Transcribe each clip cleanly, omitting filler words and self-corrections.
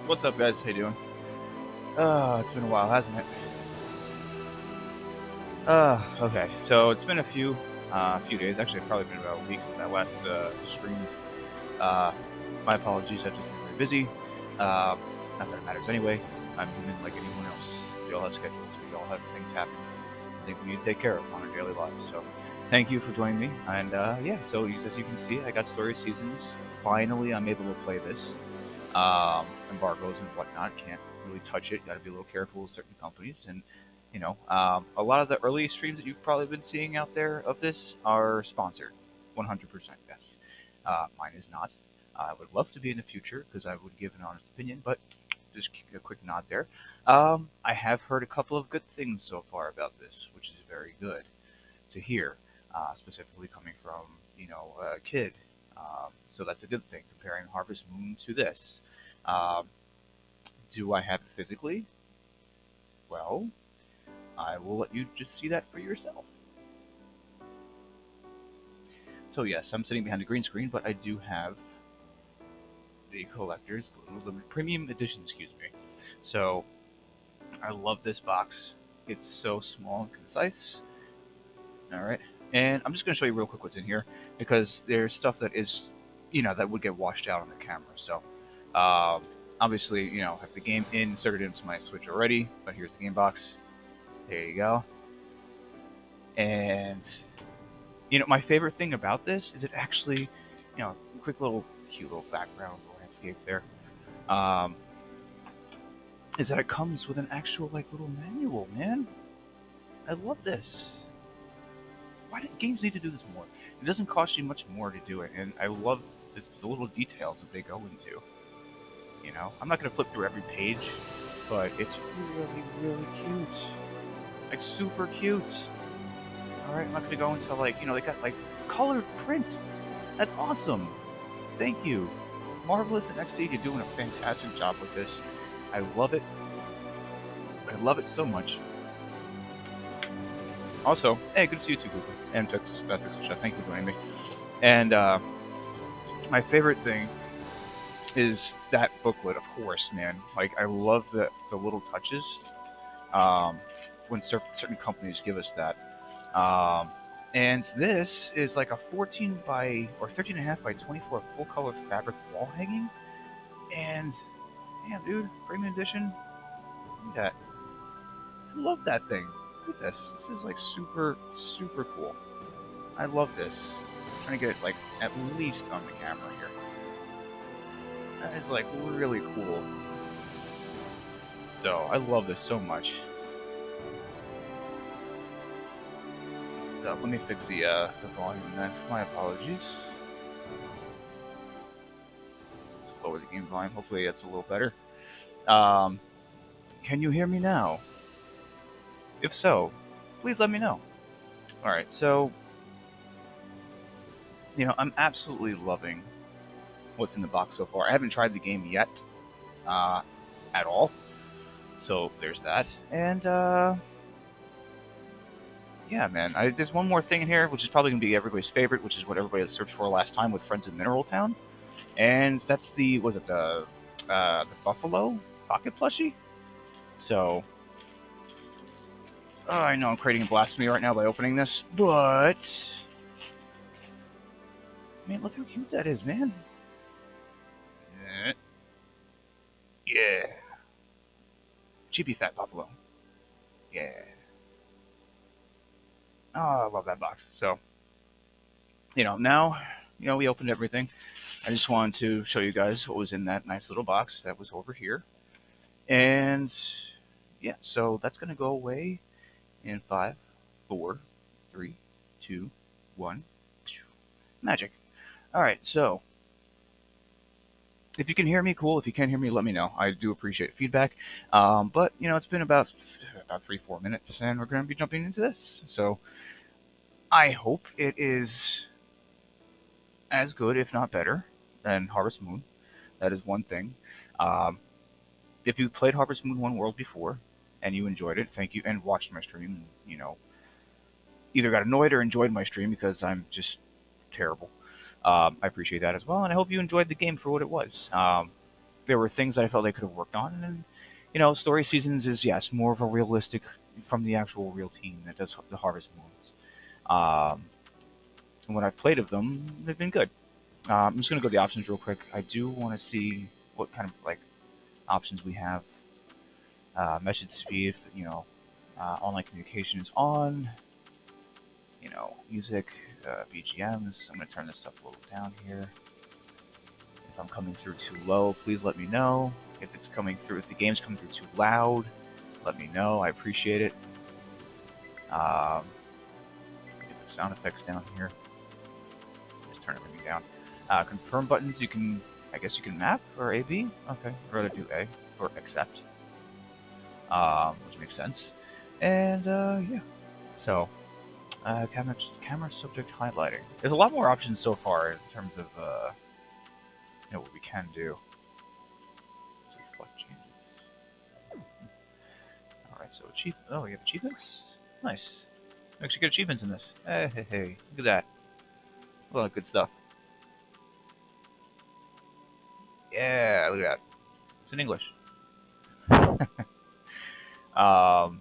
What's up, guys? How you doing? It's been a while, hasn't it? Okay. So it's been a few days. Actually, it's probably been about a week since I last streamed. Uh, my apologies. I've just been very busy. Uh, Not that it matters anyway. I'm human like anyone else. We all have schedules. We all have things happen. I think we need to take care of on our daily lives. So, thank you for joining me. And yeah, so as you can see, I got story seasons. Finally, I'm able to play this. Embargoes and whatnot. Can't really touch it. Got to be a little careful with certain companies. And a lot of the early streams that you've probably been seeing out there of this are sponsored. 100% yes. Mine is not. I would love to be in the future because I would give an honest opinion, but just a quick nod there. I have heard a couple of good things so far about this, which is very good to hear, specifically coming from a kid. So that's a good thing. Comparing Harvest Moon to this, um, do I have it physically? Well, I will let you just see that for yourself. So yes, I'm sitting behind a green screen, but I do have the collector's limited premium edition. Excuse me. So I love this box. It's so small and concise. All right, and I'm just going to show you real quick what's in here because there's stuff that is, that would get washed out on the camera. So obviously, I have the game inserted into my Switch already, but here's the game box. There you go. And my favorite thing about this is it actually, quick little cute little background landscape there. Um, is that it comes with an actual like little manual, man. I love this. Why do games need to do this more? It doesn't cost you much more to do it, and I love the little details that they go into. I'm not gonna flip through every page, but it's really, really cute. Like super cute. All right, I'm not gonna go into like they got like colored print. That's awesome. Thank you, Marvelous and XC. You're doing a fantastic job with this. I love it. I love it so much. Also, hey, good to see you too, Cooper. And Texas, Chef. Thank you for joining me. And my favorite thing is that booklet, of course, man. Like, I love the little touches when certain companies give us that. Um, and this is like a 14 by or 13 and a half by 24 full color fabric wall hanging. And damn, dude, premium edition. Look at that. I love that thing. Look at this. This is like super, super cool. I love this. I'm trying to get it like at least on the camera here. That is like really cool. So I love this so much. So let me fix the volume then. My apologies. Let's lower the game volume. Hopefully it's a little better. Um, can you hear me now? If so, please let me know. All right, so I'm absolutely loving what's in the box so far. I haven't tried the game yet, uh, at all. So there's that. And yeah, man, there's one more thing in here, which is probably gonna be everybody's favorite, which is what everybody searched for last time with Friends of Mineral Town, and that's the Buffalo pocket plushie. So I know I'm creating a blasphemy right now by opening this, but man, look how cute that is, man. Yeah, cheapy fat buffalo. Yeah. Oh, I love that box. So now we opened everything. I just wanted to show you guys what was in that nice little box that was over here, and yeah, so that's gonna go away in five, four, three, two, one. Magic. All right, so if you can hear me, cool. If you can't hear me, let me know. I do appreciate feedback. But it's been about 3 4 minutes, and we're going to be jumping into this. So I hope it is as good, if not better, than Harvest Moon. That is one thing. Um, if you played Harvest Moon One World before and you enjoyed it, thank you, and watched my stream, either got annoyed or enjoyed my stream because I'm just terrible. I appreciate that as well, and I hope you enjoyed the game for what it was. there were things that I felt they could have worked on. And story seasons is, yes, more of a realistic from the actual real team that does the Harvest Moons. Um, and when I've played of them, they've been good. I'm just gonna go to the options real quick. I do want to see what kind of like options we have. Message speed, online communication is on. Music, BGMs. I'm gonna turn this stuff a little down here. If I'm coming through too low, please let me know. If the game's coming through too loud, let me know. I appreciate it. Um, get the sound effects down here. Just turn everything down. Confirm buttons. I guess you can map or AB. Okay, I'd rather do A or accept, which makes sense. And yeah, so camera subject highlighting. There's a lot more options so far in terms of what we can do. So reflect changes. All right, so we have achievements. Nice. We actually get achievements in this. Hey, look at that. A lot of good stuff. Yeah, look at that. It's in English. I've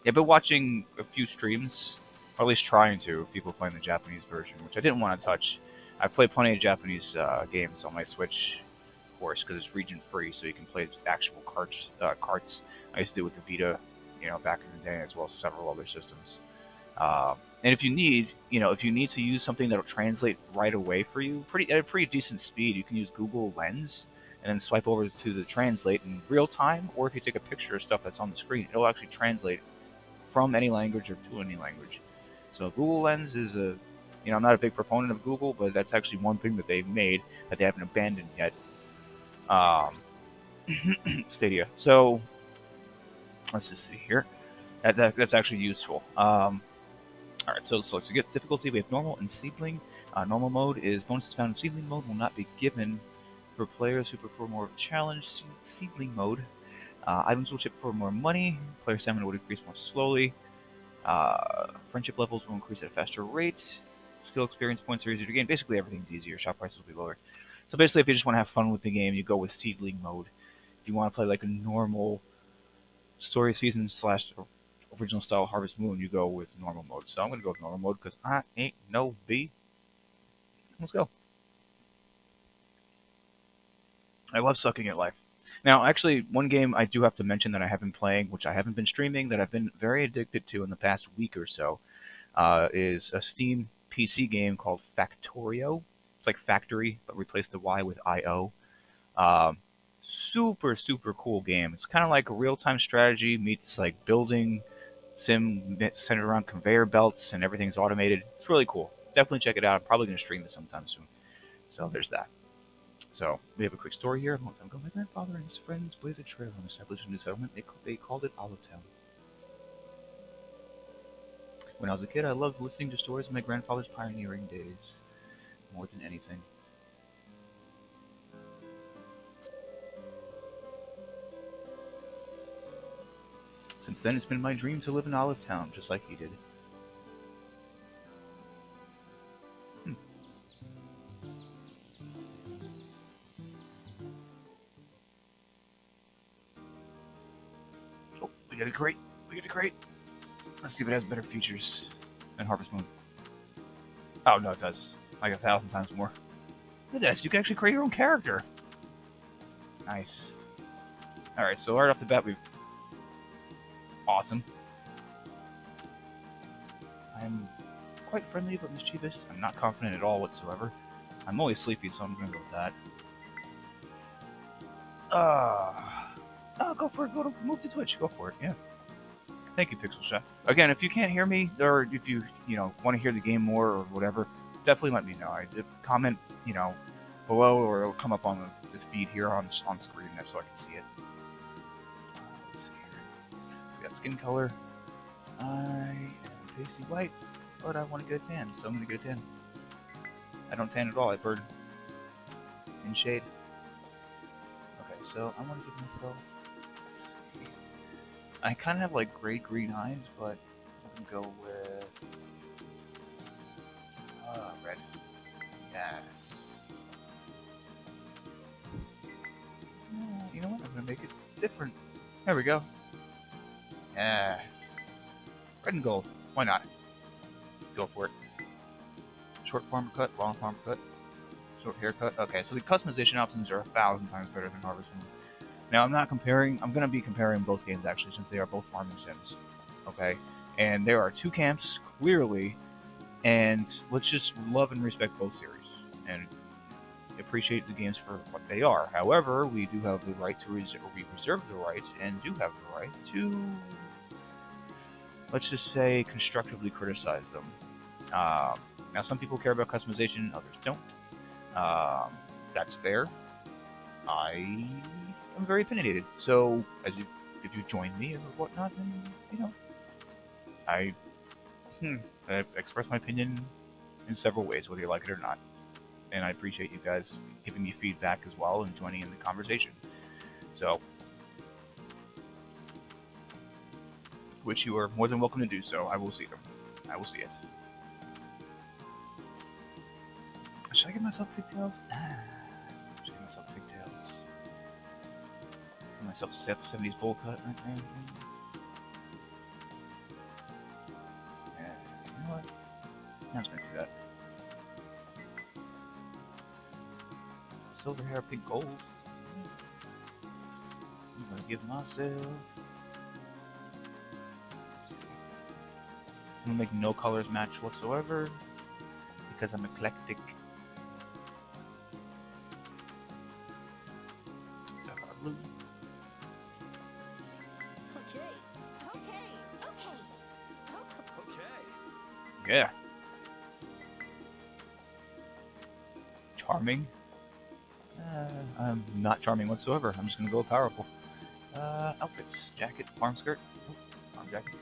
been watching a few streams, or at least trying to, people playing the Japanese version, which I didn't want to touch. I've played plenty of Japanese games on my Switch, of course, because it's region free, so you can play actual carts. I used to do it with the Vita, back in the day, as well as several other systems. And if you need, to use something that'll translate right away for you, at a pretty decent speed, you can use Google Lens and then swipe over to the translate in real time, or if you take a picture of stuff that's on the screen, it'll actually translate from any language or to any language. So Google Lens is I'm not a big proponent of Google, but that's actually one thing that they've made that they haven't abandoned yet. Stadia. So let's just see here. That's actually useful. All right, so let's get difficulty. We have normal and seedling. Normal mode is bonuses found in seedling mode will not be given for players who prefer more of a challenge. Seedling mode. Items will ship for more money. Player stamina would increase more slowly. Friendship levels will increase at a faster rate. Skill experience points are easier to gain. Basically, everything's easier. Shop prices will be lower. So basically, if you just want to have fun with the game, you go with seedling mode. If you want to play like a normal story season / original style Harvest Moon, you go with normal mode. So I'm going to go with normal mode because I ain't no B. Let's go. I love sucking at life. Now, actually, one game I do have to mention that I have been playing, which I haven't been streaming, that I've been very addicted to in the past week or so, is a Steam PC game called Factorio. It's like factory, but replace the Y with IO. Um, super, super cool game. It's kind of like a real-time strategy meets like building sim centered around conveyor belts and everything's automated. It's really cool. Definitely check it out. I'm probably going to stream this sometime soon. So there's that. So we have a quick story here. A long time ago, my grandfather and his friends blazed a trail and established a new settlement. They called it Olive Town. When I was a kid, I loved listening to stories of my grandfather's pioneering days more than anything. Since then, it's been my dream to live in Olive Town, just like he did. Oh, we got a crate. Let's see if it has better features than Harvest Moon. Oh, no, it does. Like 1,000 times more. Look at this. You can actually create your own character. Nice. Alright, so right off the bat, awesome. I'm quite friendly but mischievous. I'm not confident at all whatsoever. I'm always sleepy, so I'm gonna go with that. Go for it. Move to Twitch. Go for it. Yeah. Thank you, Pixel Chef. Again, if you can't hear me, or if you want to hear the game more or whatever, definitely let me know. Comment below, or it'll come up on this feed here on screen, so I can see it. Let's see here. We got skin color. I am pasty white, but I want to get a tan, so I'm going to get a tan. I don't tan at all. I burn in shade. Okay, so I want to give myself. I kind of have like gray-green eyes, but I'm going to go with red. Yes. gonna make it different. There we go. Yes. Red and gold. Why not? Let's go for it. Short farmer cut, long farmer cut, short haircut. Okay, so the customization options are 1,000 times better than Harvest Moon. Now, I'm not comparing. I'm gonna be comparing both games actually, since they are both farming sims. Okay, and there are two camps clearly, and let's just love and respect both series and appreciate the games for what they are. However, we do have the right to reserve the right, and do have the right to, let's just say, constructively criticize them. Now, some people care about customization, others don't. That's fair. I am very opinionated, so if you join me or whatnot, then I express my opinion in several ways, whether you like it or not. And I appreciate you guys giving me feedback as well and joining in the conversation. So, which you are more than welcome to do so. I will see them. I will see it. Should I give myself pigtails? Should I give myself pigtails? Give myself a 70s bowl cut right there. Yeah, you know what? I'm just gonna do that. Silver hair, pink gold. I'm gonna give myself. Let's see. I'm gonna make no colors match whatsoever because I'm eclectic. Blue. Okay. Yeah. Charming. I'm not charming whatsoever. I'm just gonna go powerful. Outfits: jacket, farm skirt, farm jacket.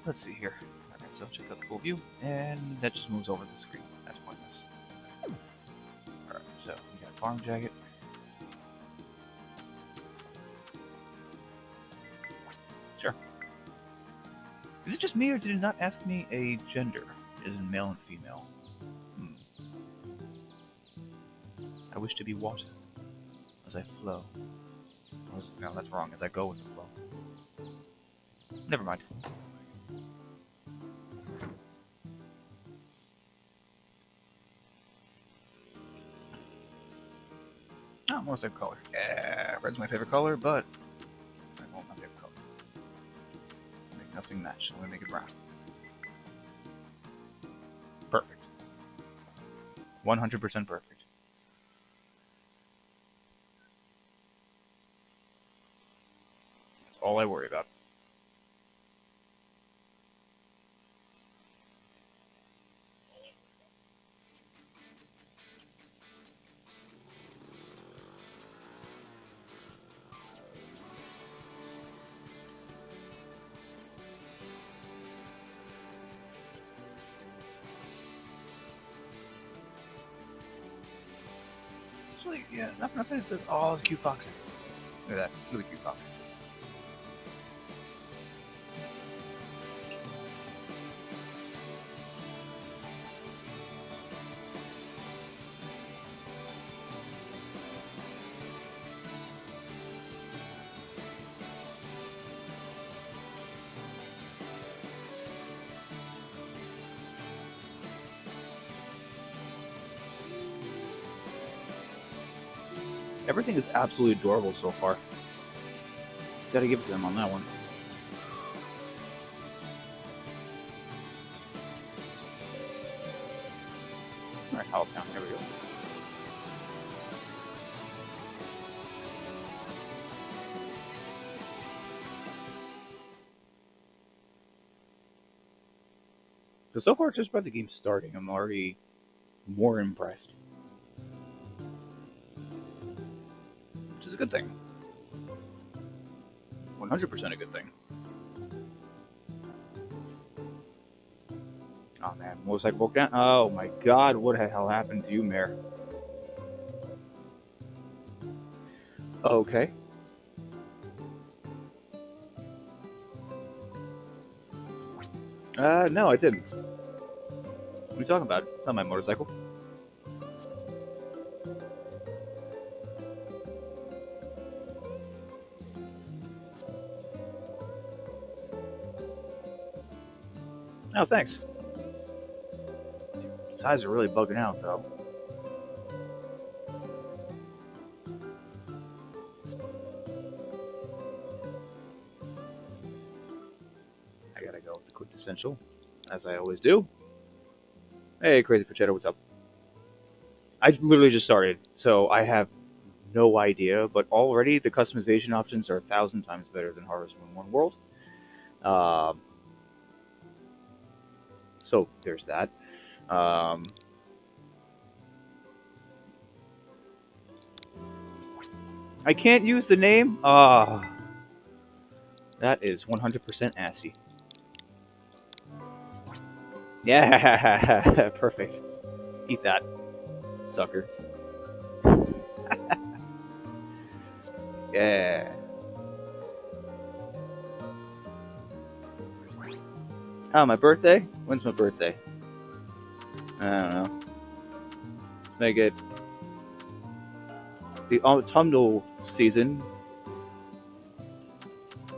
Let's see here. Alright, so check out the full view, and that just moves over the screen. That's pointless. Alright, so we got farm jacket. Sure. Is it just me, or did it not ask me a gender? Is it male and female? I wish to be water as I flow. No, that's wrong. As I go with the flow. Never mind. Oh, motorcycle color. Yeah, red's my favorite color, but I won't my favorite color. Make nothing match. I'm gonna make it brown. Perfect. 100% perfect. That's all I worry about. Actually, yeah, nothing. It says, oh, it's cute foxes. Look at that. Really cute foxes. Everything is absolutely adorable so far. Gotta give it to them on that one. Alright, Hollow Town, here we go. So far, just by the game starting, I'm already more impressed. Which is a good thing. 100% a good thing. Oh man, motorcycle broke down. Oh my god, what the hell happened to you, Mare? Okay. No, I didn't. What are you talking about? It's not my motorcycle. Oh, thanks. His eyes are really bugging out, though. I gotta go with the quintessential, as I always do. Hey, Crazy Potato, what's up? I literally just started, so I have no idea, but already the customization options are 1,000 times better than Harvest Moon One World. Um, so there's that. Um, I can't use the name. That is 100% assy. Yeah, perfect. Eat that, suckers. Yeah. Oh, my birthday? When's my birthday? I don't know. Let's make it the autumnal season.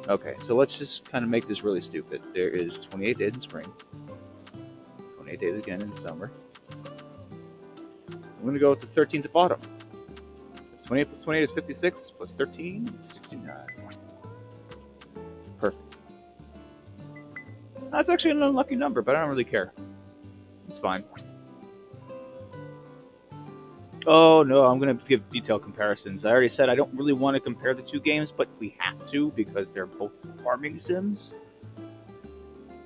Okay, so let's just kind of make this really stupid. There is 28 days in spring, 28 days again in summer. I'm going to go with the 13th of autumn. 28 plus 28 is 56, plus 13 is 69. Perfect. That's actually an unlucky number, but I don't really care. It's fine. Oh no, I'm going to give detailed comparisons. I already said I don't really want to compare the two games, but we have to because they're both farming sims.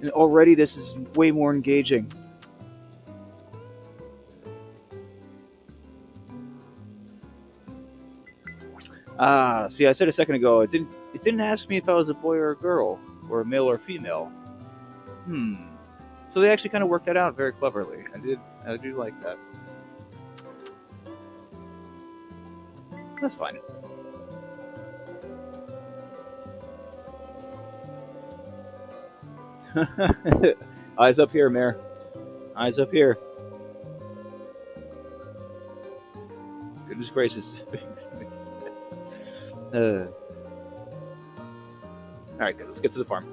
And already this is way more engaging. See, I said a second ago it didn't ask me if I was a boy or a girl, or a male or a female. Hmm. So they actually kind of worked that out very cleverly. I do like that. That's fine. Eyes up here, Mayor. Eyes up here. Goodness gracious. All right, good. Let's get to the farm.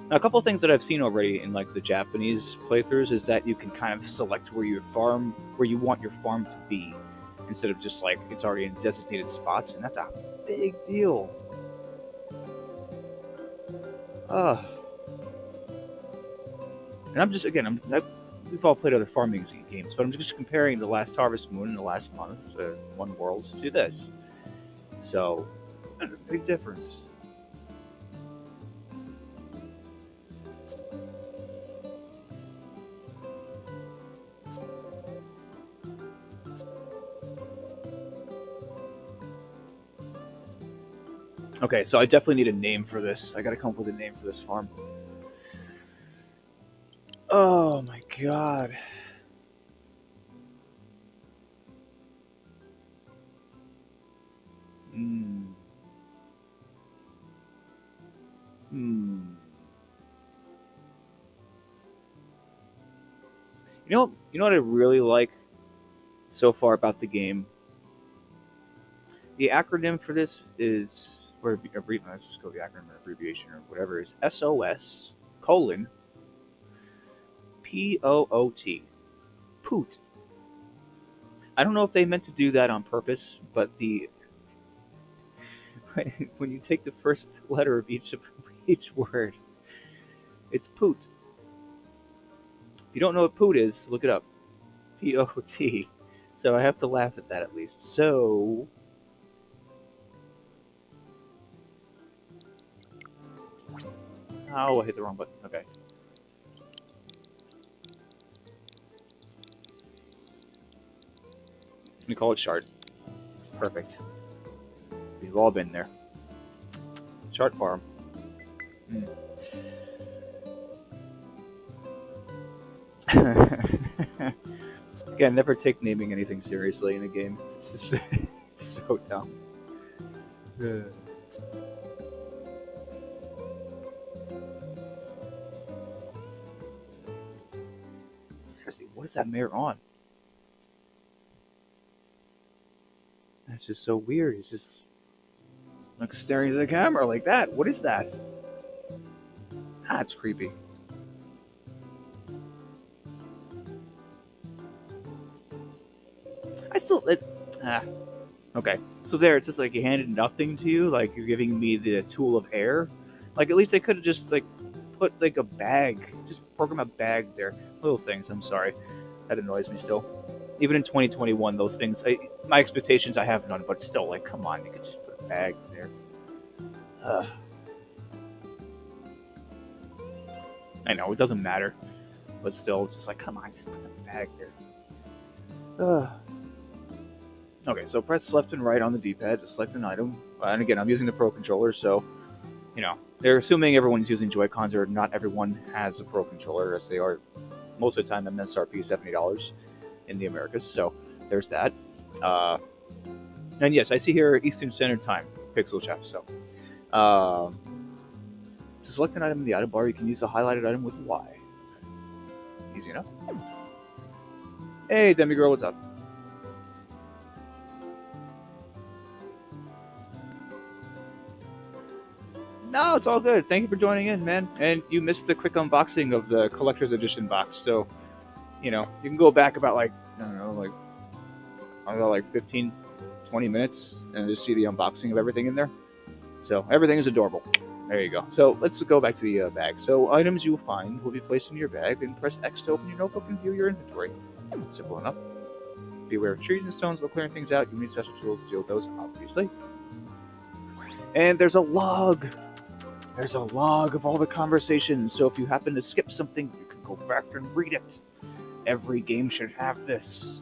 Now, a couple of things that I've seen already in like the Japanese playthroughs is that you can kind of select where you want your farm to be, instead of just like it's already in designated spots, and that's a big deal. Uh, and I'm just again, we've all played other farming games, but I'm just comparing the last Harvest Moon and the last month, One World, to this. So, there's a big difference. Okay, so I definitely need a name for this. I gotta come up with a name for this farm. Oh my god. Hmm. Hmm. You know what I really like so far about the game. The acronym for this is, or let's just go the acronym or abbreviation or whatever, is SOS colon POOT. Poot. I don't know if they meant to do that on purpose, but the when you take the first letter of each word, it's poot. If you don't know what poot is, look it up. POT. So I have to laugh at that at least. So oh, I hit the wrong button. Okay. Let me call it Shard. Perfect. We've all been there. Shard Farm. Mm. Again, never take naming anything seriously in a game. It's just it's so dumb. Seriously, what is that mayor on? That's just so weird. He's just like staring at the camera like that. What is that? Ah, it's creepy. still... Okay. So there, it's just like you handed nothing to you, like you're giving me the tool of air. Like, at least they could have just, like, put, like, a bag. Just program a bag there. Little things, I'm sorry. That annoys me still. Even in 2021, those things... my expectations, I have none, but still, like, come on, you could just put a bag there. I know, it doesn't matter. But still, it's just like, come on, just put the bag there. Okay, so press left and right on the D-pad to select an item. And again, I'm using the Pro Controller, so, you know, they're assuming everyone's using Joy-Cons, or not everyone has a Pro Controller, as they are, most of the time, MSRP $70 in the Americas, so there's that. And yes, I see here Eastern Standard Time, Pixel Chef, so. To select an item in the item bar, you can use the highlighted item with Y. Easy enough. Hey, Demigirl, what's up? No, it's all good. Thank you for joining in, man. And you missed the quick unboxing of the Collector's Edition box, so, you know, you can go back about, like, I don't know, like 15, 20 minutes and just see the unboxing of everything in there. So, everything is adorable. There you go. So, let's go back to the bag. So, items you will find will be placed in your bag, and press X to open your notebook and view your inventory. Simple enough. Be aware of trees and stones while clearing things out. You need special tools to deal with those, obviously. And there's a log. There's a log of all the conversations, so if you happen to skip something, you can go back and read it. Every game should have this.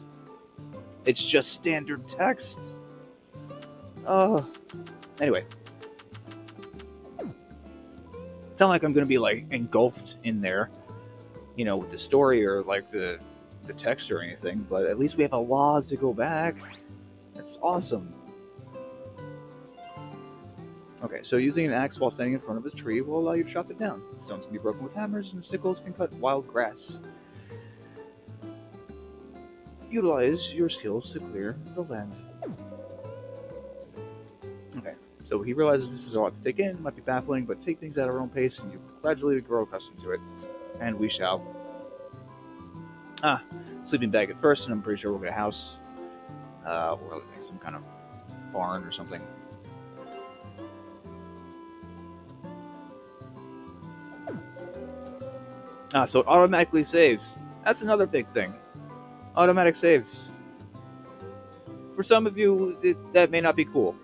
It's just standard text. Anyway. It's not like I'm going to be, like, engulfed in there, you know, with the story or, like, the text or anything, but at least we have a log to go back. That's awesome. Okay, so using an axe while standing in front of a tree will allow you to chop it down. Stones can be broken with hammers, and sickles can cut wild grass. Utilize your skills to clear the land. Okay, so he realizes this is a lot to take in, might be baffling, but take things at our own pace, and you gradually grow accustomed to it. And we shall. Sleeping bag at first, and I'm pretty sure we'll get a house. Or like some kind of barn or something. So it automatically saves. That's another big thing. Automatic saves. For some of you, that may not be cool.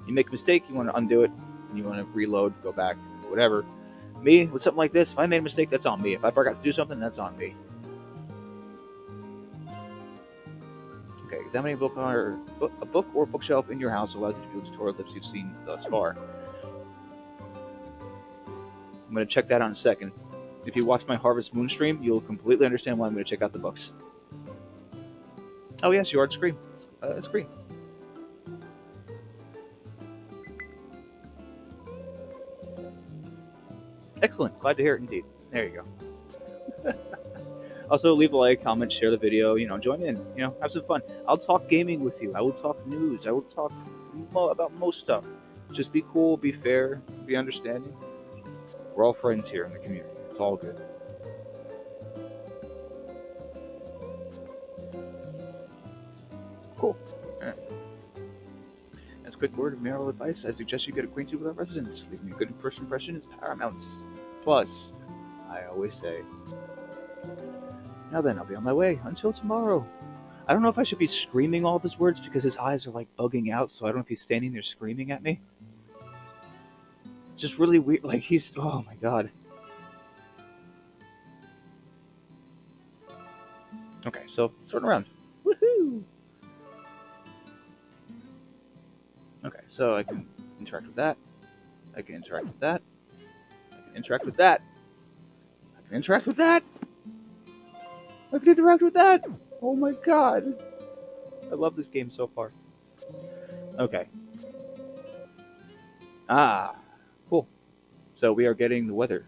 You make a mistake, you want to undo it, and you want to reload, go back, whatever. Me, with something like this, if I made a mistake, that's on me. If I forgot to do something, that's on me. Okay, examining a book or bookshelf in your house allows you to view tutorial clips you've seen thus far. I'm going to check that out in a second. If you watch my Harvest Moon stream, you'll completely understand why I'm going to check out the books. Oh yes, you are Scream. Scream. Excellent. Glad to hear it indeed. There you go. Also, leave a like, comment, share the video, you know, join in, you know, have some fun. I'll talk gaming with you. I will talk news. I will talk about most stuff. Just be cool, be fair, be understanding. We're all friends here in the community. It's all good. Cool. Alright. As a quick word of mayoral advice, I suggest you get acquainted with our residents. Leaving a good first impression is paramount. Plus, I always say, now then, I'll be on my way. Until tomorrow. I don't know if I should be screaming all of his words because his eyes are like bugging out, so I don't know if he's standing there screaming at me. Just really weird. Like he's... Oh my god. Okay, so turn around. Woohoo! Okay, so I can interact with that. I can interact with that. I can interact with that. I can interact with that. I can interact with that. Oh my god. I love this game so far. Okay. Cool. So we are getting the weather.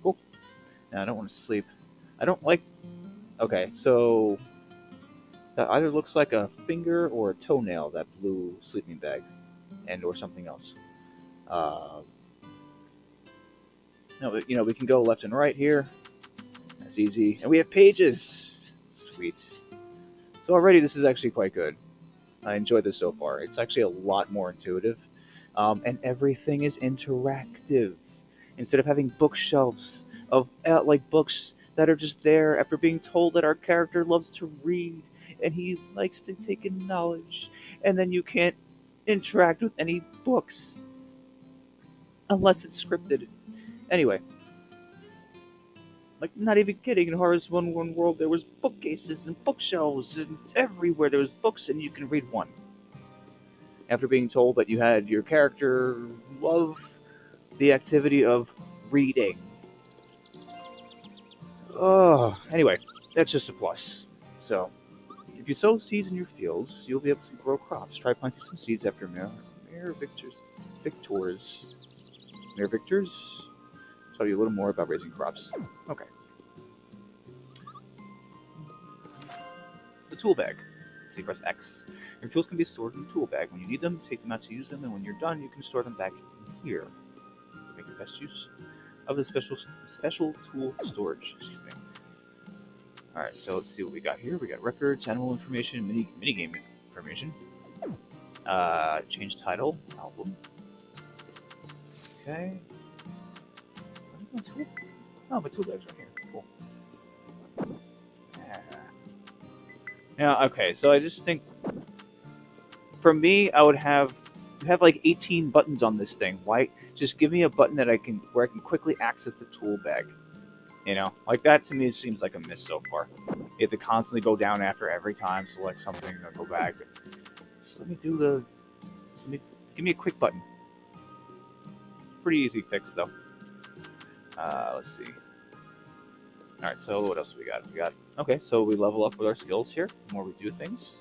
Cool. Now I don't want to sleep. I don't like... Okay, so... That either looks like a finger or a toenail, that blue sleeping bag. And or something else. No, you know, we can go left and right here. It's easy. And we have pages. Sweet. So already this is actually quite good. I enjoyed this so far. It's actually a lot more intuitive. And everything is interactive. Instead of having bookshelves of like books that are just there after being told that our character loves to read and he likes to take in knowledge, and then you can't interact with any books unless it's scripted. Anyway, like not even kidding, in Horror's One World there was bookcases and bookshelves and everywhere there was books and you can read one. After being told that you had your character love the activity of reading. Oh, anyway, that's just a plus. So, if you sow seeds in your fields, you'll be able to grow crops. Try planting some seeds after Mayor Victors. Mayor Victors? Tell you a little more about raising crops. Okay. The tool bag. So you press X. Your tools can be stored in the tool bag. When you need them, take them out to use them, and when you're done, you can store them back in here. Make the best use of the special tool storage. Excuse me. Alright, so let's see what we got here. We got records, animal information, minigame information. Change title, album. Okay. Oh, my tool bag's right here. Cool. Now, okay, so I just think, for me, I would have like 18 buttons on this thing. Why? Just give me a button that where I can quickly access the tool bag. You know, like that to me it seems like a miss so far. You have to constantly go down after every time, select something, or go back. Just give me a quick button. Pretty easy fix though. Let's see. Alright, so what else we got? Okay, so we level up with our skills here. The more we do things.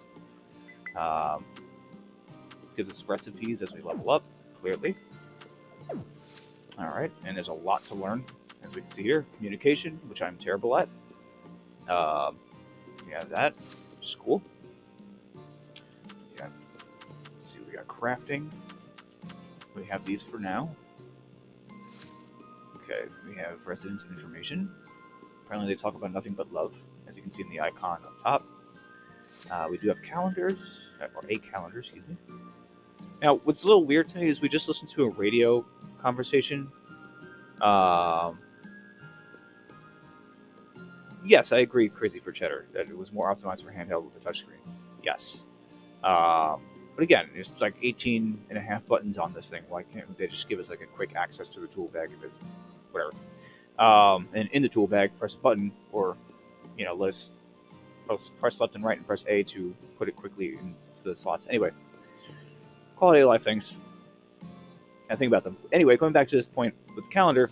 Gives us recipes as we level up, clearly. Alright, and there's a lot to learn, as we can see here. Communication, which I'm terrible at. We have that, which is cool. Let's see, we got crafting. We have these for now. Okay, we have residence information. Apparently they talk about nothing but love, as you can see in the icon up top. We do have calendars, or a calendar, excuse me. Now, what's a little weird to me is we just listened to a radio conversation. Yes, I agree, Crazy for Cheddar, that it was more optimized for handheld with a touchscreen. Yes. But again, there's like 18 and a half buttons on this thing. Why can't they just give us like a quick access to the tool bag if it's whatever? And in the tool bag, press a button, or let us press left and right and press A to put it quickly into the slots. Anyway, quality of life things. I think about them. Anyway, going back to this point with the calendar,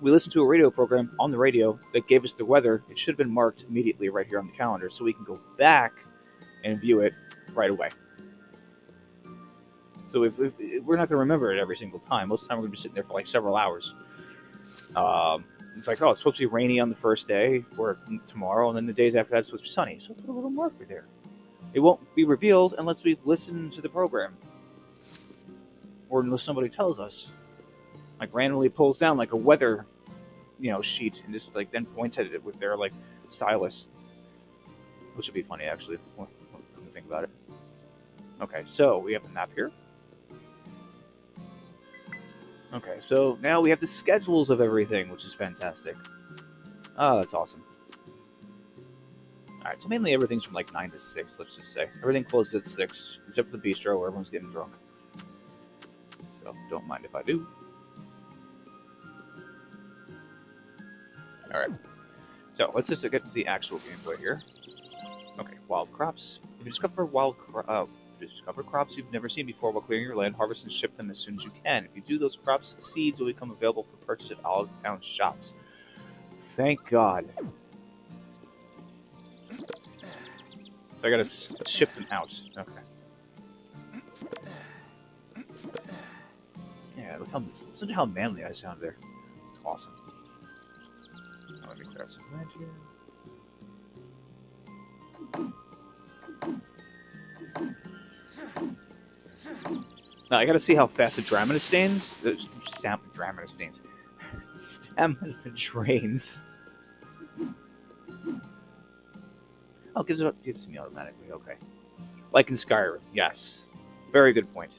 we listened to a radio program on the radio that gave us the weather. It should have been marked immediately right here on the calendar, so we can go back and view it right away. So if we're not going to remember it every single time. Most of the time we're going to be sitting there for like several hours. It's like, oh, it's supposed to be rainy on the first day or tomorrow, and then the days after that it's supposed to be sunny. So put a little marker there. It won't be revealed unless we listen to the program. Or unless somebody tells us. Like randomly pulls down like a weather, sheet and just like then points at it with their like stylus. Which would be funny actually, when you think about it. Okay, so we have the map here. Okay, so now we have the schedules of everything, which is fantastic. Oh, that's awesome. Alright, so mainly everything's from like 9 to 6, let's just say. Everything closes at 6, except for the bistro where everyone's getting drunk. So, don't mind if I do. Alright, so let's just get to the actual gameplay here. Okay, wild crops. If you discover crops you've never seen before while clearing your land, harvest and ship them as soon as you can. If you do, those crops, seeds will become available for purchase at Olive Town shops. Thank God. So I gotta ship them out. Okay. Yeah, listen to how manly I sound there. It's awesome. Now let me clear out some land here. Now I gotta see how fast the stamina drains. Oh, gives me automatically. Okay. Like in Skyrim. Yes. Very good point.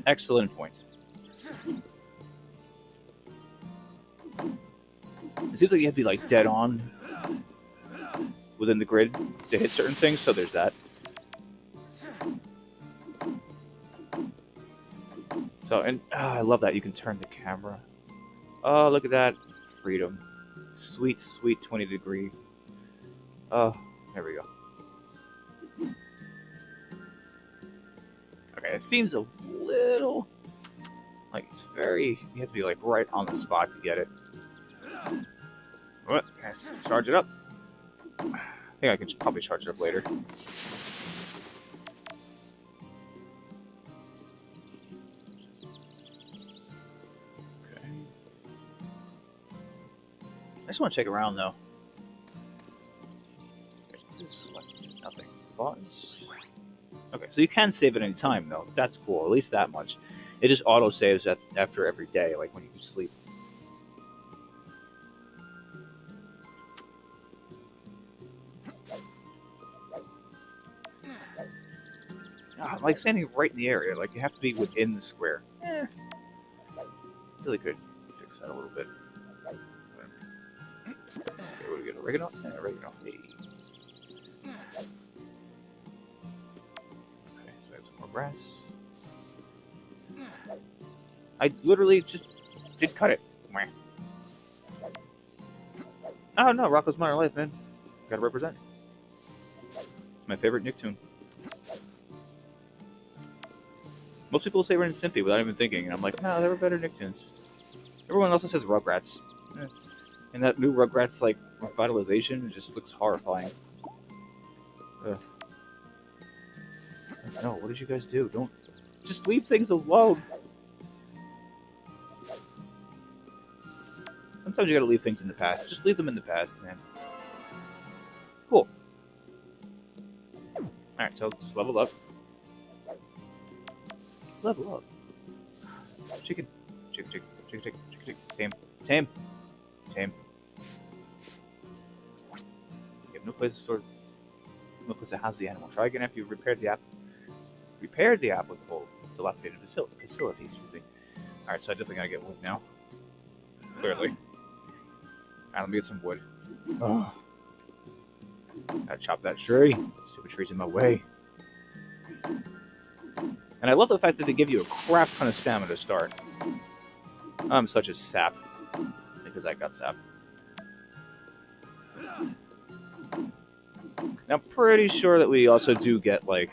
Excellent point. It seems like you have to be like dead on within the grid to hit certain things, so there's that. So, and I love that you can turn the camera. Oh, look at that. Freedom. Sweet, sweet 20-degree. Oh, there we go. Okay, it seems a little like it's very. You have to be like right on the spot to get it. What? Charge it up. I think I can probably charge it up later. Okay. I just want to check around though. Nothing. Buttons. Okay, so you can save at any time though. That's cool. At least that much. It just auto saves after every day, like when you sleep. Like standing right in the area. Like you have to be within the square. Really could fix that a little bit. Okay, what do we get? Oregano? Yeah, oregano. Hey. Okay, so add some more grass. I literally just did cut it. Oh no, Rocco's Modern Life, man. Gotta represent. It's my favorite Nicktoon. Most people say Ren and Stimpy without even thinking, and I'm like, no, there were better Nicktoons. Everyone else says Rugrats. And that new Rugrats, like, revitalization just looks horrifying. Ugh. No, what did you guys do? Don't... Just leave things alone! Sometimes you gotta leave things in the past. Just leave them in the past, man. Cool. Alright, so let's level up. Level up. Chicken. Chicken, chicken, chicken, chicken, chicken, chicken. Tame. Tame. Tame. You have no place to store. No place to house the animal. Try again after you've repaired the applicable dilapidated facility. Excuse me. Alright, so I definitely gotta get wood now. Clearly. Alright, let me get some wood. Oh. Gotta chop that tree. Stupid tree's in my way. And I love the fact that they give you a crap ton of stamina to start. I'm such a sap. Because I got sap. Now, I'm pretty sure that we also do get, like,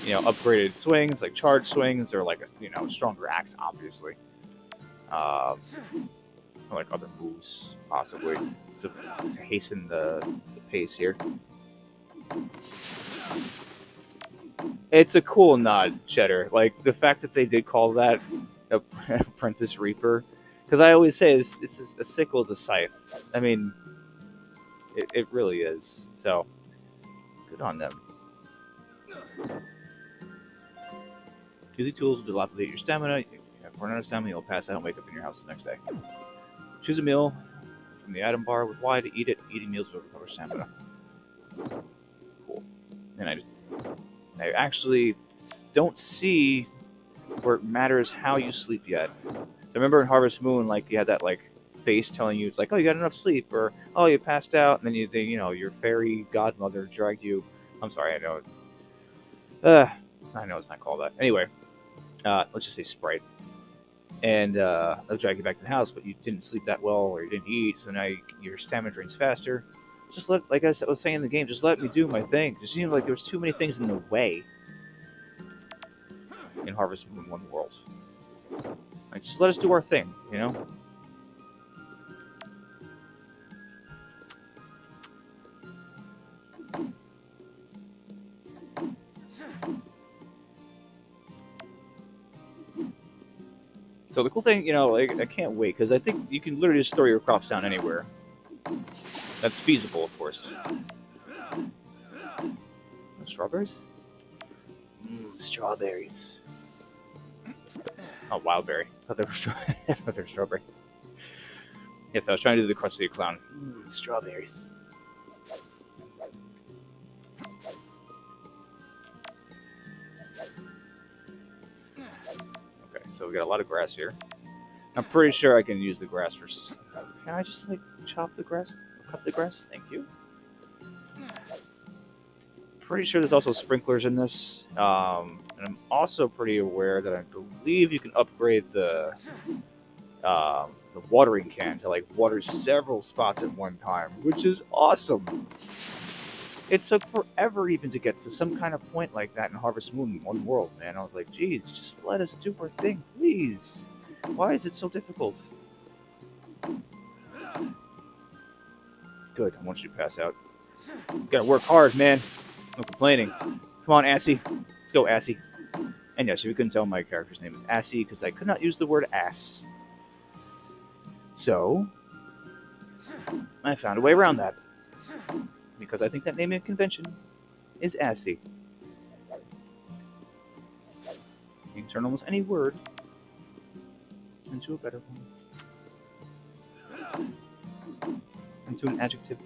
you know, upgraded swings, like charge swings, or, like, a, you know, stronger axe, obviously. Or, like, other moves, possibly, to hasten the pace here. It's a cool nod, Cheddar. Like, the fact that they did call that Apprentice Reaper. Because I always say a sickle is a scythe. I mean, it really is. So, good on them. Use the tools to dilapidate your stamina. If you have run out of stamina, you'll pass out and wake up in your house the next day. Choose a meal from the item bar with Y to eat it. Eating meals will recover stamina. Cool. And I actually don't see where it matters how you sleep yet. I remember in Harvest Moon, like, you had that, like, face telling you, it's like, oh, you got enough sleep, or, oh, you passed out, and then you know, your fairy godmother dragged you. I'm sorry, I know. I know it's not called that. Anyway, let's just say Sprite. And they'll drag you back to the house, but you didn't sleep that well, or you didn't eat, so now your stamina drains faster. Just like I was saying in the game, just let me do my thing. It seemed like there was too many things in the way in Harvest Moon 1 World. Like, just let us do our thing, you know? So the cool thing, you know, like, I can't wait, because I think you can literally just store your crops down anywhere. That's feasible, of course. Strawberries? Strawberries. Oh, wildberry. I thought they were strawberries. Yes, I was trying to do the crusty clown. Ooh, strawberries. Okay, so we got a lot of grass here. I'm pretty sure I can use the grass for... Can I just, like, chop the grass? Cut the grass? Thank you. Pretty sure there's also sprinklers in this. And I'm also pretty aware that I believe you can upgrade the watering can to, like, water several spots at one time, which is awesome. It took forever even to get to some kind of point like that in Harvest Moon One World, man. I was like, geez, just let us do our thing, please. Why is it so difficult? Good, I want you to pass out. You gotta work hard, man. No complaining. Come on, Assy. Let's go, Assy. And yes, if you couldn't tell, my character's name is Assy because I could not use the word ass. So, I found a way around that. Because I think that naming convention is Assy. You can turn almost any word into a better one. Into an adjective.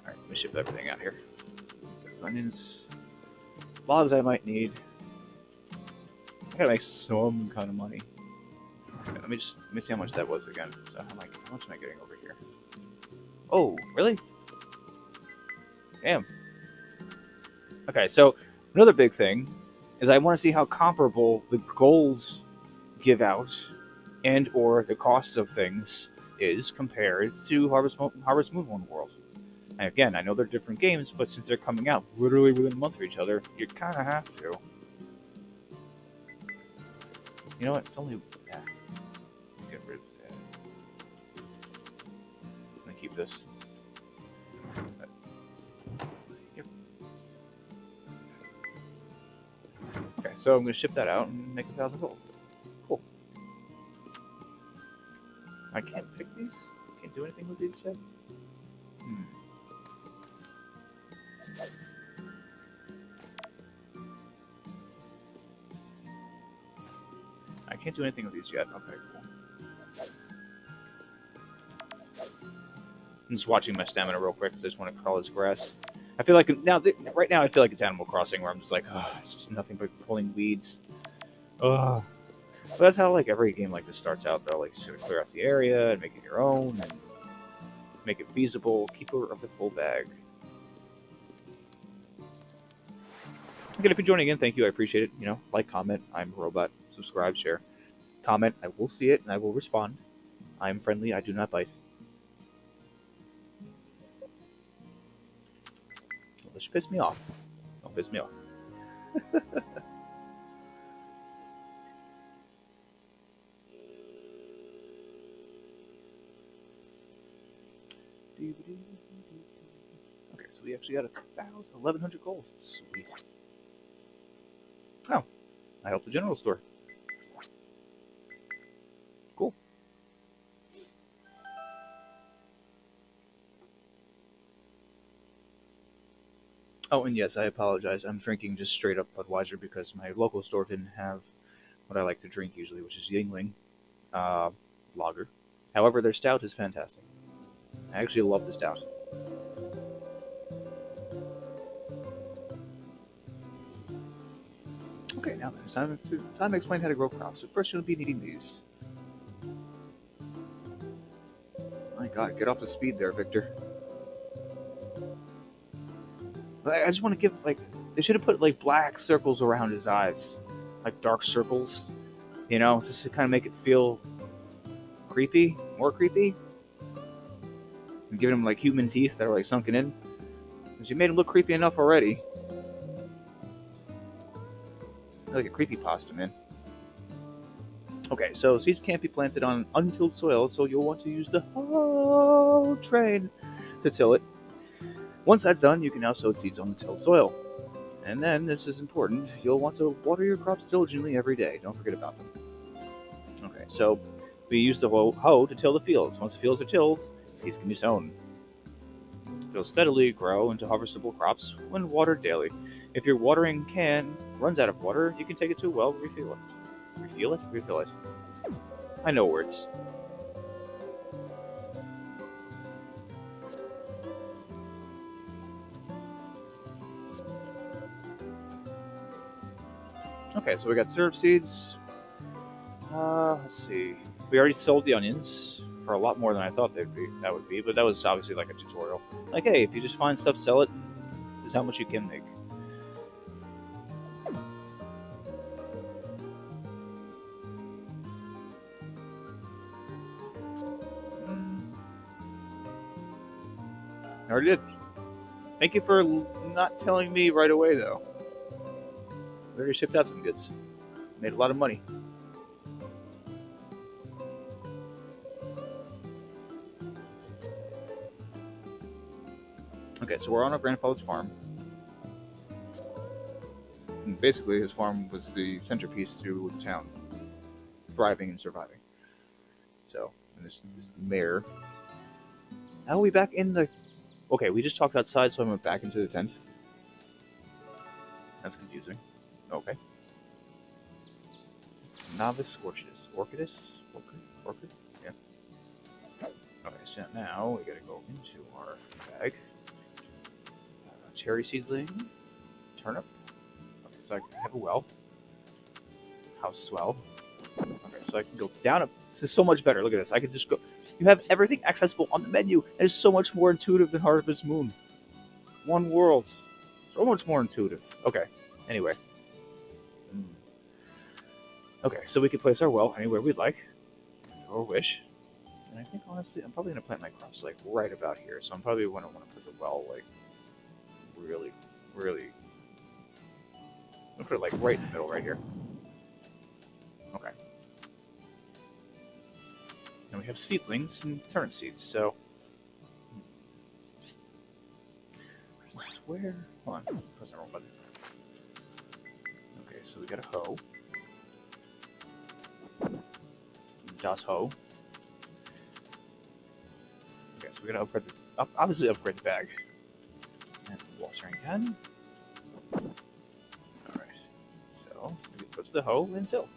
Alright, let me ship everything out here. Onions. Logs I might need. I gotta make some kind of money. Okay, let me see how much that was again. So how much am I getting over here? Oh, really? Damn. Okay, so another big thing is I want to see how comparable the goals give out and or the cost of things is compared to Harvest Moon One World. And again, I know they're different games, but since they're coming out literally within a month of each other, you kind of have to. You know what? It's only... yeah. Get rid of that. I'm going to keep this. Yep. Okay, so I'm going to ship that out and make 1,000 gold. Cool. I can't pick these? Can't do anything with these yet? I can't do anything with these yet. Okay, cool. I'm just watching my stamina real quick. I just want to crawl this grass. I feel like right now I feel like it's Animal Crossing, where I'm just like, it's just nothing but pulling weeds. Ugh. But that's how like every game like this starts out, though. Like, you just gotta clear out the area and make it your own, and make it feasible. Keeper of the full bag. Again, if you're joining in, thank you. I appreciate it. You know, like, comment. I'm a robot. Subscribe, share, comment. I will see it and I will respond. I am friendly. I do not bite. Unless you piss me off. Don't piss me off. Okay, so we actually got 1,100 gold. Sweet. Oh, I helped the general store. Cool. Oh, and yes, I apologize. I'm drinking just straight up Budweiser because my local store didn't have what I like to drink usually, which is Yingling lager. However, their stout is fantastic. I actually love the stout. Okay, now then, it's time to explain how to grow crops. So first you'll be needing these. My god, get off the speed there, Victor. I just want to give, like, they should have put, like, black circles around his eyes. Like, dark circles. You know, just to kind of make it feel creepy. More creepy. And giving him, like, human teeth that are, like, sunken in. Because you made him look creepy enough already. Like a creepypasta, man. Okay, so seeds can't be planted on untilled soil, so you'll want to use the hoe train to till it. Once that's done, you can now sow seeds on the tilled soil. And then, this is important, you'll want to water your crops diligently every day. Don't forget about them. Okay, so we use the hoe to till the fields. Once the fields are tilled, seeds can be sown. They'll steadily grow into harvestable crops when watered daily. If your watering can runs out of water, you can take it to a well, refill it. Refill it? Refill it. I know words. Okay, so we got syrup seeds. Let's see. We already sold the onions for a lot more than I thought that would be, but that was obviously like a tutorial. Like, hey, if you just find stuff, sell it. This is how much you can make. I already did. Thank you for not telling me right away, though. We already shipped out some goods. Made a lot of money. Okay, so we're on our grandfather's farm. And basically, his farm was the centerpiece to the town, thriving and surviving. So, and this mayor. How are we back in the... Okay, we just talked outside, so I went back into the tent. That's confusing. Okay. Novice Scorches. Orchidus? Orchid? Yeah. Okay, so now we gotta go into our bag. Cherry seedling. Turnip. Okay, so I have a well. House swell. Okay, so I can go down. This is so much better. Look at this. I can just go. You have everything accessible on the menu. And it's so much more intuitive than Harvest Moon. One world. So much more intuitive. Okay. Anyway. Okay, so we can place our well anywhere we'd like. Or wish. And I think, honestly, I'm probably going to plant my crops, like, right about here. So I'm probably going to want to put the well, like, really... I'm going to put it, like, right in the middle right here. Okay. And we have seedlings and turnip seeds, so... Where? Hold on. Press the wrong button. Okay, so we got a hoe. Das hoe. Okay, so we're gonna upgrade the, obviously upgrade the bag. And watering gun. Alright. So, we put the hoe and till.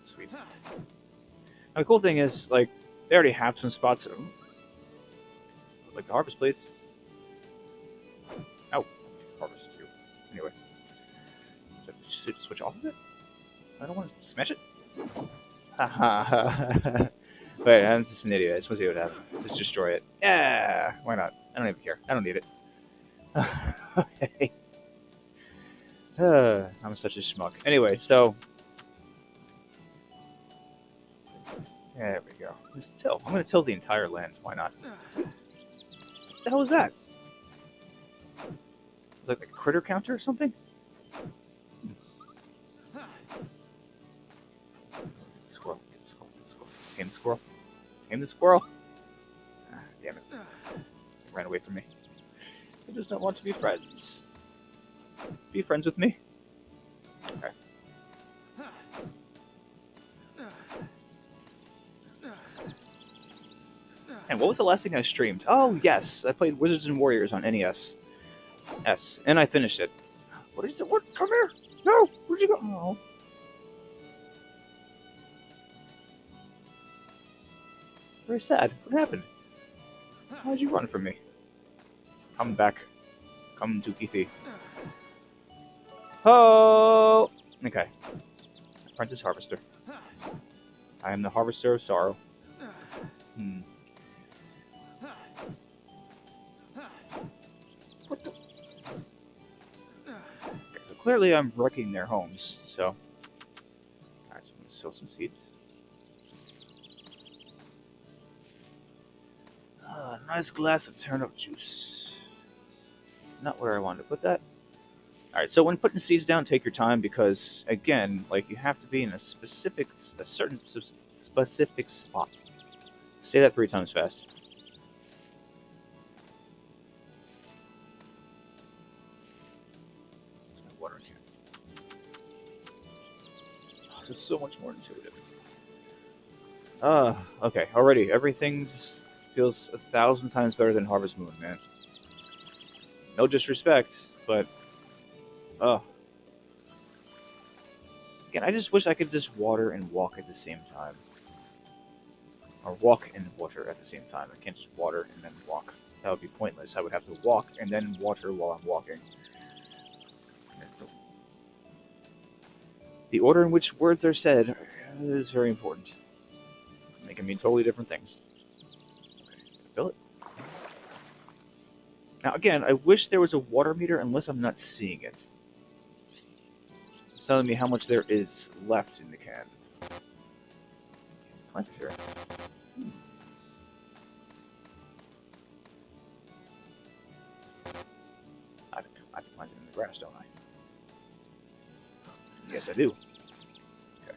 Sweet. Now the cool thing is, like, they already have some spots in them. Like the harvest place. Oh, harvest too. Anyway. Just switch off of it? I don't want to smash it. Haha. Wait, I'm just an idiot. I just want to see what happens. Just destroy it. Yeah, why not? I don't even care. I don't need it. Okay. I'm such a schmuck. Anyway, so... There we go. Let's till. I'm going to till the entire land. Why not? What the hell was that? Like a critter counter or something? Squirrel. Came the squirrel. Came the squirrel. Ah, damn it. It ran away from me. I just don't want to be friends. Be friends with me. Okay. And what was the last thing I streamed? Oh, yes. I played Wizards and Warriors on NES. And I finished it. What is it? What? Come here! No! Where'd you go? Oh. Very sad. What happened? Why'd you run from me? Come back. Come to Keithy. Oh! Okay. Apprentice Harvester. I am the Harvester of Sorrow. What the? Okay, so clearly I'm wrecking their homes, so... Alright, so I'm going to sow some seeds. Nice glass of turnip juice. Not where I wanted to put that. Alright, so when putting seeds down, take your time because, again, like, you have to be in a certain specific spot. Say that 3 times fast. Water in here. Oh, this is so much more intuitive. Okay, already, everything feels 1,000 times better than Harvest Moon, man. No disrespect, but... Okay, Again, I just wish I could just water and walk at the same time. Or walk and water at the same time. I can't just water and then walk. That would be pointless. I would have to walk and then water while I'm walking. The order in which words are said is very important. They can mean totally different things. Okay, fill it. Now again, I wish there was a water meter unless I'm not seeing it. It's telling me how much there is left in the can. Plant here. I have to plant it in the grass, don't I? Yes, I do. Okay.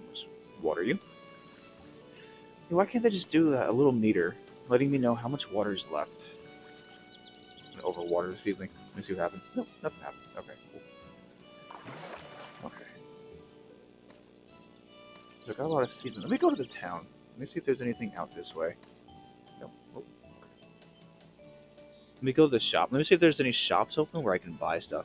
Let's water you. Why can't I just do a little meter, letting me know how much water is left? Overwater the seedling. Let me see what happens. No, nothing happens. Okay, cool. Okay. So I got a lot of seedlings. Let me go to the town. Let me see if there's anything out this way. No. Oh. Let me go to the shop. Let me see if there's any shops open where I can buy stuff.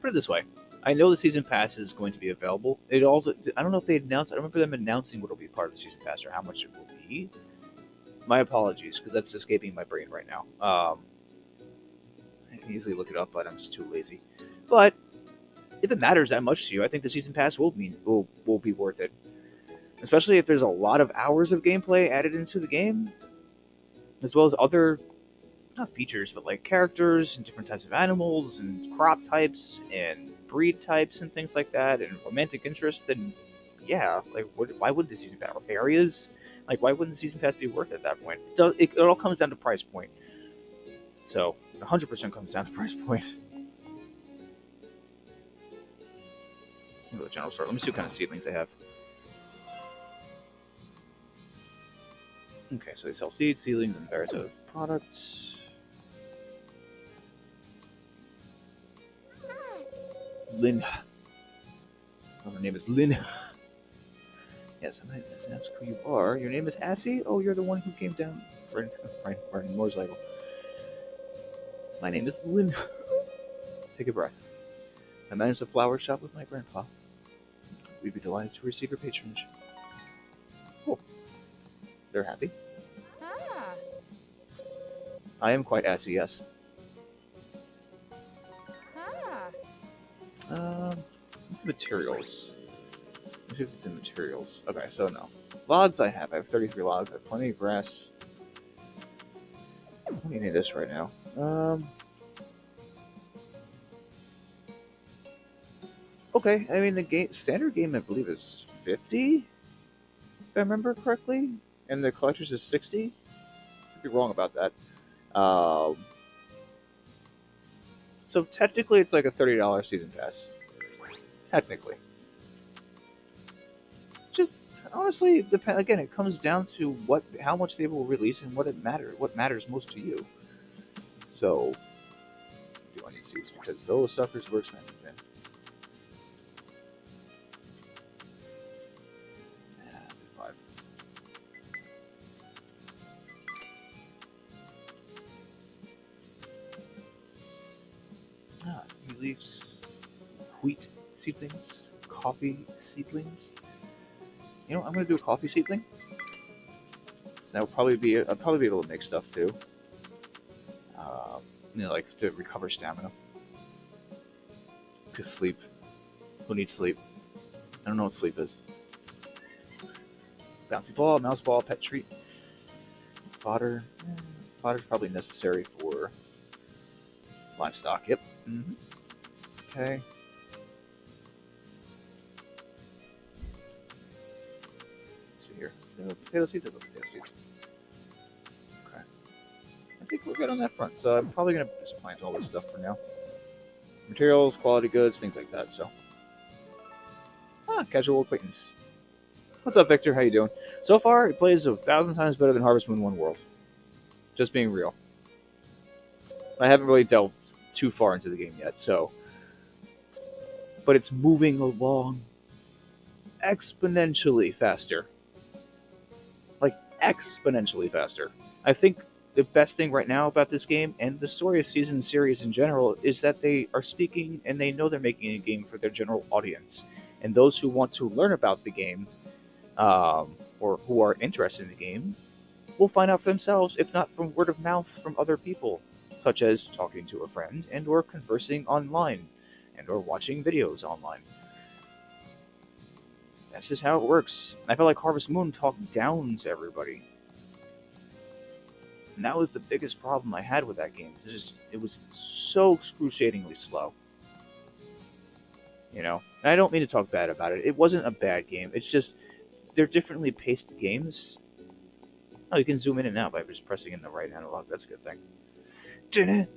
Put it this way. I know the season pass is going to be available. It also, I don't know if they announced. I don't remember them announcing what will be part of the season pass or how much it will be. My apologies, because that's escaping my brain right now. I can easily look it up, but I'm just too lazy. But if it matters that much to you, I think the season pass will be worth it. Especially if there's a lot of hours of gameplay added into the game, as well as other, not features, but like characters and different types of animals and crop types and breed types and things like that, and romantic interest. Then yeah, like why would the season pass? Areas, like why wouldn't the season pass be worth it at that point? It all comes down to price point. So 100% comes down to price point. Go to the general store. Let me see what kind of seedlings they have. Okay, so they sell seeds, seedlings, and various other products. Lynn. Oh, her name is Lynn. Yes, I might ask who you are. Your name is Assie? Oh, you're the one who came down. Right, motorcycle. My name is Lynn. Take a breath. I manage the flower shop with my grandpa. We'd be delighted to receive your patronage. Cool. They're happy. Ah. I am quite Assie, yes. What's materials? Let's see if it's in materials. Okay, so no. Logs I have 33 logs. I have plenty of grass. I don't need any of this right now. Okay, I mean the standard game I believe is 50, if I remember correctly, and the collector's is 60. Could be wrong about that. So technically, it's like a $30 season pass. Technically, just honestly, again, it comes down to how much they will release and what matters most to you. So, do I need seeds because those suckers were expensive then. Leaves, wheat seedlings, coffee seedlings. You know, I'm gonna do a coffee seedling. So that will probably be. I'll probably be able to make stuff too. Like to recover stamina. To sleep. Who needs sleep? I don't know what sleep is. Bouncy ball, mouse ball, pet treat, fodder. Fodder's probably necessary for livestock. Yep. Mm-hmm. Okay. Let's see here. Potato seeds. Potato seeds. Okay. I think we're good on that front. So I'm probably gonna just plant all this stuff for now. Materials, quality goods, things like that. So. Casual acquaintance. What's up, Victor? How you doing? So far, it plays 1,000 times better than Harvest Moon 1 World. Just being real. I haven't really delved too far into the game yet, so. But it's moving along exponentially faster. Like, exponentially faster. I think the best thing right now about this game and the story of Season series in general is that they are speaking and they know they're making a game for their general audience. And those who want to learn about the game, or who are interested in the game, will find out for themselves, if not from word of mouth from other people, such as talking to a friend and or conversing online and or watching videos online. That's just how it works. I felt like Harvest Moon talked down to everybody. And that was the biggest problem I had with that game. It was so excruciatingly slow. You know? And I don't mean to talk bad about it. It wasn't a bad game. It's just they're differently paced games. Oh, you can zoom in and out by just pressing in the right analog. That's a good thing. Okay.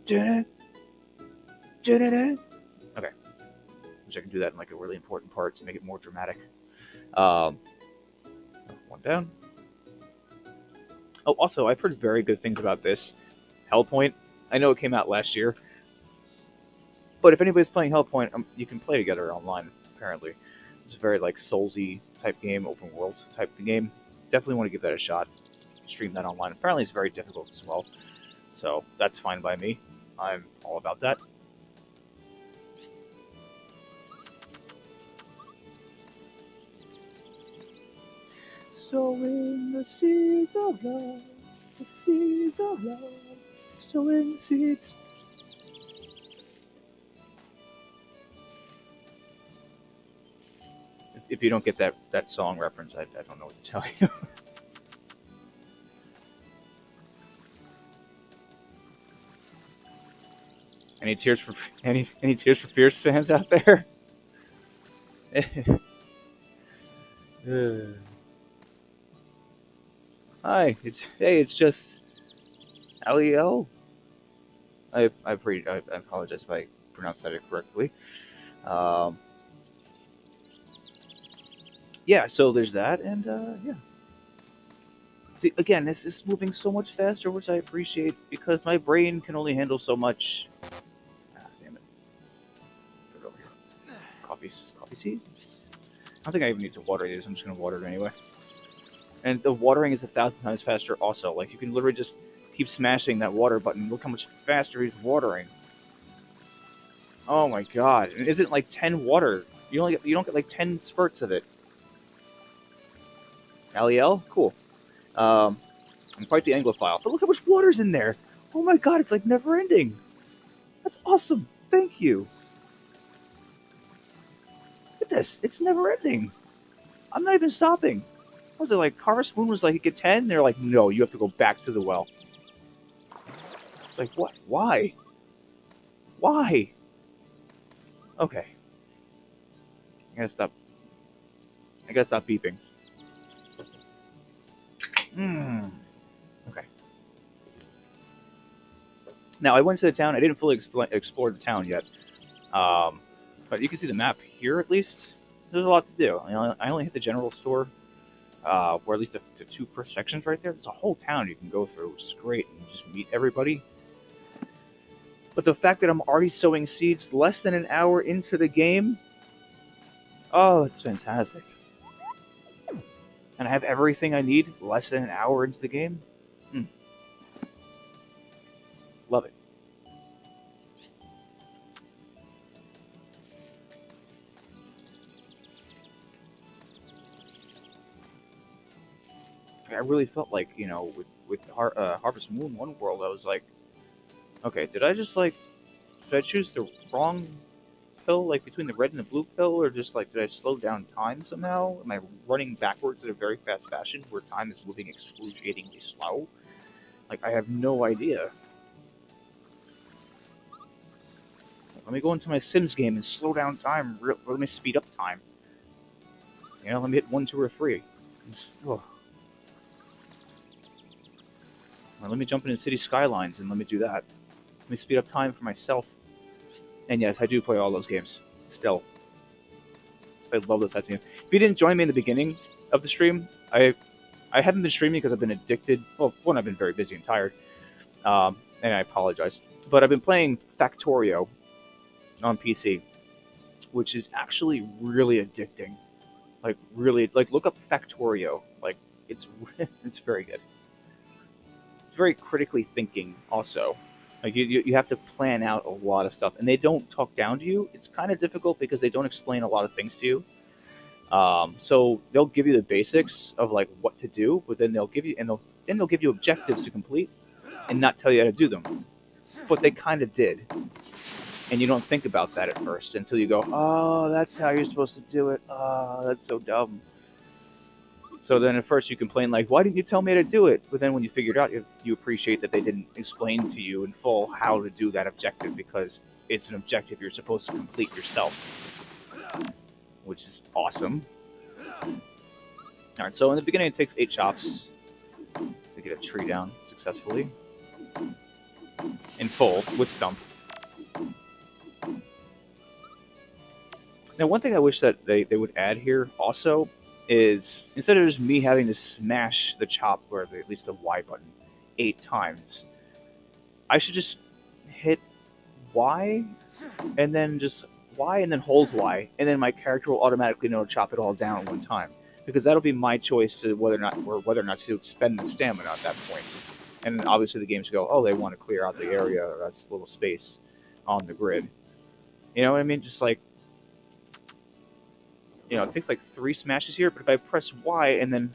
Wish I could do that in like a really important part to make it more dramatic. One down. Oh, also, I've heard very good things about this. Hellpoint. I know it came out last year. But if anybody's playing Hellpoint, you can play together online, apparently. It's a very, like, Soulsy type game, open world type game. Definitely want to give that a shot. Stream that online. Apparently it's very difficult as well. So, that's fine by me. I'm all about that. Sowing the seeds of love, the seeds of love, sowing seeds. If you don't get that song reference, I don't know what to tell you. Any tears for Fierce fans out there? Hi, it's just Aliel. I apologize if I pronounced that incorrectly. Yeah, so there's that, and yeah. See, again, this is moving so much faster, which I appreciate because my brain can only handle so much. Ah, damn it! Put it over here. Coffee seeds. I don't think I even need to water these. I'm just gonna water it anyway. And the watering is 1,000 times faster. Also, like you can literally just keep smashing that water button. Look how much faster he's watering. Oh my god! And isn't like 10 water? You don't get like 10 spurts of it. Aliel, cool. I'm quite the Anglophile. But look how much water's in there! Oh my god, it's like never ending! That's awesome! Thank you! Look at this, it's never ending! I'm not even stopping! What was it like, Harvest Moon was like, you get 10? They're like, no, you have to go back to the well. Like, what? Why? Why? Okay. I gotta stop beeping. Okay. Now, I went to the town. I didn't fully explore the town yet. But you can see the map here, at least. There's a lot to do. I only hit the general store, where at least the two first sections right there. There's a whole town you can go through, which is great. And you just meet everybody. But the fact that I'm already sowing seeds less than an hour into the game, oh, it's fantastic. And I have everything I need less than an hour into the game. Love it. I really felt like, with Harvest Moon One World, I was like, okay, did I choose the wrong pill, like between the red and the blue pill, or just like did I slow down time somehow? Am I running backwards in a very fast fashion where time is moving excruciatingly slow? Like, I have no idea. Let me go into my Sims game and slow down time. Let me speed up time. Let me hit 1, 2, or 3. Well, let me jump into City Skylines and let me do that. Let me speed up time for myself. And yes, I do play all those games. Still. I love those types of games. If you didn't join me in the beginning of the stream, I haven't been streaming because I've been addicted. Well, one, I've been very busy and tired. And I apologize. But I've been playing Factorio on PC, which is actually really addicting. Like really, like look up Factorio. Like it's it's very good. It's very critically thinking also. Like you have to plan out a lot of stuff, and they don't talk down to you. It's kind of difficult because they don't explain a lot of things to you. So they'll give you the basics of like what to do, but then they'll give you objectives to complete, and not tell you how to do them. But they kind of did, and you don't think about that at first until you go, "Oh, that's how you're supposed to do it." Oh, that's so dumb. So then at first you complain like, "Why didn't you tell me how to do it?" But then when you figure it out, you appreciate that they didn't explain to you in full how to do that objective because it's an objective you're supposed to complete yourself, which is awesome. All right, so in the beginning it takes 8 chops to get a tree down successfully in full with stump. Now, one thing I wish that they would add here also is instead of just me having to smash the chop or at least the Y button 8 times, I should just hit Y and then just Y and then hold Y, and then my character will automatically know to chop it all down at one time. Because that'll be my choice to whether or not to expend the stamina at that point. And obviously the games go, oh, they want to clear out the area, or that's a little space on the grid. You know what I mean? Just like, it takes like 3 smashes here, but if I press Y and then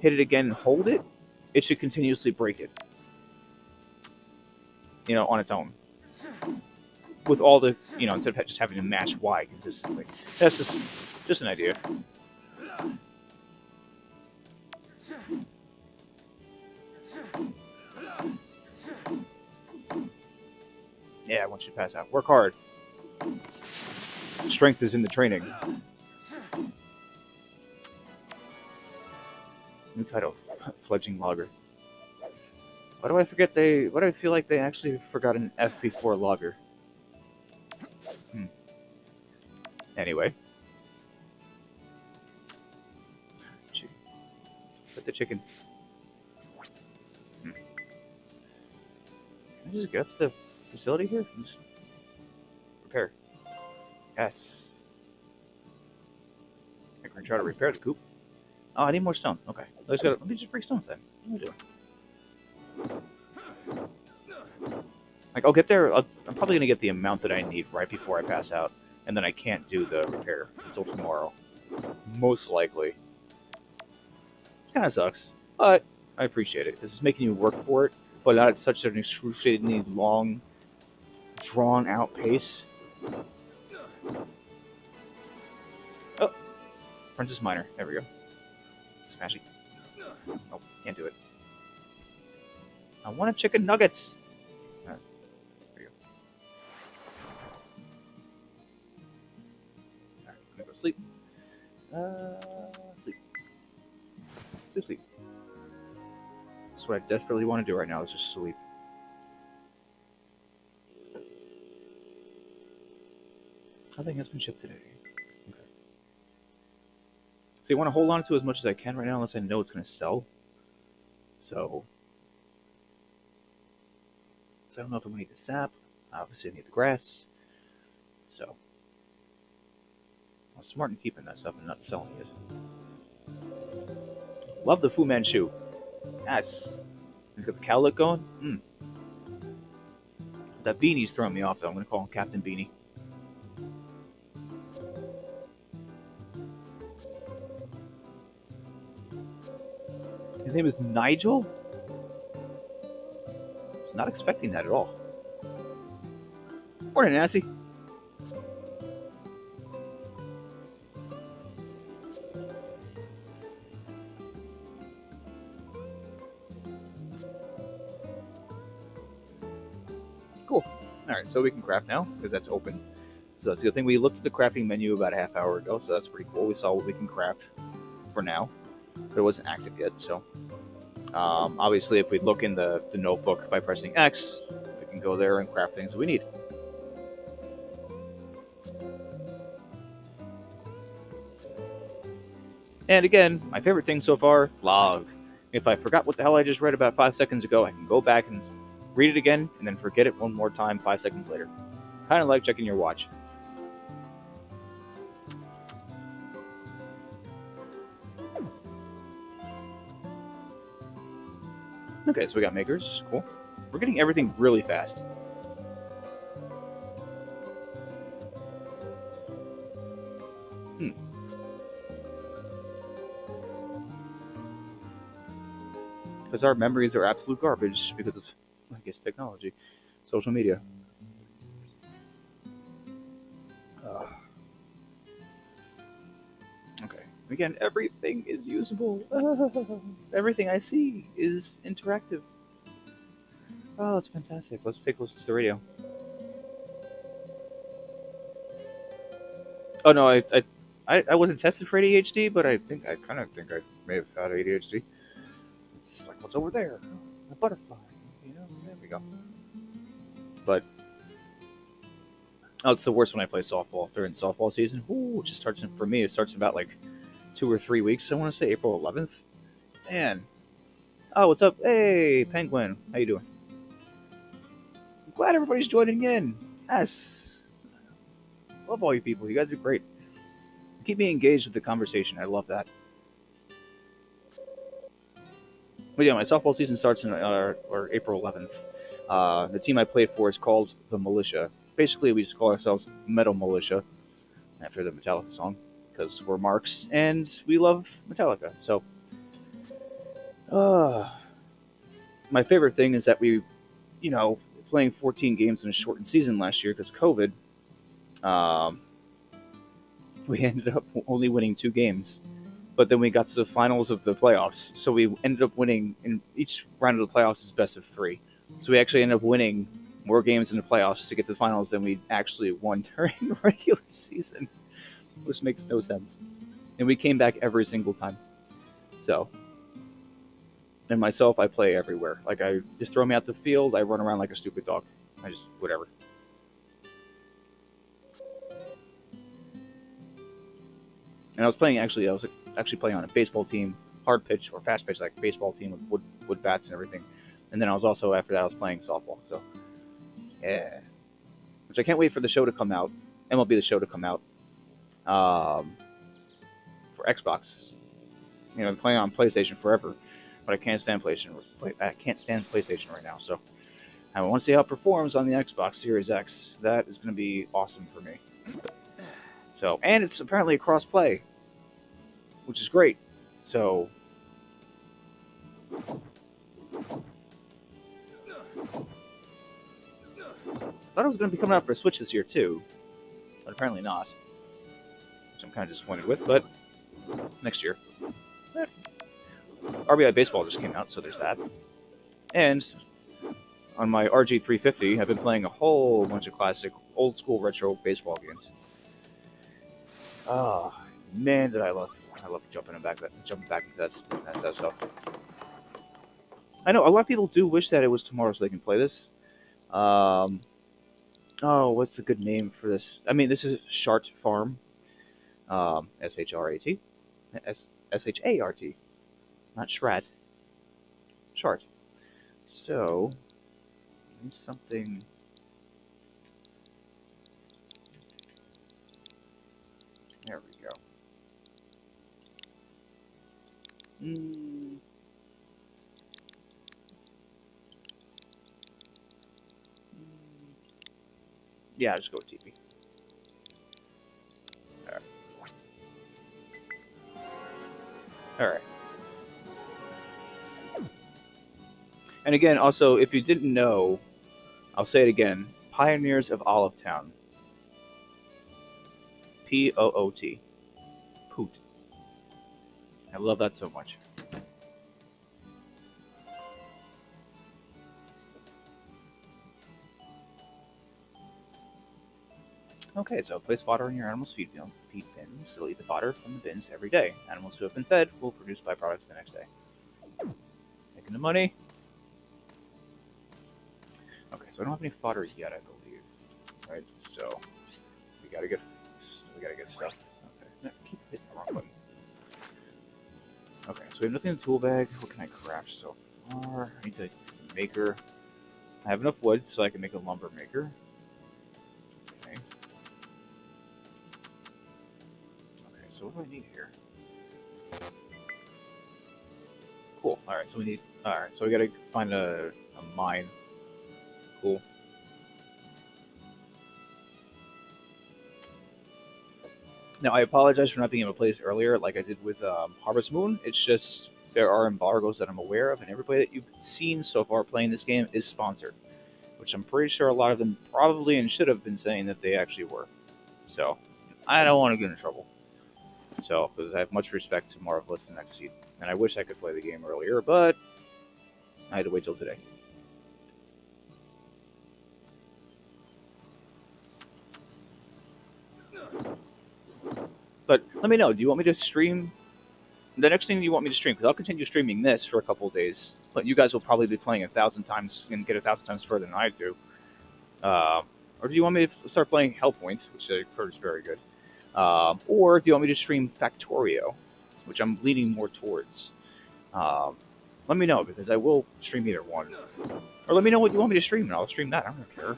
hit it again and hold it, it should continuously break it. On its own. With all the, instead of just having to mash Y consistently. That's just an idea. Yeah, I want you to pass out. Work hard. Strength is in the training. New title, Fledgling Logger. Why do I feel like they actually forgot an F before Logger? Anyway. Put the chicken. Can I just get up to the facility here? Just repair. Yes. I can try to repair the coop. Oh, I need more stone. Okay. Let me just break stones then. What am I doing? Like, I'll get there. I'm probably going to get the amount that I need right before I pass out. And then I can't do the repair until tomorrow. Most likely. Kind of sucks. But I appreciate it. Because it's making you work for it. But not at such an excruciatingly long, drawn-out pace. Oh. Princess Miner. There we go. Smash it. Nope. Can't do it. I want a chicken nuggets. There you go. Alright, I'm gonna go sleep. Sleep. Sleep. That's what I desperately want to do right now, is just sleep. Nothing has been shipped today. Okay. So I want to hold on to as much as I can right now, unless I know it's going to sell. So I don't know if I'm going to need the sap. Obviously I need the grass. So I'm smart in keeping that stuff and not selling it. Love the Fu Manchu. Yes. He's got the cowlick going. That beanie's throwing me off though. I'm going to call him Captain Beanie. His name is Nigel? I was not expecting that at all. Morning, Nancy. Cool. Alright, so we can craft now, because that's open. So that's a good thing. We looked at the crafting menu about a half hour ago, so that's pretty cool. We saw what we can craft for now. But it wasn't active yet, so obviously if we look in the notebook by pressing X, we can go there and craft things that we need. And again, my favorite thing so far, log. If I forgot what the hell I just read about 5 seconds ago, I can go back and read it again, and then forget it one more time 5 seconds later. Kind of like checking your watch. Okay, so we got makers. Cool. We're getting everything really fast. Because our memories are absolute garbage because of, I guess, technology, social media. Uh, okay. Again, everything is usable. Everything I see is interactive. Oh, that's fantastic. Let's take a listen to the radio. Oh no, I wasn't tested for ADHD, but I kind of think I may have had ADHD. It's just like, what's over there? A butterfly. You know, there we go. But oh, it's the worst when I play softball during softball season. Ooh, it just starts in, for me. It starts in about like 2 or 3 weeks. I want to say April 11th. Man, oh, what's up? Hey, Penguin, how you doing? I'm glad everybody's joining in. Yes, love all you people. You guys are great. Keep me engaged with the conversation. I love that. But yeah, my softball season starts in or April 11th. The team I played for is called the Militia. Basically, we just call ourselves Metal Militia after the Metallica song because we're marks and we love Metallica. So, uh, my favorite thing is that we, you know, playing 14 games in a shortened season last year because COVID. Um, we ended up only winning 2 games, but then we got to the finals of the playoffs. So we ended up winning in each round of the playoffs is best of 3. So we actually ended up winning more games in the playoffs to get to the finals than we actually won during the regular season, which makes no sense. And we came back every single time. So, and myself, I play everywhere. Like I just throw me out the field, I run around like a stupid dog. I just whatever. And I was actually playing on a baseball team, hard pitch or fast pitch, like baseball team with wood bats and everything. And then I was also after that I was playing softball. So yeah, which I can't wait for the show to come out. MLB the show to come out um, for Xbox. You know, I'm playing on PlayStation forever, but I can't stand PlayStation. I can't stand PlayStation right now. So I want to see how it performs on the Xbox Series X. That is going to be awesome for me. So, and it's apparently a cross play, which is great. So, I thought it was going to be coming out for a Switch this year too, but apparently not. Which I'm kind of disappointed with, but next year. Eh. RBI Baseball just came out, so there's that. And on my RG350, I've been playing a whole bunch of classic, old school retro baseball games. Oh man, did I love jumping back into that stuff. I know a lot of people do wish that it was tomorrow so they can play this. Um, oh, what's the good name for this? I mean, this is Shart Farm. SHRAT. SHART. Not Shrat. Shart. So, something. There we go. Yeah, just go with TP. Alright. Alright. And again, also, if you didn't know, I'll say it again. Pioneers of Olive Town. POOT. Poot. I love that so much. Okay, so place fodder in your animal's feed bins to eat the fodder from the bins every day. Animals who have been fed will produce byproducts the next day. Making the money. Okay, so I don't have any fodder yet, I believe. Right, so we gotta get stuff. Okay, no, keep hitting the wrong button. Okay, so we have nothing in the tool bag. What can I craft so far? I need to make maker. I have enough wood so I can make a lumber maker. Okay. Okay, so what do I need here? Cool. Alright, so we need. Alright, so we gotta find a mine. Cool. Now, I apologize for not being able to play this earlier like I did with Harvest Moon. It's just there are embargoes that I'm aware of, and everybody that you've seen so far playing this game is sponsored, which I'm pretty sure a lot of them probably and should have been saying that they actually were. So, I don't want to get in trouble. So, because I have much respect to Marvelous and Exceed, and I wish I could play the game earlier, but I had to wait till today. But let me know. Do you want me to stream the next thing you want me to stream? Because I'll continue streaming this for a couple of days, but you guys will probably be playing 1,000 times and get 1,000 times further than I do. Or do you want me to start playing Hellpoint, which I heard is very good? Or do you want me to stream Factorio, which I'm leaning more towards? Um, Let me know because I will stream either one. Or let me know what you want me to stream and I'll stream that. I don't care.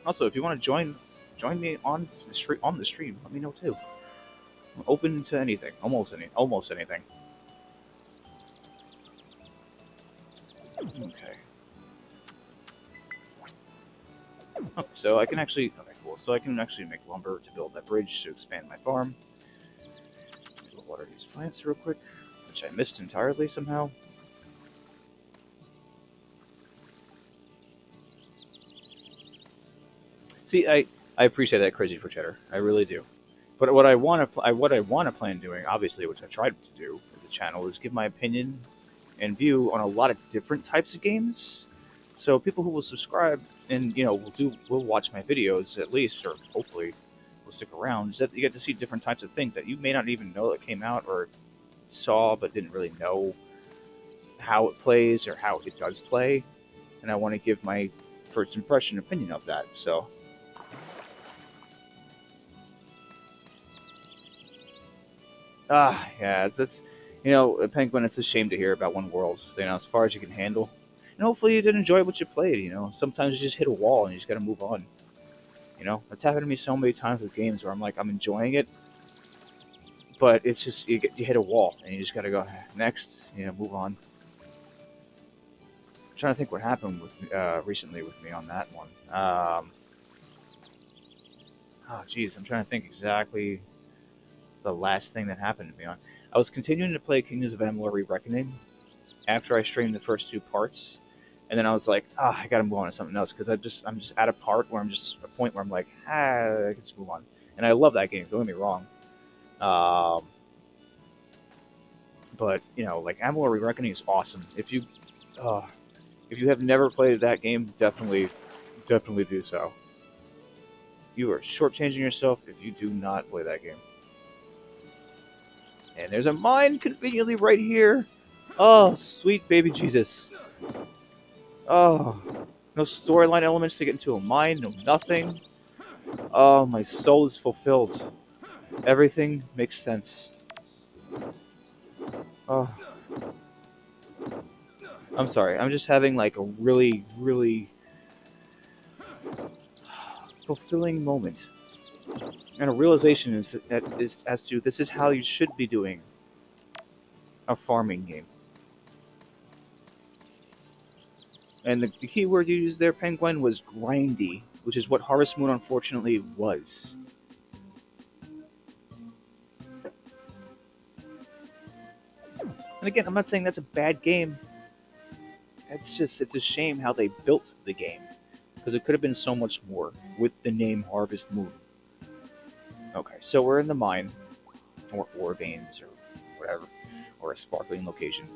Also, if you want to join me on the stream, let me know too. I'm open to anything, almost anything. Okay. Oh, so I can actually okay, cool. So I can actually make lumber to build that bridge to expand my farm. We'll water these plants real quick, which I missed entirely somehow. See, I appreciate that crazy for cheddar. I really do. But what I want to plan doing, obviously, which I tried to do with the channel, is give my opinion and view on a lot of different types of games. So people who will subscribe and will watch my videos at least, or hopefully will stick around, is that you get to see different types of things that you may not even know that came out or saw but didn't really know how it plays or how it does play. And I want to give my first impression opinion of that. So yeah, it's Penguin. It's a shame to hear about one world. As far as you can handle, and hopefully you did enjoy what you played. Sometimes you just hit a wall and you just got to move on. It's happened to me so many times with games where I'm like I'm enjoying it, but it's just you hit a wall and you just got to go next. Move on. I'm trying to think what happened with recently with me on that one. Oh, geez, I'm trying to think exactly the last thing that happened to me on. I was continuing to play Kingdoms of Amalur: Reckoning after I streamed the first two parts, and then I was like, I gotta move on to something else because I'm just at a part where I'm just a point where I'm like, I can just move on. And I love that game. Don't get me wrong. But like Amalur: Reckoning is awesome. If you have never played that game, definitely do so. You are shortchanging yourself if you do not play that game. And there's a mine conveniently right here. Oh, sweet baby Jesus. Oh, no storyline elements to get into a mine, no nothing. Oh, my soul is fulfilled. Everything makes sense. Oh. I'm sorry, I'm just having like a really, really fulfilling moment. And a realization is as to this is how you should be doing a farming game. And the key word you used there, Penguin, was grindy, which is what Harvest Moon unfortunately was. And again, I'm not saying that's a bad game. It's a shame how they built the game. Because it could have been so much more with the name Harvest Moon. Okay, so we're in the mine, or ore veins, or whatever, or a sparkling location.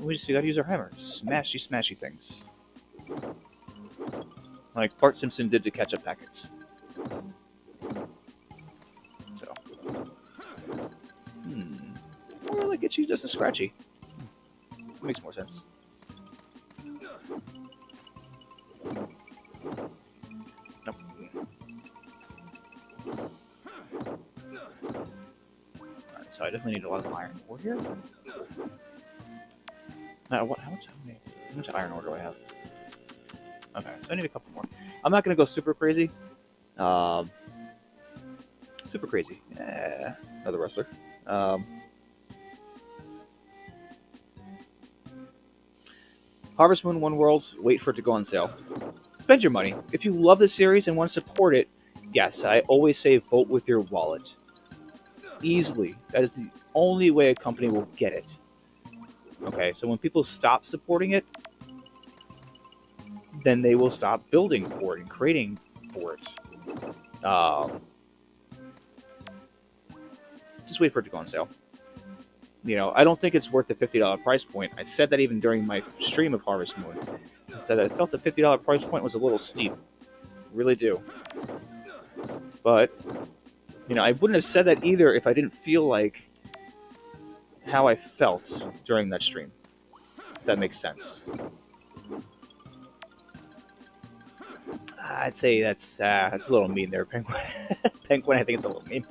We just gotta use our hammer. Smashy things. Like Bart Simpson did to ketchup packets. So. Or like get you just a scratchy. That makes more sense. Nope. Alright, so I definitely need a lot of iron ore here. Now, how much iron ore do I have? Okay, so I need a couple more. I'm not gonna go super crazy. Super crazy. Another wrestler. Um, Harvest Moon One World. Wait for it to go on sale. Spend your money. If you love the series and want to support it, yes, I always say vote with your wallet. Easily. That is the only way a company will get it. Okay, so when people stop supporting it, then they will stop building for it and creating for it. Just wait for it to go on sale. I don't think it's worth the $50 price point. I said that even during my stream of Harvest Moon. I said I felt the $50 price point was a little steep. Really do. But, I wouldn't have said that either if I didn't feel like how I felt during that stream. If that makes sense. I'd say that's a little mean there, Penguin. Penguin, I think it's a little mean.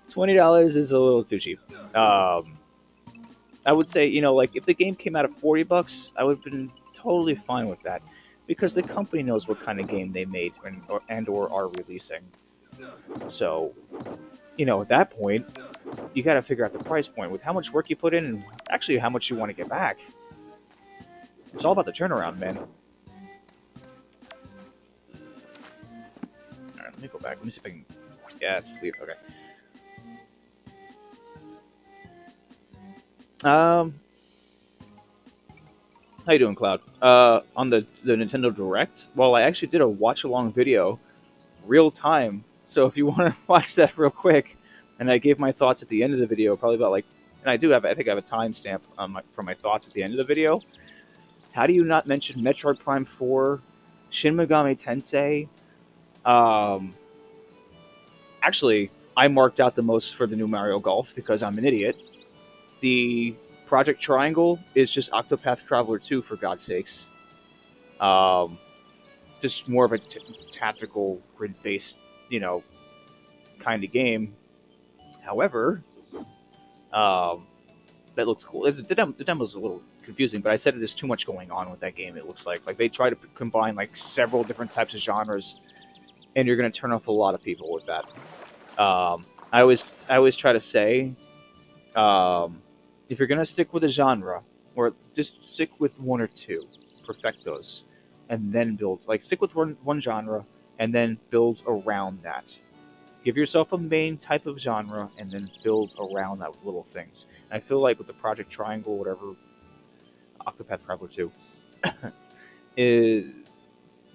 $20 is a little too cheap. I would say, like if the game came out at $40, I would have been totally fine with that, because the company knows what kind of game they made and/or are releasing. So, at that point, you got to figure out the price point with how much work you put in and actually how much you want to get back. It's all about the turnaround, man. All right, let me go back. Let me see if I can. Yeah, sleep. Okay. How you doing, Cloud? On the Nintendo Direct? Well, I actually did a watch-along video, real time. So if you want to watch that real quick, and I gave my thoughts at the end of the video, probably about and I think I have a timestamp for my thoughts at the end of the video. How do you not mention Metroid Prime 4, Shin Megami Tensei? Actually, I marked out the most for the new Mario Golf because I'm an idiot. The Project Triangle is just Octopath Traveler 2, for God's sakes. Just more of a tactical, grid-based, kind of game. However, that looks cool. The demo's a little confusing, but I said there's too much going on with that game, it looks like. Like, they try to combine, several different types of genres, and you're going to turn off a lot of people with that. I always try to say, if you're going to stick with a genre, or just stick with one or two, perfect those, and then build. Stick with one genre, and then build around that. Give yourself a main type of genre, and then build around that with little things. And I feel like with the Project Triangle, whatever, Octopath Traveler 2,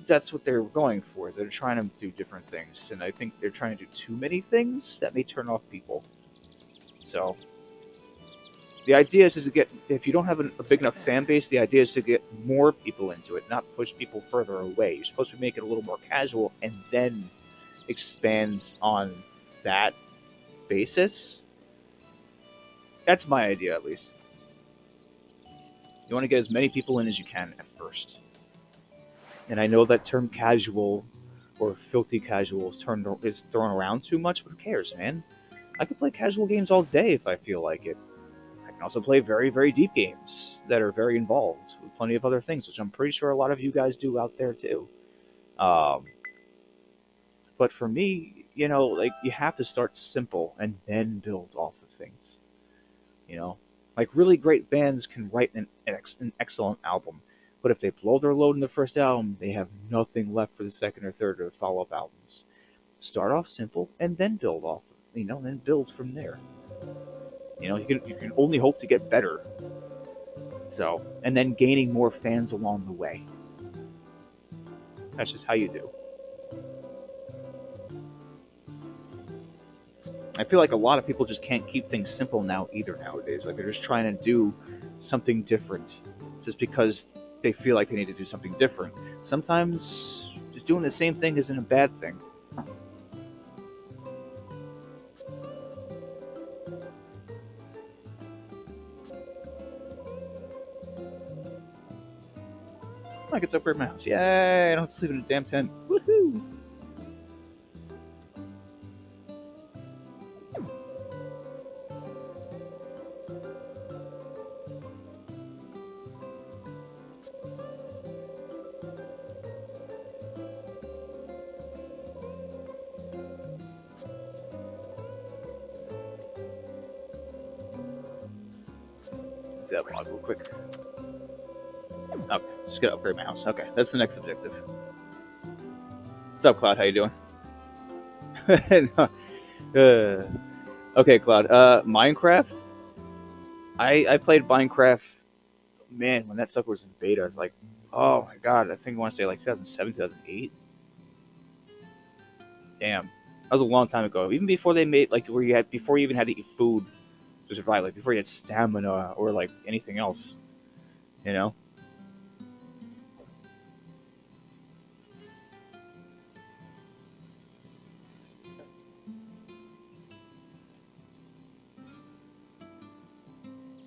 that's what they're going for. They're trying to do different things, and I think they're trying to do too many things that may turn off people. So, the idea is to get, if you don't have a big enough fan base, the idea is to get more people into it, not push people further away. You're supposed to make it a little more casual and then expand on that basis. That's my idea, at least. You want to get as many people in as you can at first. And I know that term casual or filthy casual is thrown around too much, but who cares, man? I could play casual games all day if I feel like it. I can also play very, very deep games that are very involved with plenty of other things, which I'm pretty sure a lot of you guys do out there too. But for me, you have to start simple and then build off of things. Really great bands can write an excellent album, but if they blow their load in the first album, they have nothing left for the second or third or follow-up albums. Start off simple and then build off, and then build from there. You can only hope to get better. So, and then gaining more fans along the way. That's just how you do. I feel like a lot of people just can't keep things simple nowadays. They're just trying to do something different just because they feel like they need to do something different. Sometimes just doing the same thing isn't a bad thing. I get to upgrade my house. Yay! I don't have to sleep in a damn tent. Woohoo! that mod real quick. Okay, just gotta upgrade my house. Okay, that's the next objective. What's up, Cloud? How you doing? Okay, Cloud. Minecraft. I played Minecraft. Man, when that sucker was in beta, I was like, oh my god. I think I want to say like 2007, 2008. Damn, that was a long time ago. Even before they made like before you even had to eat food to survive, like before you had stamina or like anything else, you know.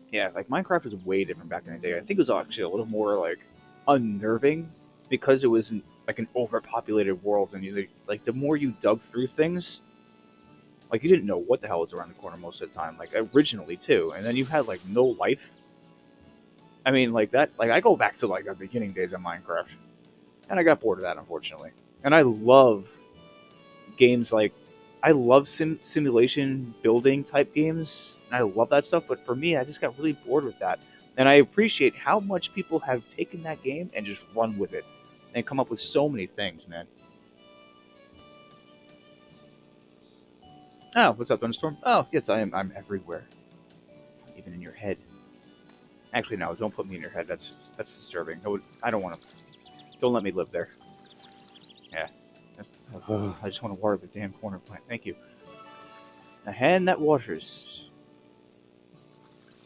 Yeah, like Minecraft was way different back in the day. I think it was actually a little more like unnerving because it wasn't like an overpopulated world, and you like the more you dug through things, like you didn't know what the hell was around the corner most of the time. Like originally too, and then you had like no life. I mean, like that. Like I go back to like the beginning days of Minecraft, and I got bored of that unfortunately. And I love games like I love simulation building type games, and I love that stuff. But for me, I just got really bored with that, and I appreciate how much people have taken that game and just run with it and come up with so many things, man. Oh, what's up, Thunderstorm? Oh, yes, I am. I'm everywhere, even in your head. Actually, no, don't put me in your head. That's disturbing. No, I don't want to. Don't let me live there. Yeah. I just want to water the damn corner plant. Thank you. A hand that waters.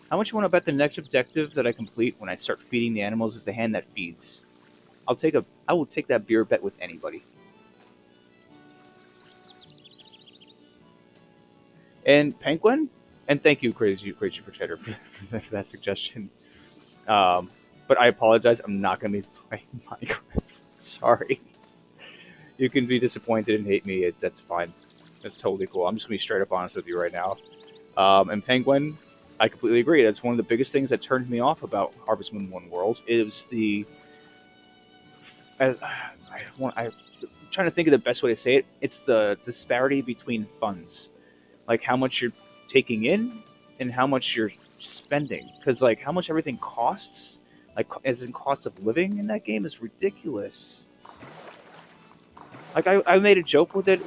How much you want to bet the next objective that I complete when I start feeding the animals is the hand that feeds? I will take that beer bet with anybody. And Penguin, and thank you, Crazy for Cheddar, for that suggestion. But I apologize. I'm not going to be playing Minecraft. Sorry. You can be disappointed and hate me. That's fine. That's totally cool. I'm just going to be straight up honest with you right now. And Penguin, I completely agree. That's one of the biggest things that turned me off about Harvest Moon One World. It was the... I'm trying to think of the best way to say it. It's the disparity between funds. Like how much you're taking in and how much you're spending. Because like how much everything costs, like as in cost of living in that game is ridiculous. Like I made a joke with it,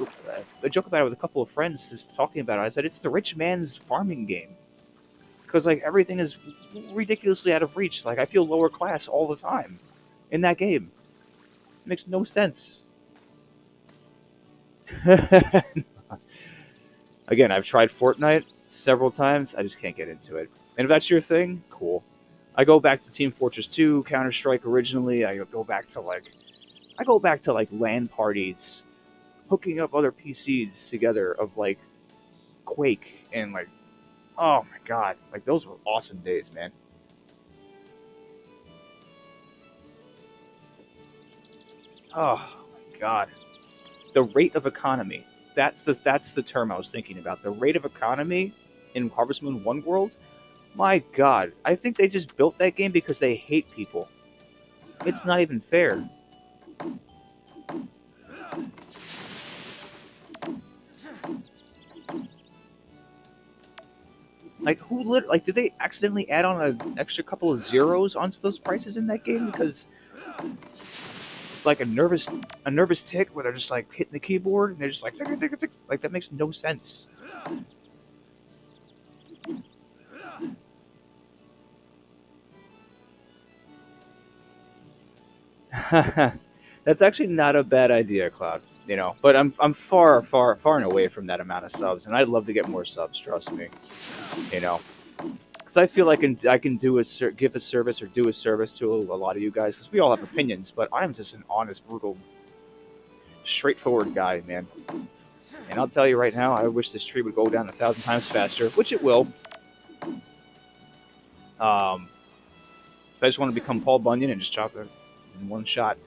a joke about it with a couple of friends, just talking about it. I said it's the rich man's farming game, because like everything is ridiculously out of reach. Like I feel lower class all the time in that game. It makes no sense. Again, I've tried Fortnite several times. I just can't get into it. And if that's your thing, cool. I go back to Team Fortress 2, Counter Strike originally. I go back to like LAN parties, hooking up other PCs together of like Quake and like, oh my god, like those were awesome days, man. Oh my god, the rate of economy. That's the term I was thinking about. The rate of economy in Harvest Moon One World. My god, I think they just built that game because they hate people. It's not even fair. Like like did they accidentally add on an extra couple of zeros onto those prices in that game because like a nervous tick where they're just like hitting the keyboard and they're just like tick, tick, tick. Like that makes no sense. That's actually not a bad idea, Cloud. You know, but I'm far and away from that amount of subs, and I'd love to get more subs. Trust me. You know, because I feel like I can give a service or do a service to a lot of you guys because we all have opinions, but I'm just an honest, brutal, straightforward guy, man. And I'll tell you right now, I wish this tree would go down 1,000 times faster, which it will. I just want to become Paul Bunyan and just chop it in one shot.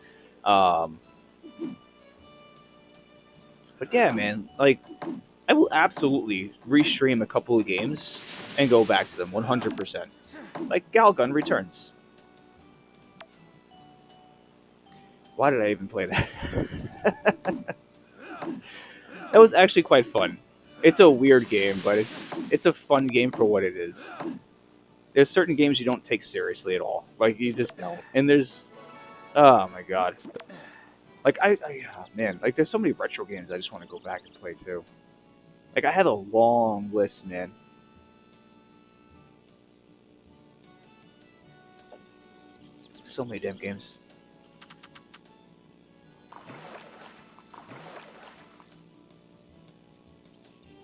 But yeah, man, like I will absolutely restream a couple of games and go back to them 100%. Like Galgun Returns. Why did I even play that? That was actually quite fun. It's a weird game, but it's a fun game for what it is. there's certain games you don't take seriously at all. Like you just don't. And there's, oh my god, like oh, man, like there's so many retro games I just want to go back and play too. Like I had a long list, man. So many damn games.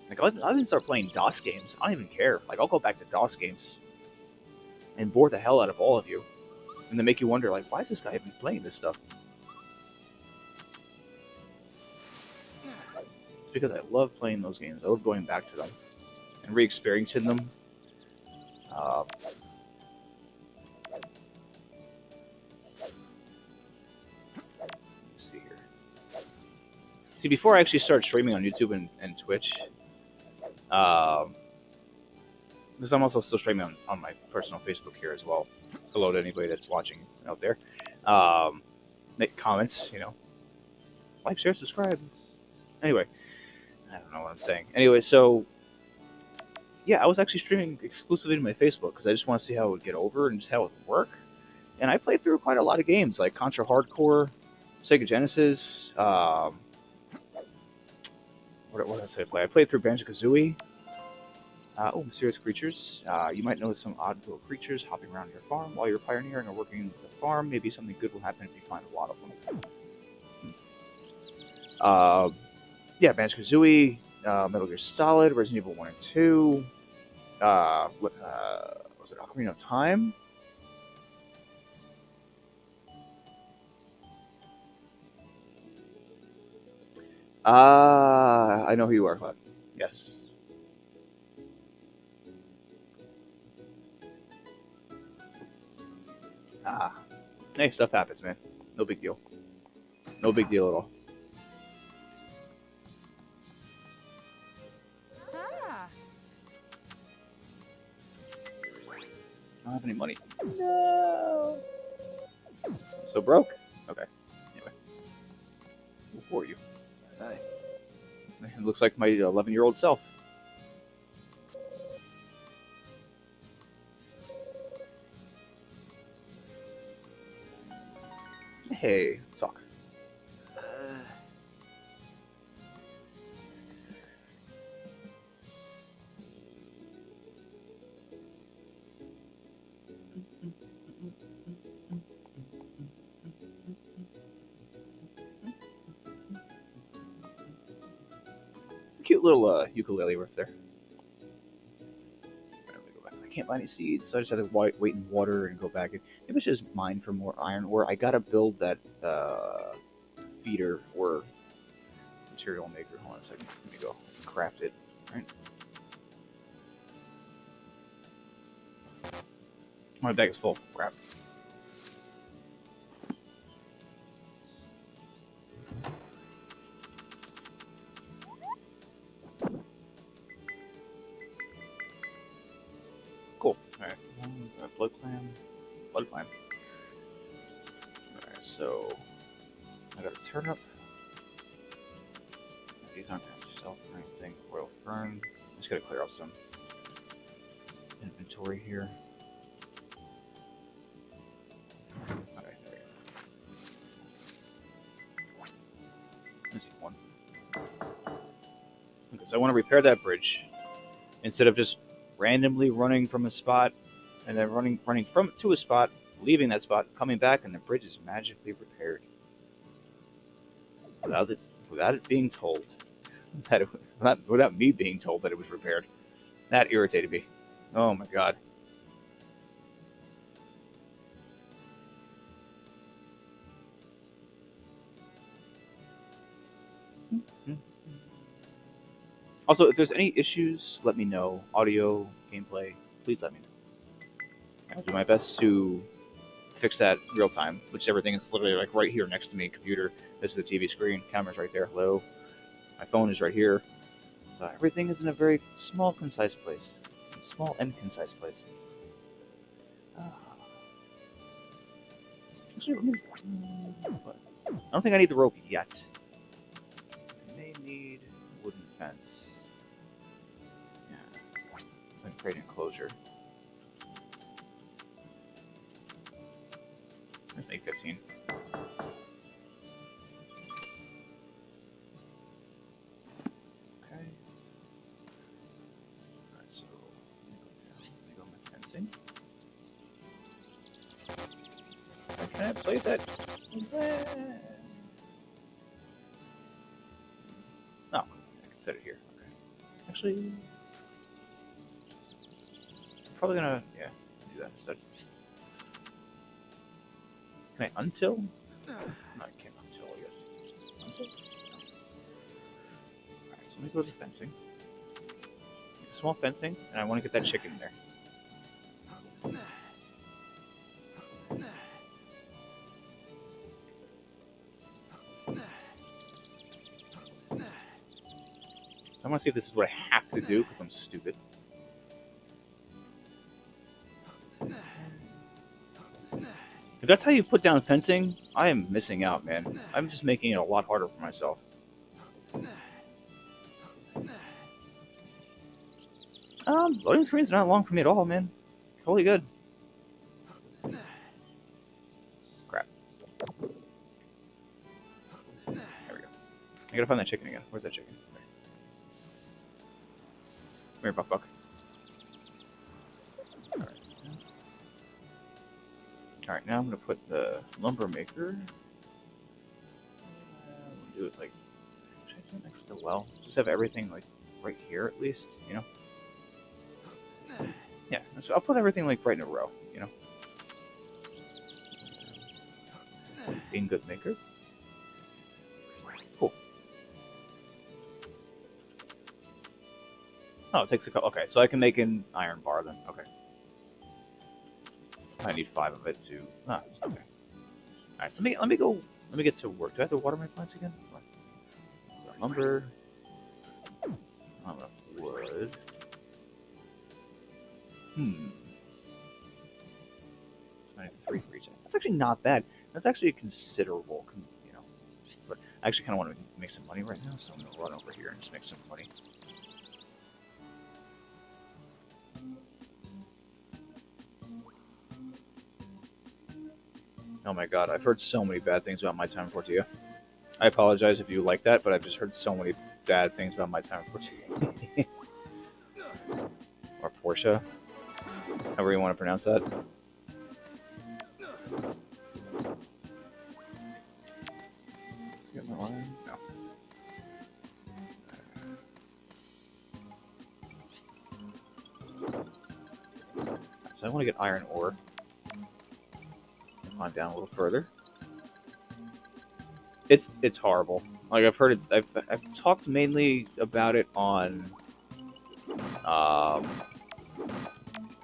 Like I'll even start playing DOS games. I don't even care. Like I'll go back to DOS games and bore the hell out of all of you, and then make you wonder, like, why is this guy even playing this stuff? It's because I love playing those games. I love going back to them and re-experiencing them. Let's see here. See, before I actually started streaming on YouTube and Twitch, because I'm also still streaming on my personal Facebook here as well. Hello to anybody that's watching out there. Make comments, like, share, subscribe. Anyway, I don't know what I'm saying. Anyway, so yeah, I was actually streaming exclusively to my Facebook because I just want to see how it would get over and just how it would work. And I played through quite a lot of games like Contra Hardcore, Sega Genesis. What else did I play? I played through Banjo-Kazooie. Mysterious creatures. You might notice some odd little creatures hopping around your farm while you're pioneering or working the farm. Maybe something good will happen if you find a lot of them. Yeah, Banjo-Kazooie, Metal Gear Solid, Resident Evil 1 and 2. Was it Ocarina of Time? I know who you are, Cloud. Yes. Hey, stuff happens, man. No big deal. No big deal at all. I don't have any money. No. So broke? Okay. Anyway. Who are you? Hi. It looks like my 11-year-old self. Hey, talk. Cute little ukulele riff there. I can't buy any seeds, so I just had to wait in water and go back. Maybe I should just mine for more iron ore. I gotta build that feeder or material maker. Hold on a second. Let me go craft it. Right. My bag is full. Crap. Cool. Alright. Blood clam. Blood clam. Alright, so I got a turnip. These aren't gonna sell for anything. Royal fern. I'm just gotta clear off some inventory here. Alright, there we go. Let's see one. Okay, so I want to repair that bridge instead of just randomly running from a spot and then running from to a spot, leaving that spot, coming back, and the bridge is magically repaired without it being told that without me being told that it was repaired. That irritated me. Oh my god. Also, if there's any issues, let me know. Audio, gameplay, please let me know. I'll do my best to fix that real time, which everything is literally like right here next to me. Computer, this is the TV screen, camera's right there, hello. My phone is right here. So everything is in a very small, concise place. Small and concise place. Actually, I don't think I need the rope yet. I may need a wooden fence. Yeah. Then create an enclosure. Let's make 15. Okay. Alright, so let me go my fencing. Can I place that? No, I can set it here. Okay. Actually, probably gonna do that instead. Can I untill? No, I can't untill, I guess. Untill? No. Alright, so let me go to the fencing. Small fencing, and I want to get that chicken in there. I want to see if this is what I have to do because I'm stupid. If that's how you put down fencing, I am missing out, man. I'm just making it a lot harder for myself. Loading screen's not long for me at all, man. Totally good. Crap. There we go. I gotta find that chicken again. Where's that chicken? There. Come here, Buck. Alright, now I'm gonna put the lumber maker. We'll do it like, should I do it next to the well? Just have everything like right here at least, you know? Yeah, so I'll put everything like right in a row, you know? Ingot maker. Cool. Oh, it takes a couple. Okay, so I can make an iron bar then. Okay. I need 5 of it to. Ah, okay. Alright, so let me go. Let me get to work. Do I have to water my plants again? Lumber. Not enough wood. I have 3 for each. That's actually not bad. That's actually a considerable, you know. But I actually kind of want to make some money right now, so I'm gonna run over here and just make some money. Oh my god, I've heard so many bad things about my time in Tortilla. I apologize if you like that, but I've just heard so many bad things about my time in Tortilla. Or Porsche. However you want to pronounce that. Get my line? No. So I want to get iron ore. On down a little further. It's horrible. Like I've heard it. I've talked mainly about it on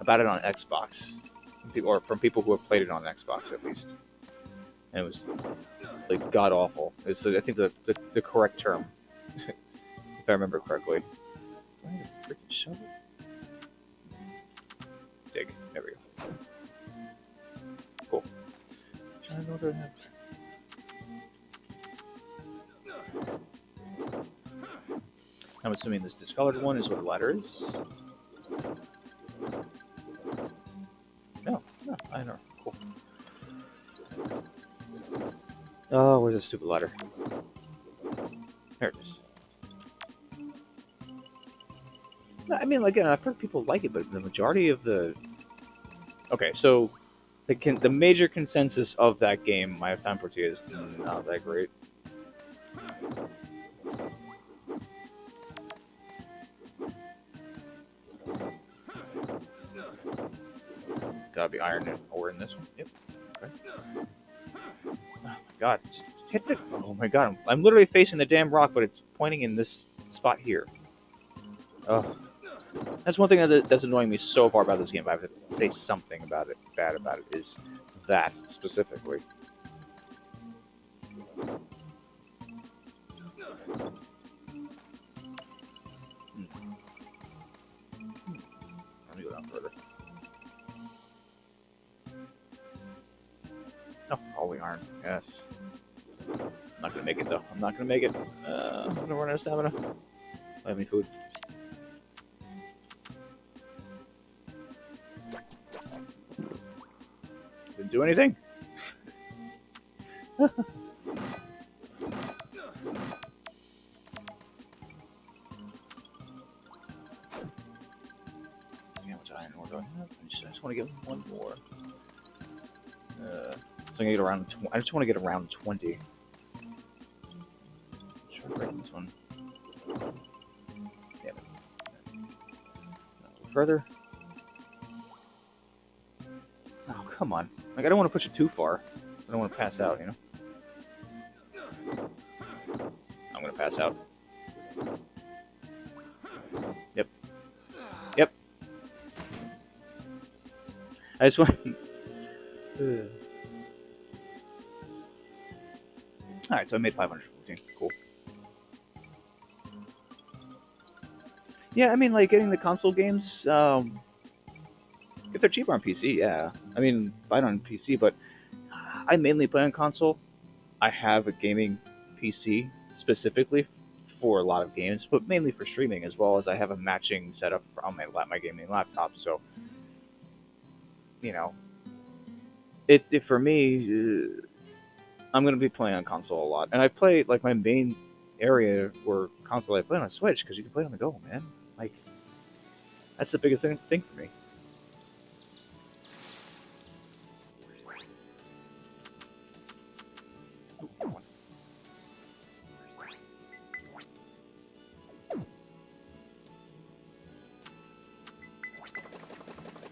Xbox, or from people who have played it on Xbox at least, and it was like god awful. It's I think the correct term, if I remember correctly. Do I need a freaking shovel? Dig. There we go. Cool. I know what I have. I'm assuming this discolored one is what the ladder is. No, I know. Cool. Oh, where's the stupid ladder? There it is. I mean, again, I've heard people like it, but the majority of the... Okay, so the major consensus of that game, My Time Tortilla, is not that great. Gotta be iron ore in this one. Yep. Okay. Oh my god. Just hit the... Oh my god. I'm literally facing the damn rock, but it's pointing in this spot here. Oh. That's one thing that's annoying me so far about this game. If I have to say something about it, bad about it, is that specifically. Let me go down further. Oh, all the iron. Yes. I'm not gonna make it though. I'm not gonna make it. I'm gonna run out of stamina. Do I have any food? Didn't do anything. How much iron ore do I have? I just want to get one more. So I'm gonna get around. I just want to get around 20. Try breaking this one. Damn it. Further. Oh, come on. Like, I don't want to push it too far. I don't want to pass out, you know? I'm going to pass out. Yep. Yep. I just want... Alright, so I made 514. Cool. Yeah, I mean, like, getting the console games, if they're cheaper on PC, yeah. I mean, buy it on PC, but I mainly play on console. I have a gaming PC specifically for a lot of games, but mainly for streaming, as well as I have a matching setup on my gaming laptop. So, you know, it for me, I'm gonna be playing on console a lot, and I play like my main area where console I play on a Switch because you can play on the go, man. Like, that's the biggest thing for me.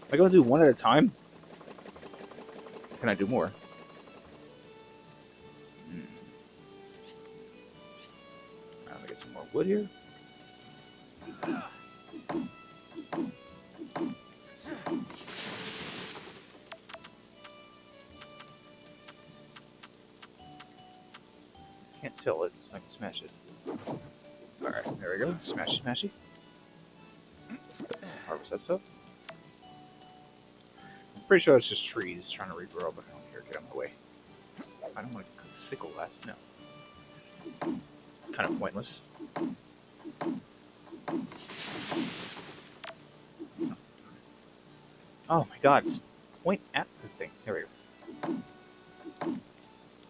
Am I going to do one at a time? Can I do more? I'm gonna get some more wood here. Can't tilt it, so I can smash it. Alright, there we go. Smashy, smashy. Harvest that stuff. I'm pretty sure it's just trees trying to regrow, but I don't care. Get out of my way. I don't want to sickle that. No. It's kind of pointless. Oh my god. Just point at the thing. There we go.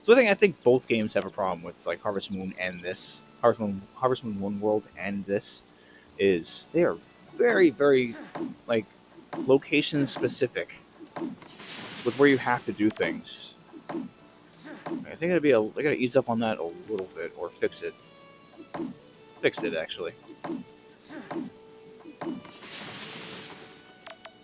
So I think both games have a problem with, like, Harvest Moon and this. Harvest Moon 1 World and this is they are very, very, like, location specific with where you have to do things. I think they gotta ease up on that a little bit or fix it. Fix it, actually.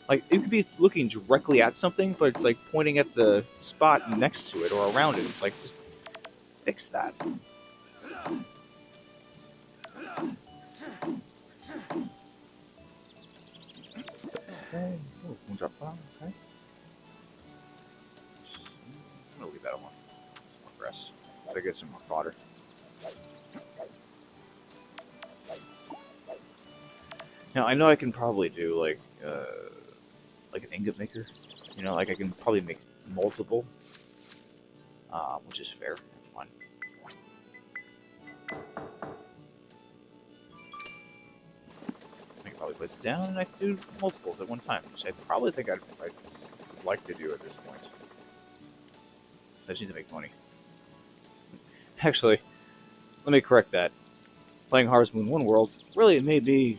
Like, you could be looking directly at something, but it's like pointing at the spot next to it or around it. It's like, just fix that. Okay. Oh, one drop bomb. Okay. I'm gonna leave that alone. Some more grass. Gotta get some more fodder. Now I know I can probably do like an ingot maker. You know, like I can probably make multiple, which is fair. That's fine. I can probably place it down, and I can do multiples at one time, which I probably think I'd like to do at this point. So I just need to make money. Actually, let me correct that. Playing Harvest Moon 1 World really made me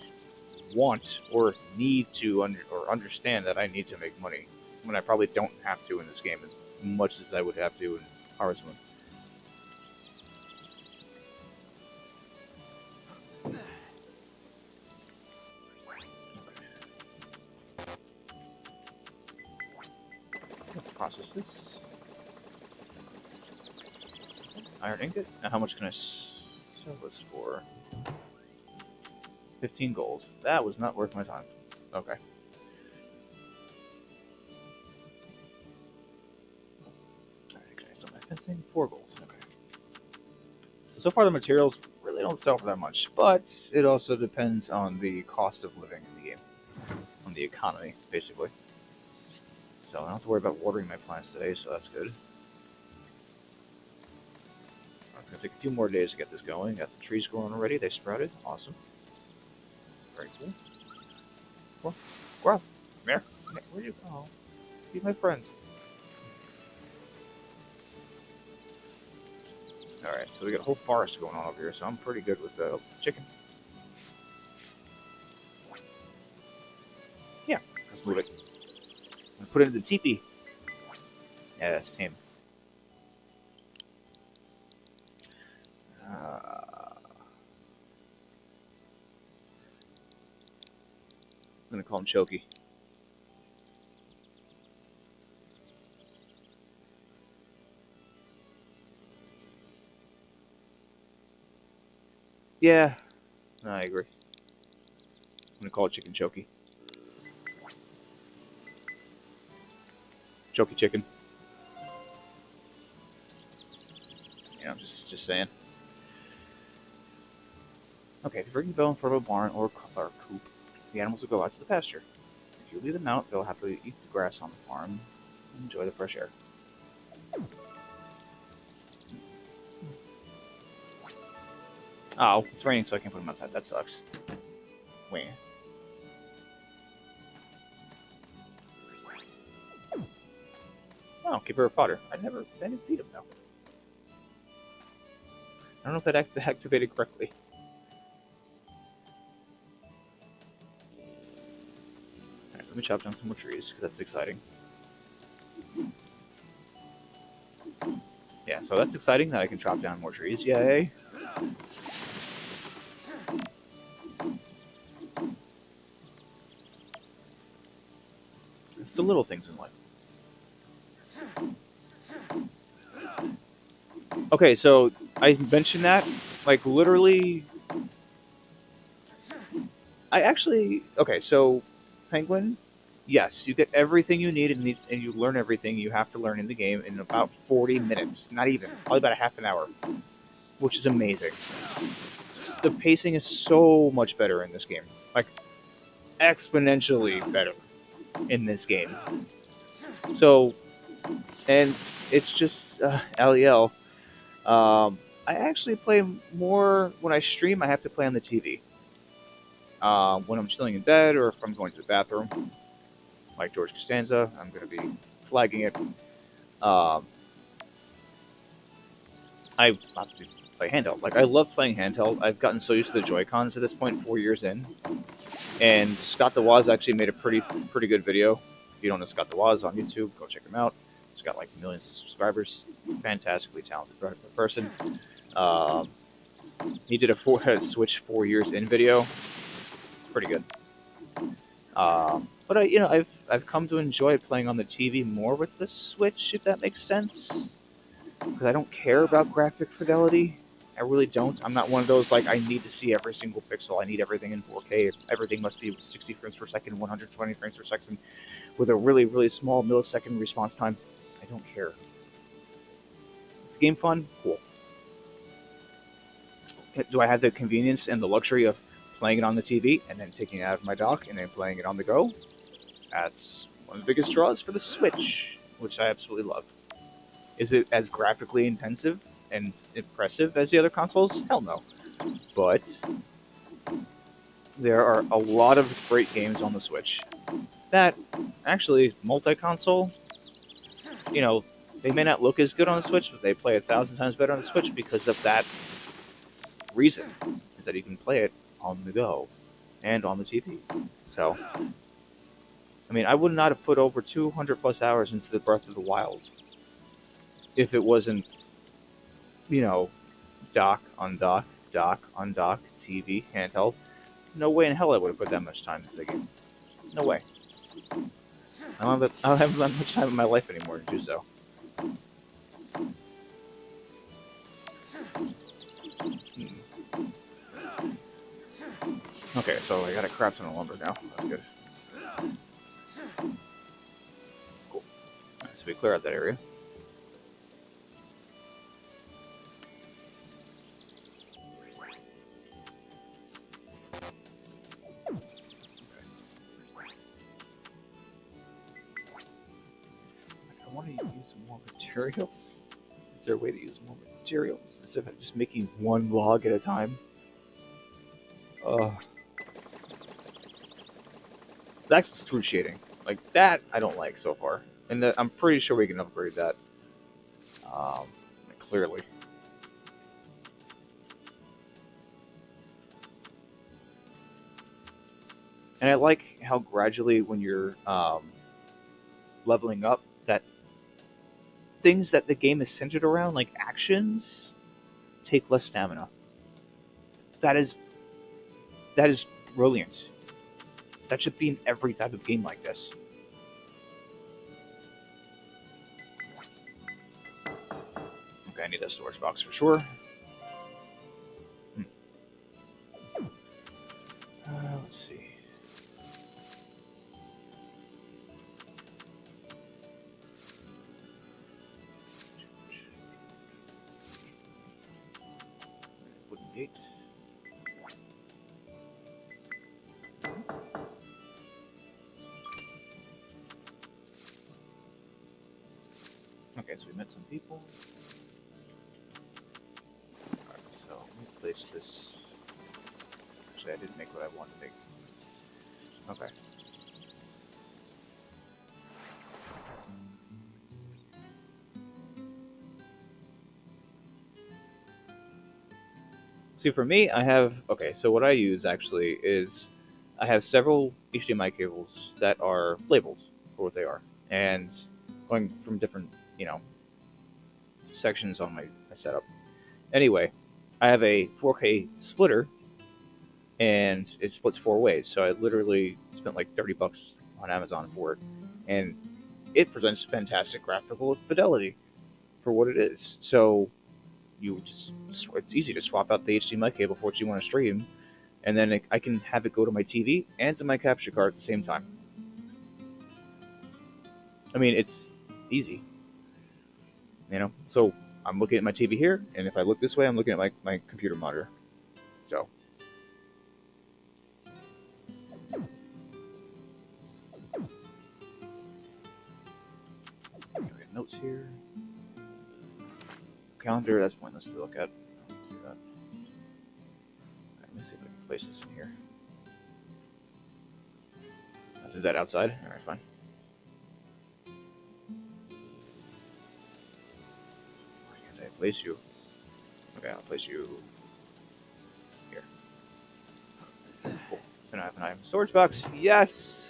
want or need to understand that I need to make money when I probably don't have to in this game as much as I would have to in Harvest Moon. Let's process this. Iron ingot. Now how much can I sell this for? 15 gold. That was not worth my time. Okay. Alright, okay, so my fencing, 4 gold. Okay. So far the materials really don't sell for that much, but it also depends on the cost of living in the game. On the economy, basically. So I don't have to worry about watering my plants today, so that's good. It's going to take a few more days to get this going. Got the trees growing already. They sprouted. Awesome. Very cool. Well, Squirrel, come here. Where'd you go? Be my friend. Alright, so we got a whole forest going on over here, so I'm pretty good with the chicken. Yeah, let's move it. I'm gonna put it in the teepee. Yeah, that's tame. I'm gonna call him Choky. Yeah, no, I agree. I'm gonna call it Chicken Choky. Choky chicken. Yeah, I'm just saying. Okay, if you bring the bell in front of a barn or coop, the animals will go out to the pasture. If you leave them out, they'll happily eat the grass on the farm and enjoy the fresh air. Oh, it's raining, so I can't put them outside. That sucks. Wait. Oh, keep her a fodder. I didn't feed him though. I don't know if that activated correctly. Alright, let me chop down some more trees, because that's exciting. Yeah, so that's exciting that I can chop down more trees. Yay! It's the little things in life. Okay, so I mentioned that, like, literally... Okay, so, Penguin, yes, you get everything you need, and you learn everything you have to learn in the game in about 40 minutes. Not even. Probably about a half an hour. Which is amazing. The pacing is so much better in this game. Like, exponentially better in this game. So, and it's just, LEL. I actually play more, when I stream, I have to play on the TV. When I'm chilling in bed or if I'm going to the bathroom, like George Costanza, I'm going to be flagging it. I obviously play handheld. Like, I love playing handheld. I've gotten so used to the Joy-Cons at this point, 4 years in. And Scott the Woz actually made a pretty good video. If you don't know Scott the Woz on YouTube, go check him out. He's got like millions of subscribers. Fantastically talented person. He did a Switch 4 years in video. Pretty good. But I've come to enjoy playing on the TV more with the Switch, if that makes sense. Because I don't care about graphic fidelity. I really don't. I'm not one of those, like, I need to see every single pixel. I need everything in 4K. Everything must be 60 frames per second, 120 frames per second, with a really, really small millisecond response time. I don't care. Is the game fun? Cool. Do I have the convenience and the luxury of playing it on the TV and then taking it out of my dock and then playing it on the go? That's one of the biggest draws for the Switch, which I absolutely love. Is it as graphically intensive and impressive as the other consoles? Hell no. But there are a lot of great games on the Switch that actually, multi-console, they may not look as good on the Switch, but they play 1,000 times better on the Switch because of that reason, is that you can play it on the go and on the TV. So, I mean, I would not have put over 200 plus hours into the Breath of the Wild if it wasn't, dock on dock, TV, handheld. No way in hell I would have put that much time into the game. No way. I don't have that much time in my life anymore to do so. Okay, so I got a crap ton of lumber now. That's good. Cool. Alright, so we clear out that area. I want to use more materials. Is there a way to use more materials instead of just making one log at a time? That's excruciating. Like, that I don't like so far. And I'm pretty sure we can upgrade that. Clearly. And I like how gradually, when you're leveling up, that things that the game is centered around, like actions, take less stamina. That is that is brilliant. That should be in every type of game like this. Okay, I need that storage box for sure. Hmm. Let's see. Wooden gate. Okay, so we met some people. Alright, so let me place this. Actually, I didn't make what I wanted to make. Okay. See, for me, I have okay. So what I use actually is I have several HDMI cables that are labeled for what they are, and going from different, you know, sections on my setup. Anyway, I have a 4K splitter, and it splits four ways. So I literally spent like $30 on Amazon for it, and it presents fantastic graphical fidelity for what it is. So you just it's easy to swap out the HDMI cable for what you want to stream, and then I can have it go to my TV and to my capture card at the same time. I mean, it's easy, you know. So I'm looking at my TV here, and if I look this way, I'm looking at my computer monitor. So notes here, calendar. That's pointless to look at. Let's do that. Let me see if I can place this in here. Is that outside? All right, fine. Why can't I place you? Okay, I'll place you here. Cool. Then I have an item storage box. Yes.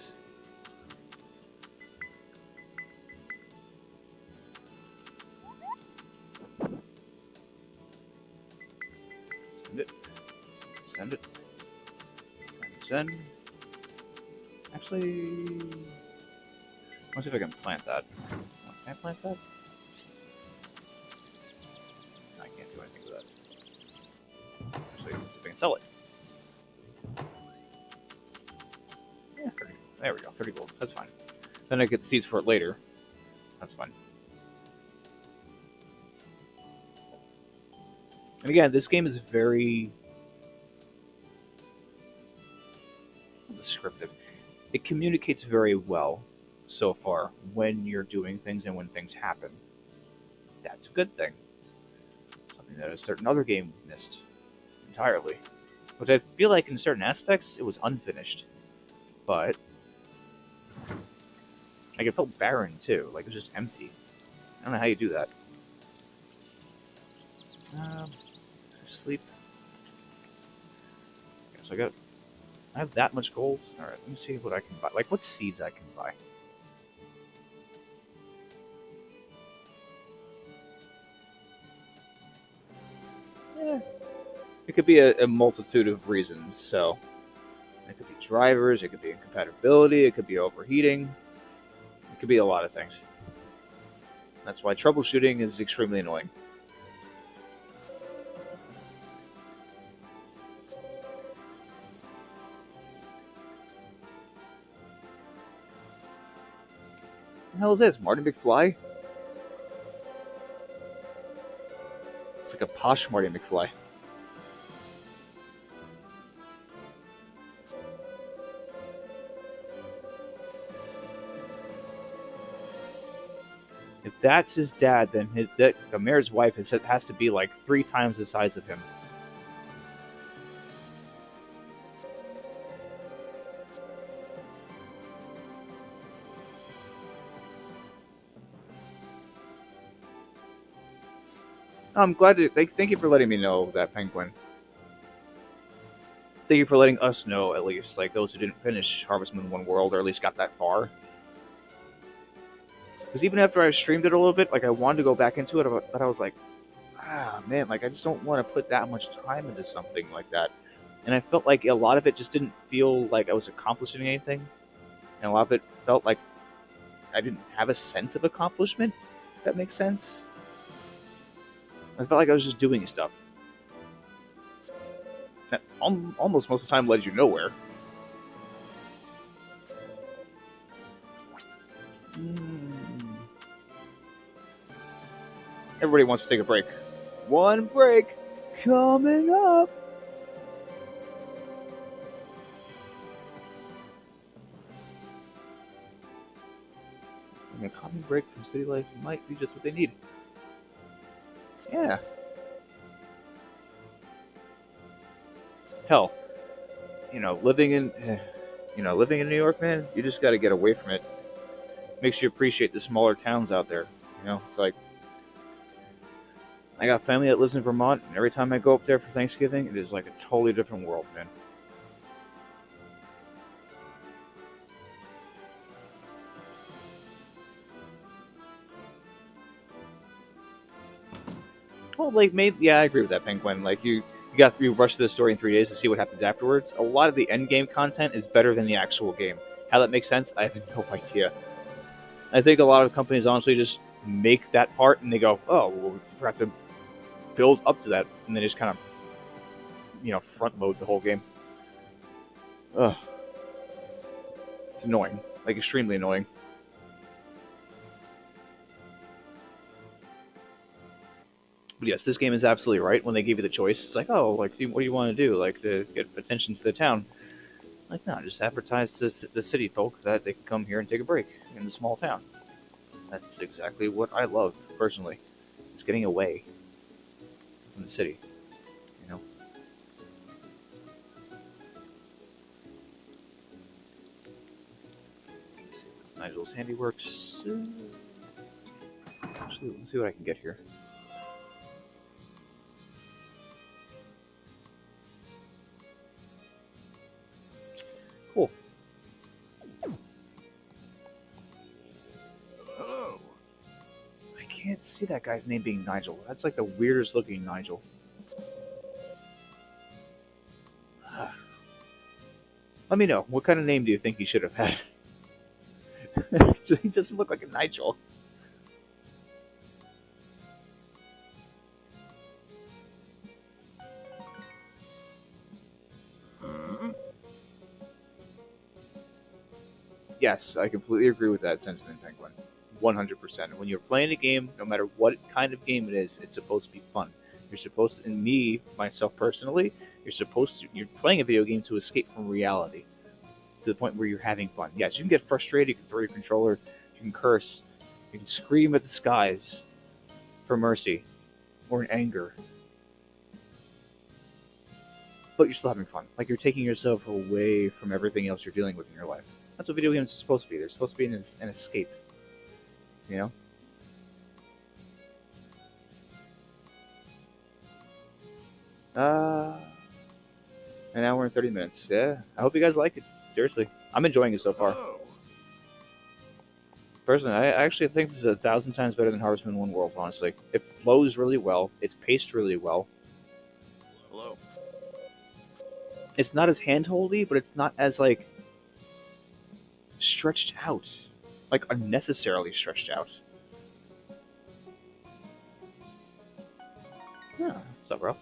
Send it. Send it. Send. Actually, let's see if I can plant that. Can I plant that? I can't do anything with that. Actually, let's see if I can sell it. Yeah, 30. There we go. 30 gold. That's fine. Then I get the seeds for it later. That's fine. And again, this game is very descriptive. It communicates very well so far when you're doing things and when things happen. That's a good thing. Something that a certain other game missed entirely. Which I feel like in certain aspects it was unfinished. But like it felt barren too. Like it was just empty. I don't know how you do that. Sleep. Okay, so I have that much gold. All right, let me see what I can buy. Like what seeds I can buy. Yeah, it could be a multitude of reasons. So it could be drivers, it could be incompatibility, it could be overheating, it could be a lot of things. That's why troubleshooting is extremely annoying. What the hell is this? Marty McFly? It's like a posh Marty McFly. If that's his dad, then the mayor's wife has to be like 3 times the size of him. I'm glad to thank you for letting me know that, Penguin. thank you for letting us know, at least, like those who didn't finish Harvest Moon One World, or at least got that far. Because even after I streamed it a little bit, like I wanted to go back into it, but I was like, ah, man, like I just don't want to put that much time into something like that. And I felt like a lot of it just didn't feel like I was accomplishing anything, and a lot of it felt like I didn't have a sense of accomplishment. If that makes sense. I felt like I was just doing stuff that almost most of the time led you nowhere. Everybody wants to take a break. One break coming up. And a common break from city life might be just what they need. Yeah. Hell, living in New York, man, you just got to get away from it. Makes you appreciate the smaller towns out there. It's like I got family that lives in Vermont, and every time I go up there for Thanksgiving, it is like a totally different world, man. Well, like maybe, yeah, I agree with that, Penguin. Like you rush through the story in 3 days to see what happens afterwards. A lot of the end game content is better than the actual game. How that makes sense, I have no idea. I think a lot of companies honestly just make that part and they go, oh, well, we forgot to build up to that, and they just kind of, front load the whole game. Ugh. It's annoying. Like, extremely annoying. But yes, this game is absolutely right. When they give you the choice, it's like, oh, like, what do you want to do? Like, to get attention to the town. Like, no, just advertise to the city folk that they can come here and take a break in the small town. That's exactly what I love, personally. It's getting away from the city, Nigel's Handiworks. Actually, let's see what I can get here. Cool. Hello. I can't see that guy's name being Nigel. That's like the weirdest looking Nigel. Let me know. What kind of name do you think he should have had? He doesn't look like a Nigel. Yes, I completely agree with that sentiment, Penguin. 100%. When you're playing a game, no matter what kind of game it is, it's supposed to be fun. You're supposed to, and me, myself personally, you're playing a video game to escape from reality. To the point where you're having fun. Yes, you can get frustrated, you can throw your controller, you can curse, you can scream at the skies for mercy or in anger. But you're still having fun. Like you're taking yourself away from everything else you're dealing with in your life. That's what video games are supposed to be. They're supposed to be an escape. An hour and 30 minutes. Yeah, I hope you guys like it. Seriously, I'm enjoying it so far. Personally, I actually think this is 1,000 times better than Harvest Moon One World, honestly. It flows really well. It's paced really well. Hello. It's not as handholdy, but it's not as, like, stretched out. Like, unnecessarily stretched out. Yeah, what's up, bro?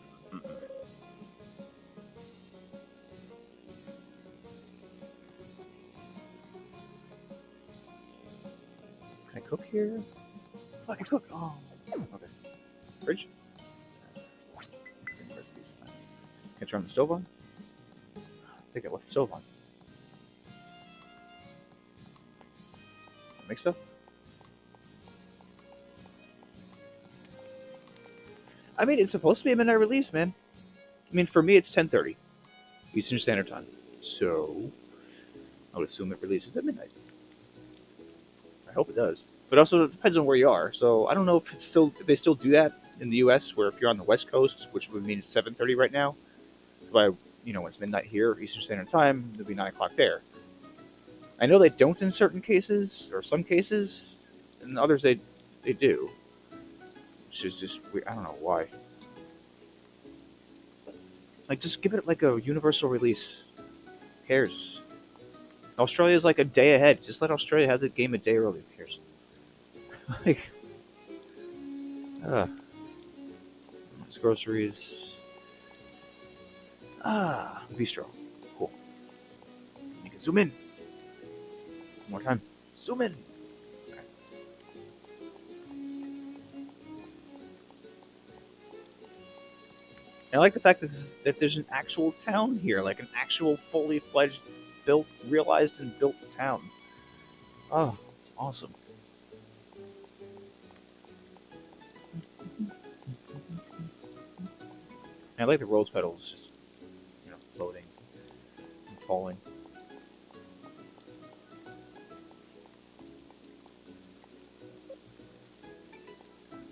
Can I cook here? Oh, I can cook. Oh, okay. Fridge? Can I turn the stove on? I think I left the stove on. Make stuff? I mean, it's supposed to be a midnight release, man. I mean, for me, it's 10:30 Eastern Standard Time. So, I would assume it releases at midnight. I hope it does. But also, it depends on where you are. So, I don't know if they still do that in the U.S., where if you're on the West Coast, which would mean it's 7:30 right now. So by when it's midnight here, Eastern Standard Time, it'll be 9 o'clock there. I know they don't in certain cases, or some cases, and others they do. Which is just weird. I don't know why. Like, just give it like a universal release. Who cares? Australia's like a day ahead. Just let Australia have the game a day early. Who cares? Like, groceries. Bistro. Cool. You can zoom in. One more time. Zoom in. Okay. I like the fact that there's an actual town here, like an actual fully fledged, built, realized and built town. Oh, awesome. And I like the rose petals just, floating and falling.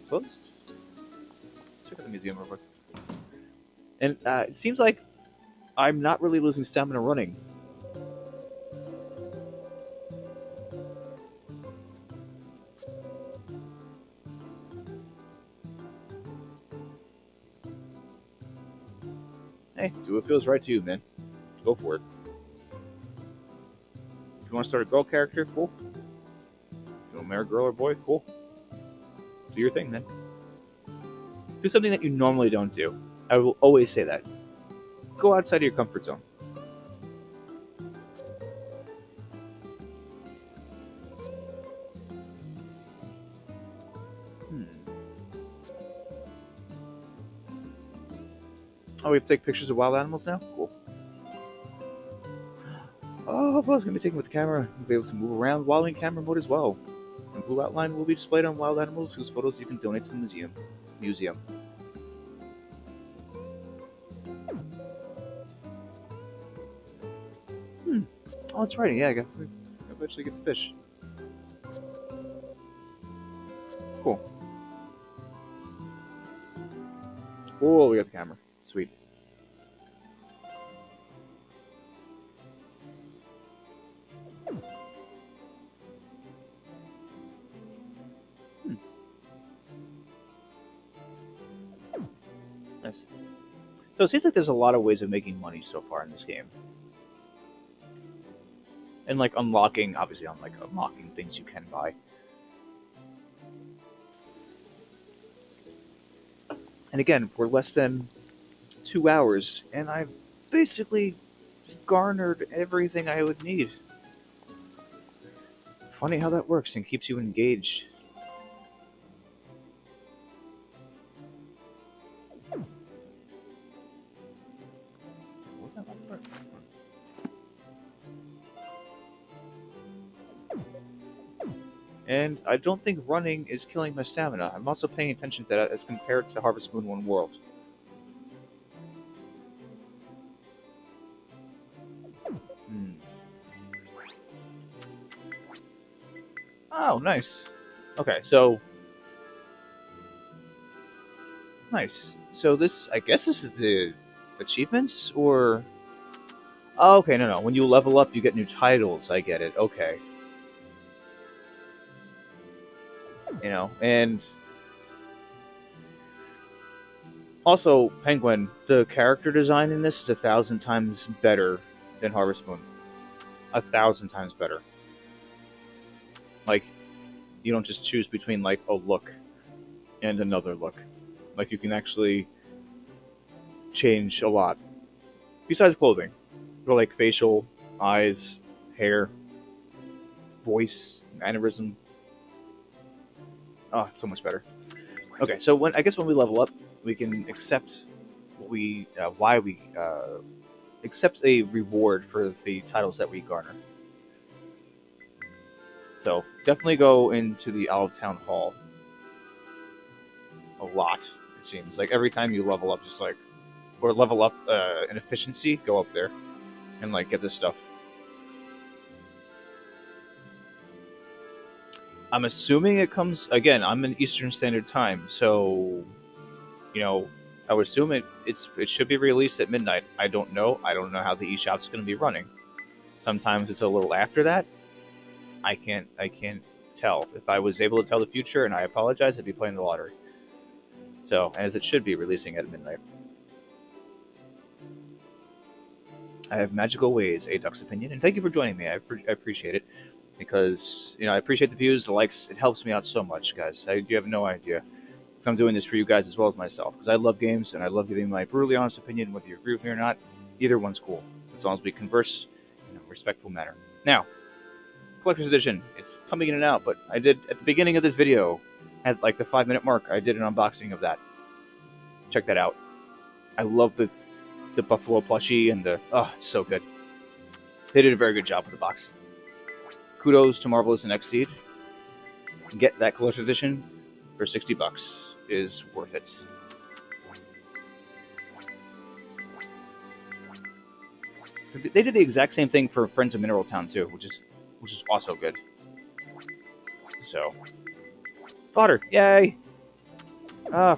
Closed? Let's check out the museum real quick. And it seems like I'm not really losing stamina running. Hey, do what feels right to you, man. Go for it. If you want to start a girl character, cool. If you want to marry a girl or boy, cool. Do your thing, then. Do something that you normally don't do. I will always say that. Go outside of your comfort zone. Oh, we have to take pictures of wild animals now? Cool. Oh, photos can be taken with the camera. You'll be able to move around while in camera mode as well. A blue outline will be displayed on wild animals whose photos you can donate to the museum. Oh, that's right. Yeah, I eventually get the fish. Cool. Cool, we got the camera. Sweet. Nice. So it seems like there's a lot of ways of making money so far in this game. And like unlocking, obviously unlocking things you can buy. And again, we're less than 2 hours, and I've basically garnered everything I would need. Funny how that works and keeps you engaged. What's that one for? And I don't think running is killing my stamina. I'm also paying attention to that as compared to Harvest Moon 1 World. Oh, nice. Okay, so... Nice. So this, I guess this is the achievements, or... Oh, okay, no. When you level up, you get new titles. I get it. Okay. And... Also, Penguin, the character design in this is 1,000 times better than Harvest Moon. 1,000 times better. Like, you don't just choose between, like, a look and another look. Like, you can actually change a lot. Besides clothing. Or, like, facial, eyes, hair, voice, mannerism. Oh, so much better. Okay, so I guess when we level up, we can accept why we accept a reward for the titles that we garner. So definitely go into the Olive Town Hall a lot. It seems like every time you level up, or level up in efficiency, go up there and like get this stuff. I'm assuming it comes again. I'm in Eastern Standard Time, so I would assume it should be released at midnight. I don't know. I don't know how the eShop's going to be running. Sometimes it's a little after that. I can't tell. If I was able to tell the future, and I apologize, I'd be playing the lottery. So, as it should be releasing at midnight. I have magical ways, a Duck's opinion, and thank you for joining me. I appreciate it because I appreciate the views, the likes. It helps me out so much, guys. You have no idea. So I'm doing this for you guys as well as myself because I love games and I love giving my brutally honest opinion, whether you agree with me or not. Either one's cool as long as we converse in a respectful manner. Now, collector's edition. It's coming in and out, but I did at the beginning of this video, at like the 5-minute mark, I did an unboxing of that. Check that out. I love the buffalo plushie and it's so good. They did a very good job with the box. Kudos to Marvelous and Exceed. Get that collector's edition for $60. Is worth it. They did the exact same thing for Friends of Mineral Town too, which is also good. So, fodder, yay!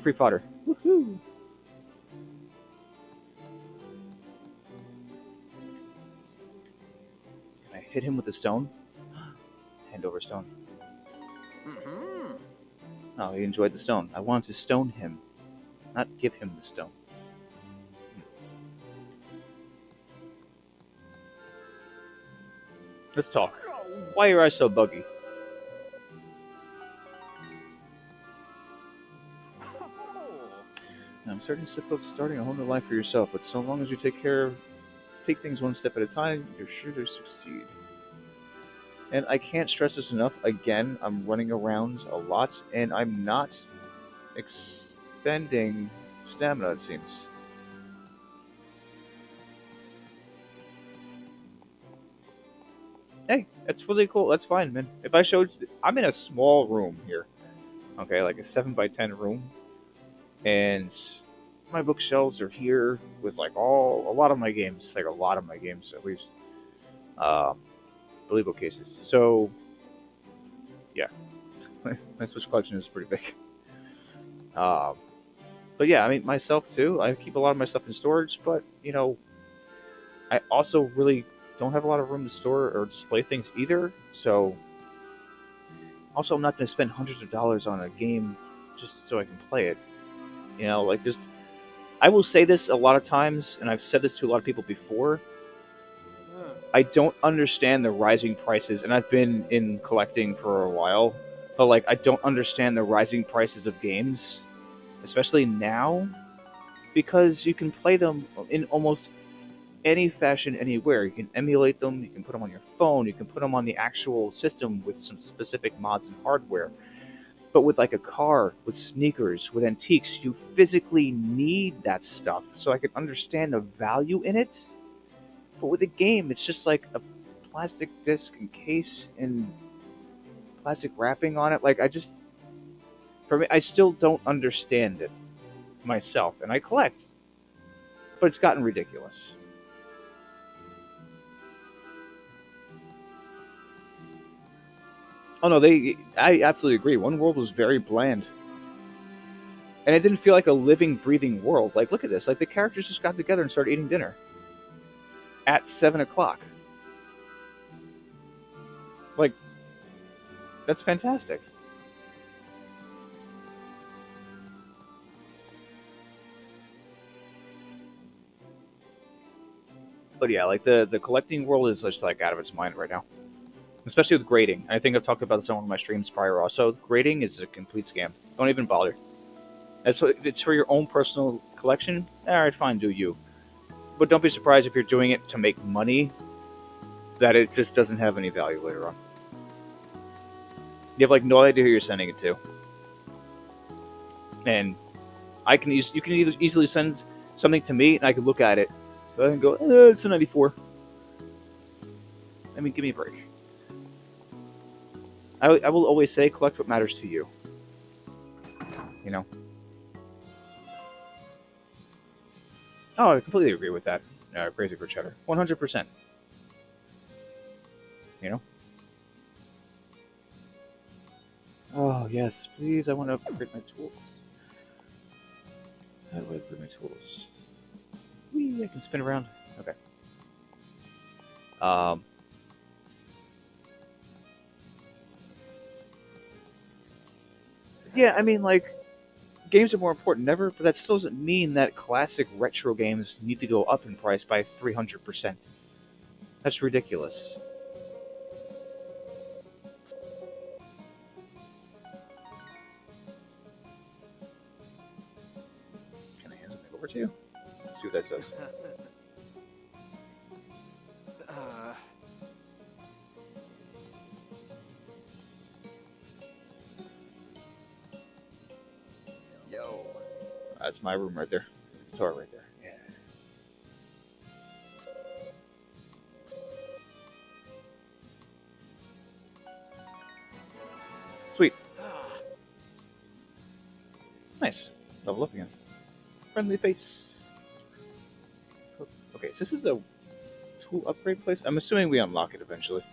Free fodder. Woohoo! Can I hit him with a stone? Hand over stone. Oh, he enjoyed the stone. I wanted to stone him, not give him the stone. Let's talk. Why are your eyes so buggy? I'm starting to sip about starting a whole new life for yourself, but so long as you take things one step at a time, you're sure to succeed. And I can't stress this enough. Again, I'm running around a lot, and I'm not expending stamina, it seems. Hey, that's really cool. That's fine, man. If I showed... I'm in a small room here. Okay, like a 7x10 room. And my bookshelves are here with, like, a lot of my games. Like, a lot of my games, at least. Believe bookcases. So, yeah, my Switch collection is pretty big. But yeah, I mean myself too. I keep a lot of my stuff in storage, but I also really don't have a lot of room to store or display things either. So, also I'm not going to spend hundreds of dollars on a game just so I can play it. Like there's. I will say this a lot of times, and I've said this to a lot of people before. I don't understand the rising prices, and I've been in collecting for a while, but like I don't understand the rising prices of games, especially now, because you can play them in almost any fashion anywhere. You can emulate them, you can put them on your phone, you can put them on the actual system with some specific mods and hardware. But with like a car, with sneakers, with antiques, you physically need that stuff. So I can understand the value in it. But with a game, it's just like a plastic disc and case and plastic wrapping on it. Like, for me, I still don't understand it myself. And I collect. But it's gotten ridiculous. Oh no, I absolutely agree. One World was very bland. And it didn't feel like a living, breathing world. Like, look at this. Like, the characters just got together and started eating dinner. At 7 o'clock. Like, that's fantastic. But yeah, like the collecting world is just like out of its mind right now. Especially with grading. I think I've talked about this on one of my streams prior also. Grading is a complete scam. Don't even bother. It's for your own personal collection. Alright, fine, do you. But don't be surprised if you're doing it to make money, that it just doesn't have any value later on. You have like no idea who you're sending it to. And you can either easily send something to me and I can look at it and go, it's a 94. I mean, give me a break. I will always say, collect what matters to you. Oh, I completely agree with that. Crazy for cheddar. 100%. Oh, yes. Please, I want to upgrade my tools. How do I put my tools? Whee, I can spin around. Okay. Um, yeah, I mean, like, games are more important than ever, but that still doesn't mean that classic retro games need to go up in price by 300%. That's ridiculous. Can I hand something over to you? Let's see what that says. Yo. That's my room right there. Sorry, right there. Yeah. Sweet. Nice. Level up again. Friendly face. Okay, so this is the tool upgrade place. I'm assuming we unlock it eventually.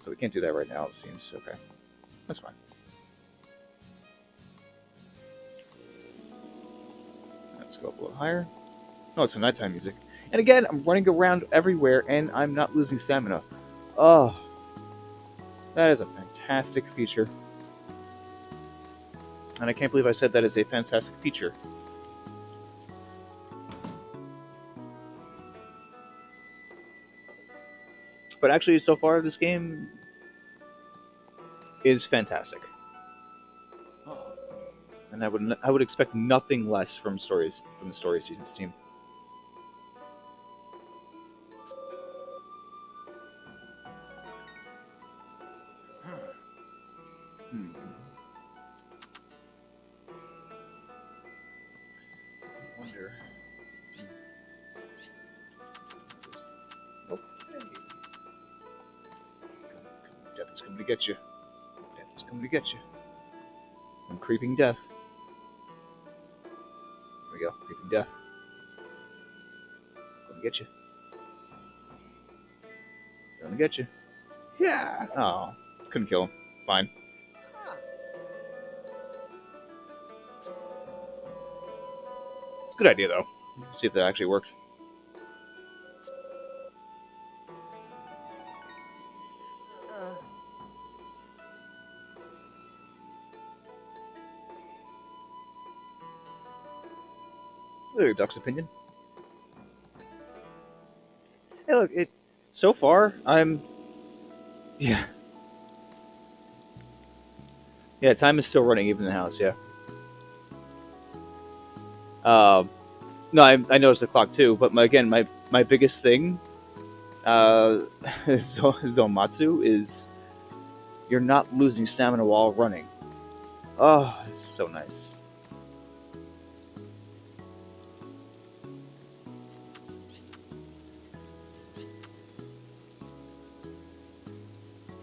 So we can't do that right now, it seems. Okay. That's fine. Let's go up a little higher. Oh, it's some nighttime music. And again, I'm running around everywhere and I'm not losing stamina. Oh, that is a fantastic feature. And I can't believe I said that is a fantastic feature. But actually, so far, this game is fantastic. And I would expect nothing less from the Story Seasons team. I wonder. Oh, hey. Death is coming to get you. Death is coming to get you. I'm creeping death. There we go. Creeping death. Gonna get you. Gonna get you. Yeah. Oh, couldn't kill him. Fine. It's a good idea though. See if that actually works. Your duck's opinion. Hey, look, it. So far, I'm. Yeah. Yeah, time is still running even in the house. Yeah. No, I noticed the clock too. But again, my biggest thing, Zomatsu is you're not losing stamina while running. Oh, it's so nice.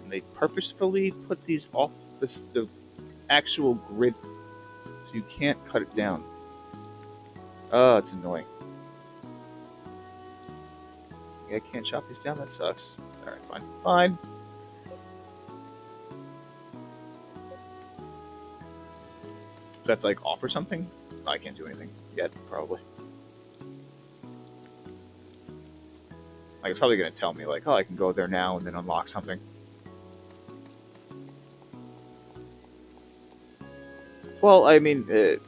They purposefully put these off the actual grid so you can't cut it down. Oh, it's annoying. Yeah, I can't chop these down? That sucks. Alright, fine. Fine. Do I have to, like, offer something? No, I can't do anything yet, probably. Like, it's probably gonna tell me, like, oh, I can go there now and then unlock something. Well, I mean, did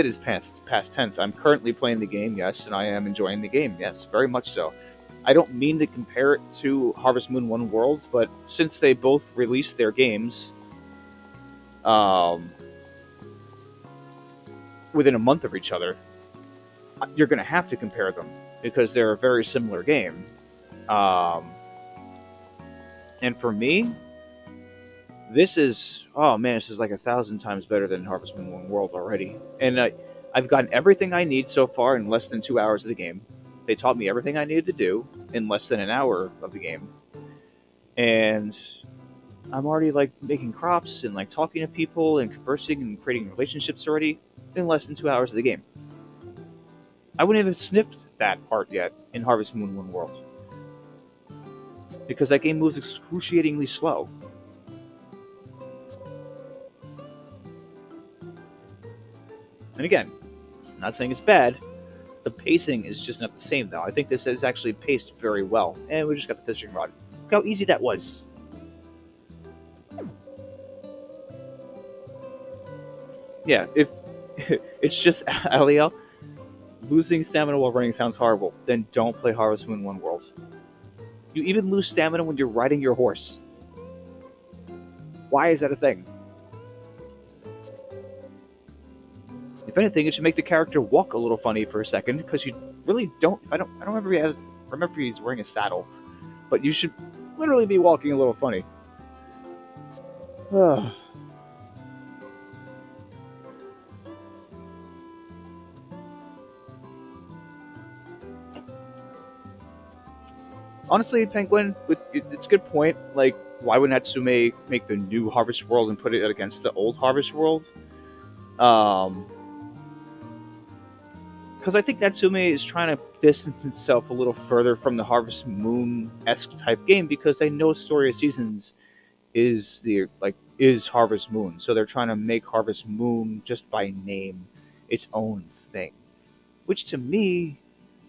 is past tense. I'm currently playing the game, yes, and I am enjoying the game, yes, very much so. I don't mean to compare it to Harvest Moon One World, but since they both released their games within a month of each other, you're going to have to compare them because they're a very similar game. And for me, this is this is like 1,000 times better than Harvest Moon One World already. And I've gotten everything I need so far in less than 2 hours of the game. They taught me everything I needed to do in less than an hour of the game, and I'm already like making crops and like talking to people and conversing and creating relationships already in less than 2 hours of the game. I wouldn't even sniffed that part yet in Harvest Moon One World because that game moves excruciatingly slow. And again, I'm not saying it's bad. The pacing is just not the same, though. I think this is actually paced very well. And we just got the fishing rod. Look how easy that was. Yeah, if it's just Aliel, losing stamina while running sounds horrible. Then don't play Harvest Moon 1 World. You even lose stamina when you're riding your horse. Why is that a thing? If anything, it should make the character walk a little funny for a second, because you really don't. I don't remember if he's wearing a saddle, but you should literally be walking a little funny. Honestly, Penguin, it's a good point. Like, why would Natsume make the new Harvest World and put it against the old Harvest World? Because I think Natsume is trying to distance himself a little further from the Harvest Moon-esque type game, because they know Story of Seasons is Harvest Moon, so they're trying to make Harvest Moon just by name its own thing, which to me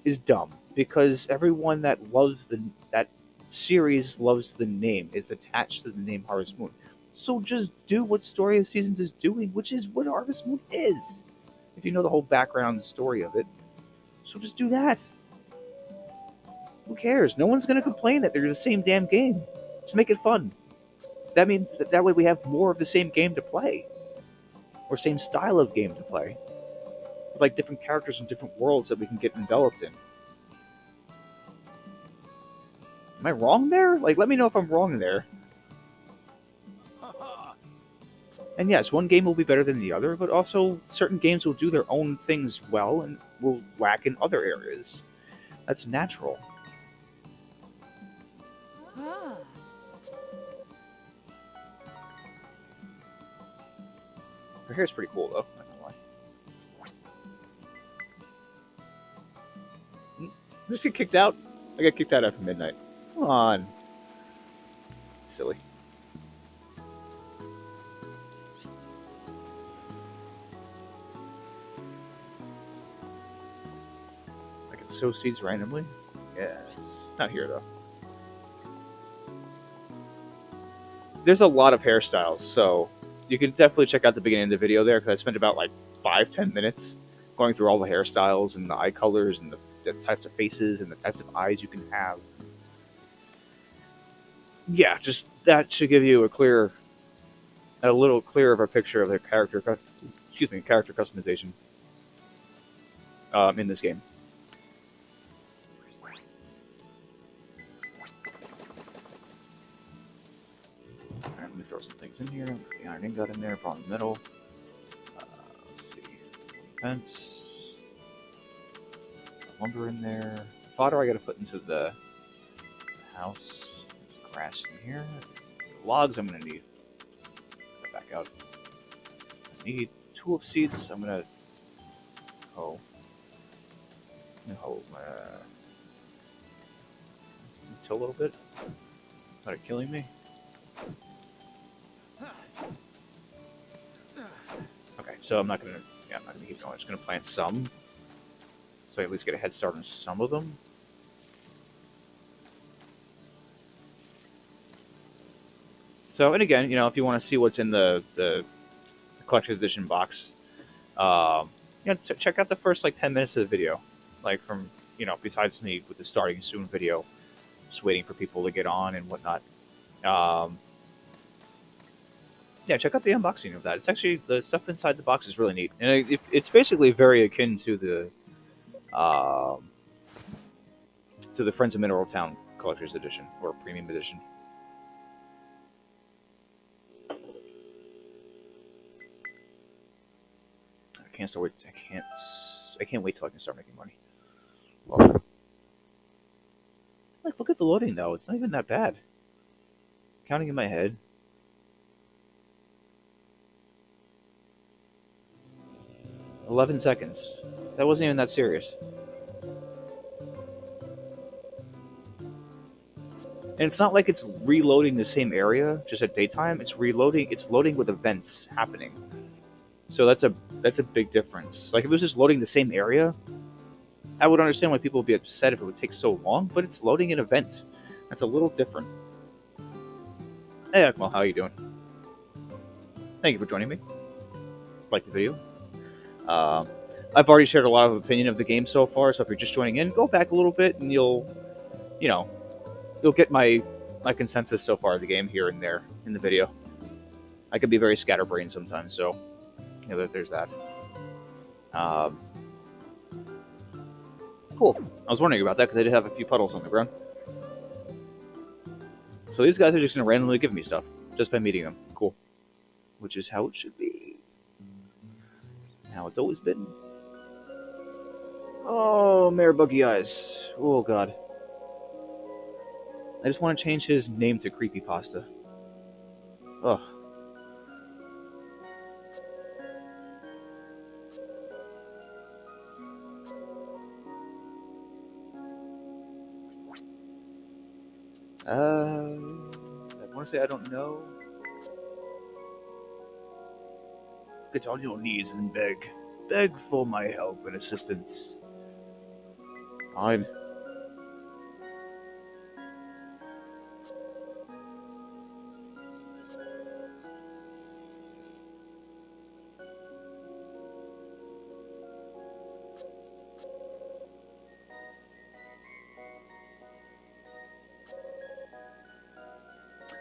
is dumb, because everyone that loves that series loves the name, is attached to the name Harvest Moon. So just do what Story of Seasons is doing, which is what Harvest Moon is. If you know the whole background story of it. So just do that. Who cares? No one's going to complain that they're the same damn game. Just make it fun. That means that way we have more of the same game to play. Or same style of game to play. With like different characters and different worlds that we can get enveloped in. Am I wrong there? Like, let me know if I'm wrong there. And yes, one game will be better than the other, but also certain games will do their own things well and will lack in other areas. That's natural. Her hair's pretty cool, though. Not gonna lie. Just get kicked out? I got kicked out after midnight. Come on. Silly. Sow seeds randomly? Yes. Not here, though. There's a lot of hairstyles, so you can definitely check out the beginning of the video there, because I spent about like 5-10 minutes going through all the hairstyles and the eye colors and the types of faces and the types of eyes you can have. Yeah, just that should give you a little clearer of a picture of the character customization in this game. Throw some things in here. The iron ingot in there, bottom middle. Let's see. Fence. Lumber in there. Fodder I gotta put into the house. There's grass in here. Logs I'm gonna need. Back out. I need tulip seeds. I'm gonna hoe. Till a little bit. Without it killing me. Okay, so I'm not gonna keep going. I'm just gonna plant some, so I at least get a head start on some of them. So, and again, if you want to see what's in the collector's edition box, check out the first like 10 minutes of the video, like from besides me with the starting soon video, just waiting for people to get on and whatnot. Yeah, check out the unboxing of that. It's actually, the stuff inside the box is really neat. And it's basically very akin to the Friends of Mineral Town Collector's Edition, or Premium Edition. I can't wait till I can start making money. Well, like, look at the loading, though. It's not even that bad. Counting in my head. 11 seconds. That wasn't even that serious. And it's not like it's reloading the same area just at daytime. It's loading with events happening. So that's a big difference. Like if it was just loading the same area, I would understand why people would be upset if it would take so long. But it's loading an event. That's a little different. Hey, Akmal, how are you doing? Thank you for joining me. Like the video. I've already shared a lot of opinion of the game so far, so if you're just joining in, go back a little bit and you'll get my consensus so far of the game here and there in the video. I can be very scatterbrained sometimes, so there's that. Cool. I was wondering about that because I did have a few puddles on the ground. So these guys are just going to randomly give me stuff just by meeting them. Cool. Which is how it should be. How it's always been. Oh, Mayor Buggy Eyes. Oh, God. I just want to change his name to Creepypasta. Ugh. I want to say I don't know. Get on your knees and beg. Beg for my help and assistance. Fine.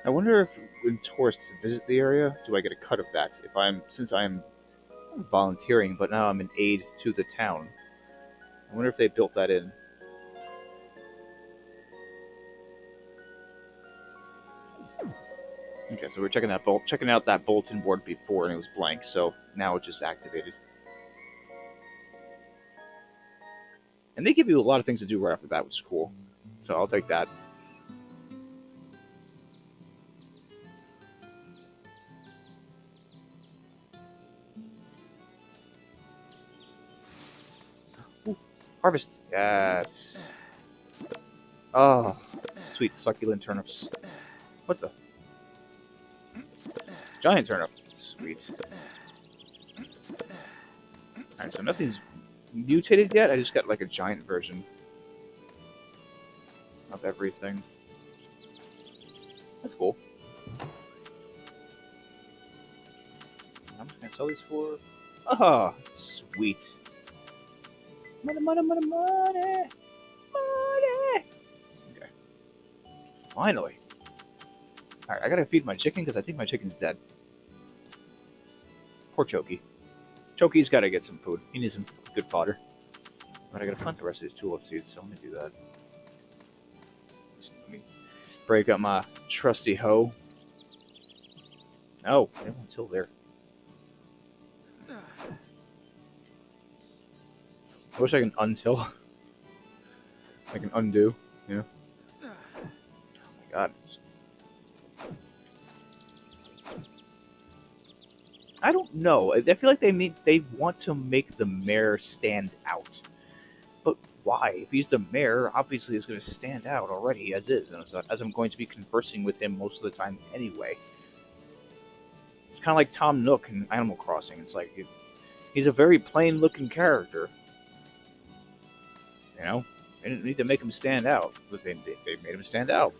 I wonder if when tourists visit the area, do I get a cut of that? Since I'm volunteering, but now I'm an aide to the town. I wonder if they built that in. Okay, so we're checking out that bulletin board before, and it was blank. So now it's just activated. And they give you a lot of things to do right off the bat, which is cool. So I'll take that. Ooh, harvest. Yes. Oh, sweet succulent turnips. What the? Giant turnip. Sweet. Alright, so nothing's mutated yet. I just got like a giant version of everything. That's cool. I'm just gonna sell these for. Ah, sweet. Money, money, money, money, money. Okay. Finally. Alright, I gotta feed my chicken because I think my chicken's dead. Poor Choki. Choki's gotta get some food. He needs some good fodder. But I gotta plant the rest of these tulip seeds, so I'm gonna do that. Just let me break up my trusty hoe. Oh, they won't till there. I wish I can untill. I can undo, yeah. Oh my god. I don't know. I feel like they want to make the mayor stand out. But why? If he's the mayor, obviously he's going to stand out already as is, as I'm going to be conversing with him most of the time anyway. It's kind of like Tom Nook in Animal Crossing. It's like he's a very plain-looking character. You know, they didn't need to make him stand out, but they made him stand out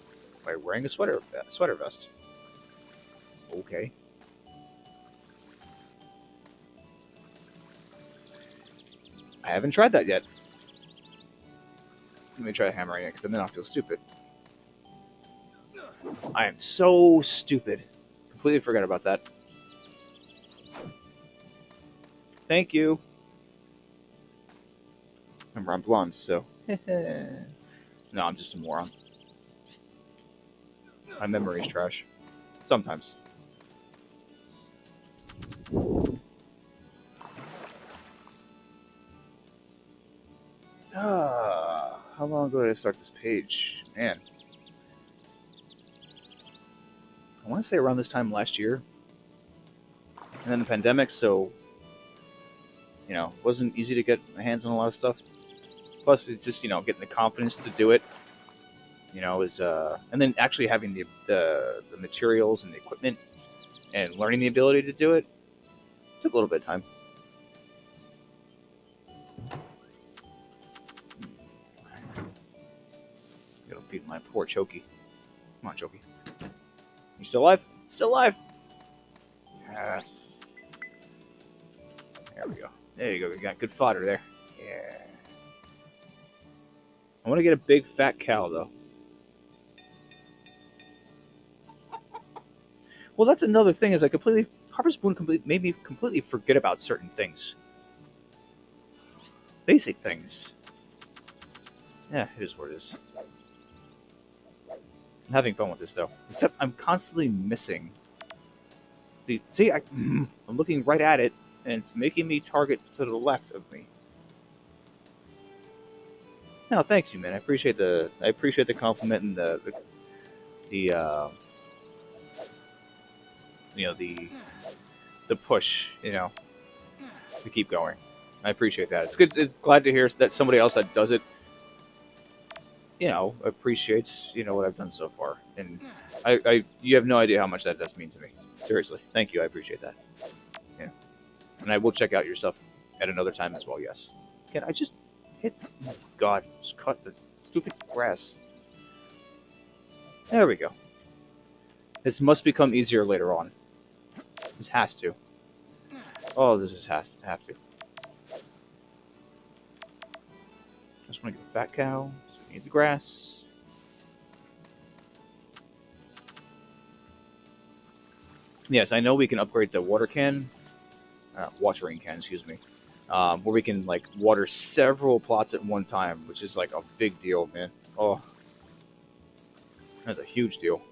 by wearing a sweater vest. Okay. I haven't tried that yet. Let me try hammering it, because then I'll feel stupid. I am so stupid. Completely forgot about that. Thank you. Remember, I'm blonde, so... No, I'm just a moron. My memory's trash. Sometimes. How long ago did I start this page? Man. I want to say around this time last year. And then the pandemic, so... You know, it wasn't easy to get my hands on a lot of stuff. Plus, it's just, getting the confidence to do it. And then actually having the materials and the equipment and learning the ability to do it. Took a little bit of time. Gotta feed my poor Choki. Come on, Choki. You still alive? Still alive! Yes. There we go. There you go. We got good fodder there. Yeah. I want to get a big fat cow, though. Well, that's another thing. Is Harvest Moon made me completely forget about certain things. Basic things. Yeah, it is what it is. I'm having fun with this, though. Except I'm constantly missing the. See, I'm looking right at it, and it's making me target to the left of me. No, thank you, man. I appreciate the compliment and the the push, to keep going. I appreciate that. It's good. It's glad to hear that somebody else that does it, appreciates, what I've done so far. And you have no idea how much that does mean to me. Seriously, thank you. I appreciate that. Yeah, and I will check out your stuff at another time as well. Yes. Can I just hit? Oh God, just cut the stupid grass. There we go. This must become easier later on. This has to. Oh, this just have to. I just want to get a fat cow. So we need the grass. Yes, I know we can upgrade the watering can, excuse me, where we can water several plots at one time, which is like a big deal, man. Oh, that's a huge deal.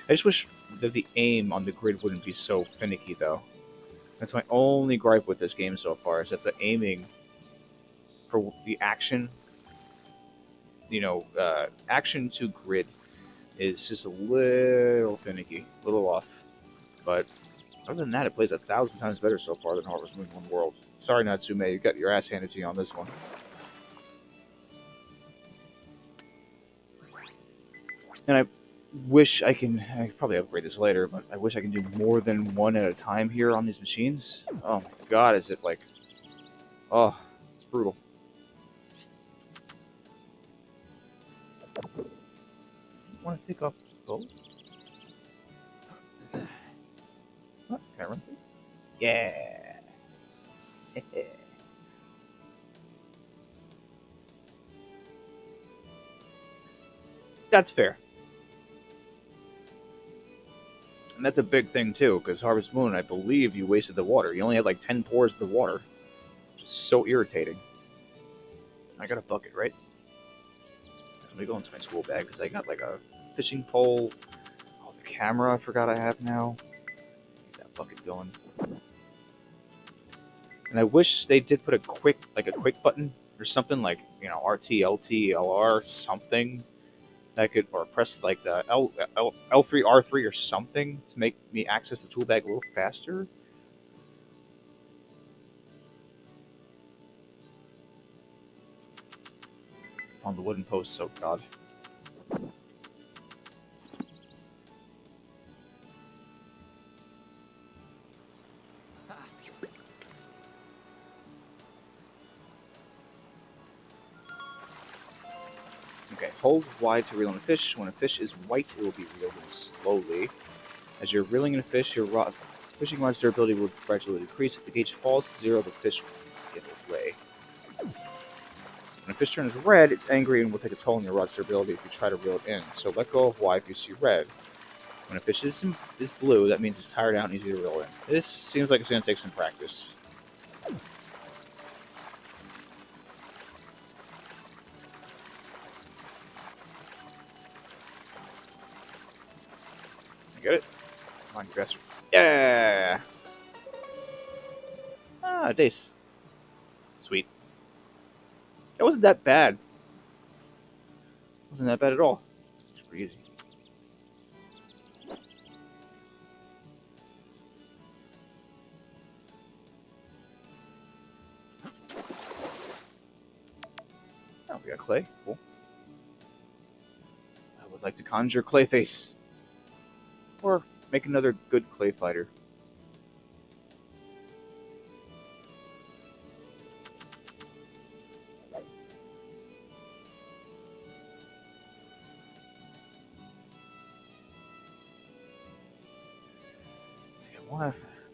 I just wish that the aim on the grid wouldn't be so finicky, though. That's my only gripe with this game so far, is that the aiming for the action, action to grid is just a little finicky, a little off. But other than that, it plays 1,000 times better so far than Harvest Moon 1 World. Sorry, Natsume, you got your ass handed to you on this one. And I wish I can probably upgrade this later, but I wish I can do more than one at a time here on these machines. Oh my God, is it oh, it's brutal. I want to take off both. What? Can I run through? Yeah. That's fair. And that's a big thing too, because Harvest Moon, I believe you wasted the water. You only had 10 pours of the water. Which is so irritating. I got a bucket, right? Let me go into my tool bag, because I got a fishing pole. Oh, the camera I forgot I have now. Get that bucket going. And I wish they did put a quick button or something RT, LT, LR, something that could, or press the L3, R3 or something to make me access the tool bag a little faster. On the wooden posts, oh God. Okay, hold wide to reel in a fish. When a fish is white, it will be reeled in slowly. As you're reeling in a fish, your fishing rod's durability will gradually decrease. If the gauge falls to 0, the fish will get away. When a fish turns red, it's angry and will take a toll on your rod's durability if you try to reel it in. So let go of Y if you see red. When a fish is blue, that means it's tired out and easy to reel in. This seems like it's going to take some practice. Get it? Come on, you bastard. Yeah! Ah, Dace. Sweet. It wasn't that bad. It wasn't that bad at all. It's pretty easy. Oh, we got clay. Cool. like to conjure Clayface. Or make another good clay fighter.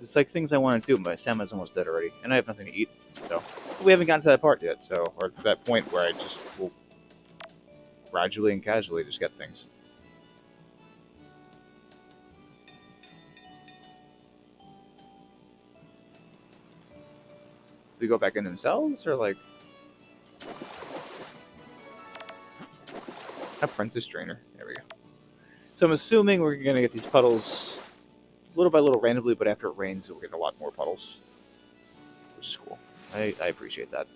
It's like things I want to do, but my stamina's almost dead already, and I have nothing to eat. So we haven't gotten to that part yet. So, or to that point where I just will gradually and casually just get things. Do they go back in themselves, or like apprentice trainer? There we go. So I'm assuming we're gonna get these puddles little by little randomly, but after it rains, we'll get a lot more puddles, which is cool. I appreciate that.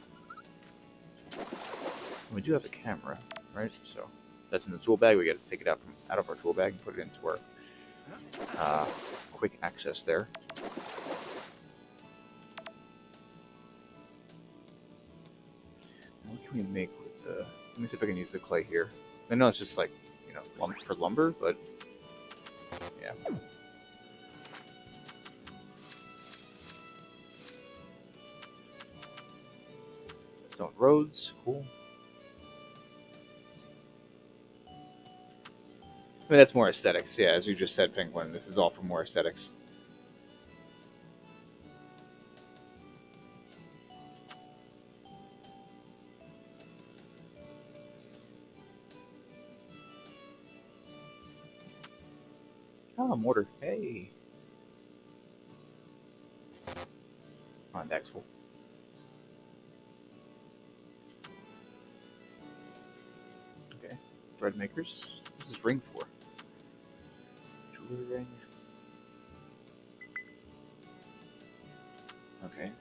We do have a camera, right? So that's in the tool bag. We got to take it out of our tool bag and put it into our quick access there. What can we make with the? Let me see if I can use the clay here. I know it's just like, you know, for lumber, but yeah. Stone roads, cool. I mean, that's more aesthetics. Yeah, as you just said, Penguin, this is all for more aesthetics. Oh, mortar. Hey. Come on, Daxful. Okay. Bread makers. This is ring 4. Jewelry ring. Okay.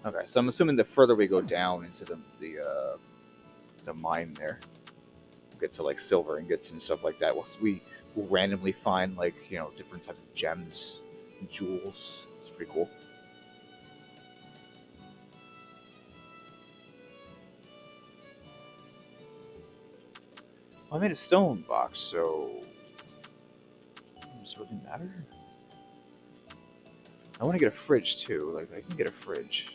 Okay, so I'm assuming the further we go down into the mine there, we'll get to like silver ingots and stuff like that. We will randomly find like, you know, different types of gems and jewels. It's pretty cool. Well, I made a stone box, so does it really matter? I want to get a fridge too. Like, I can get a fridge,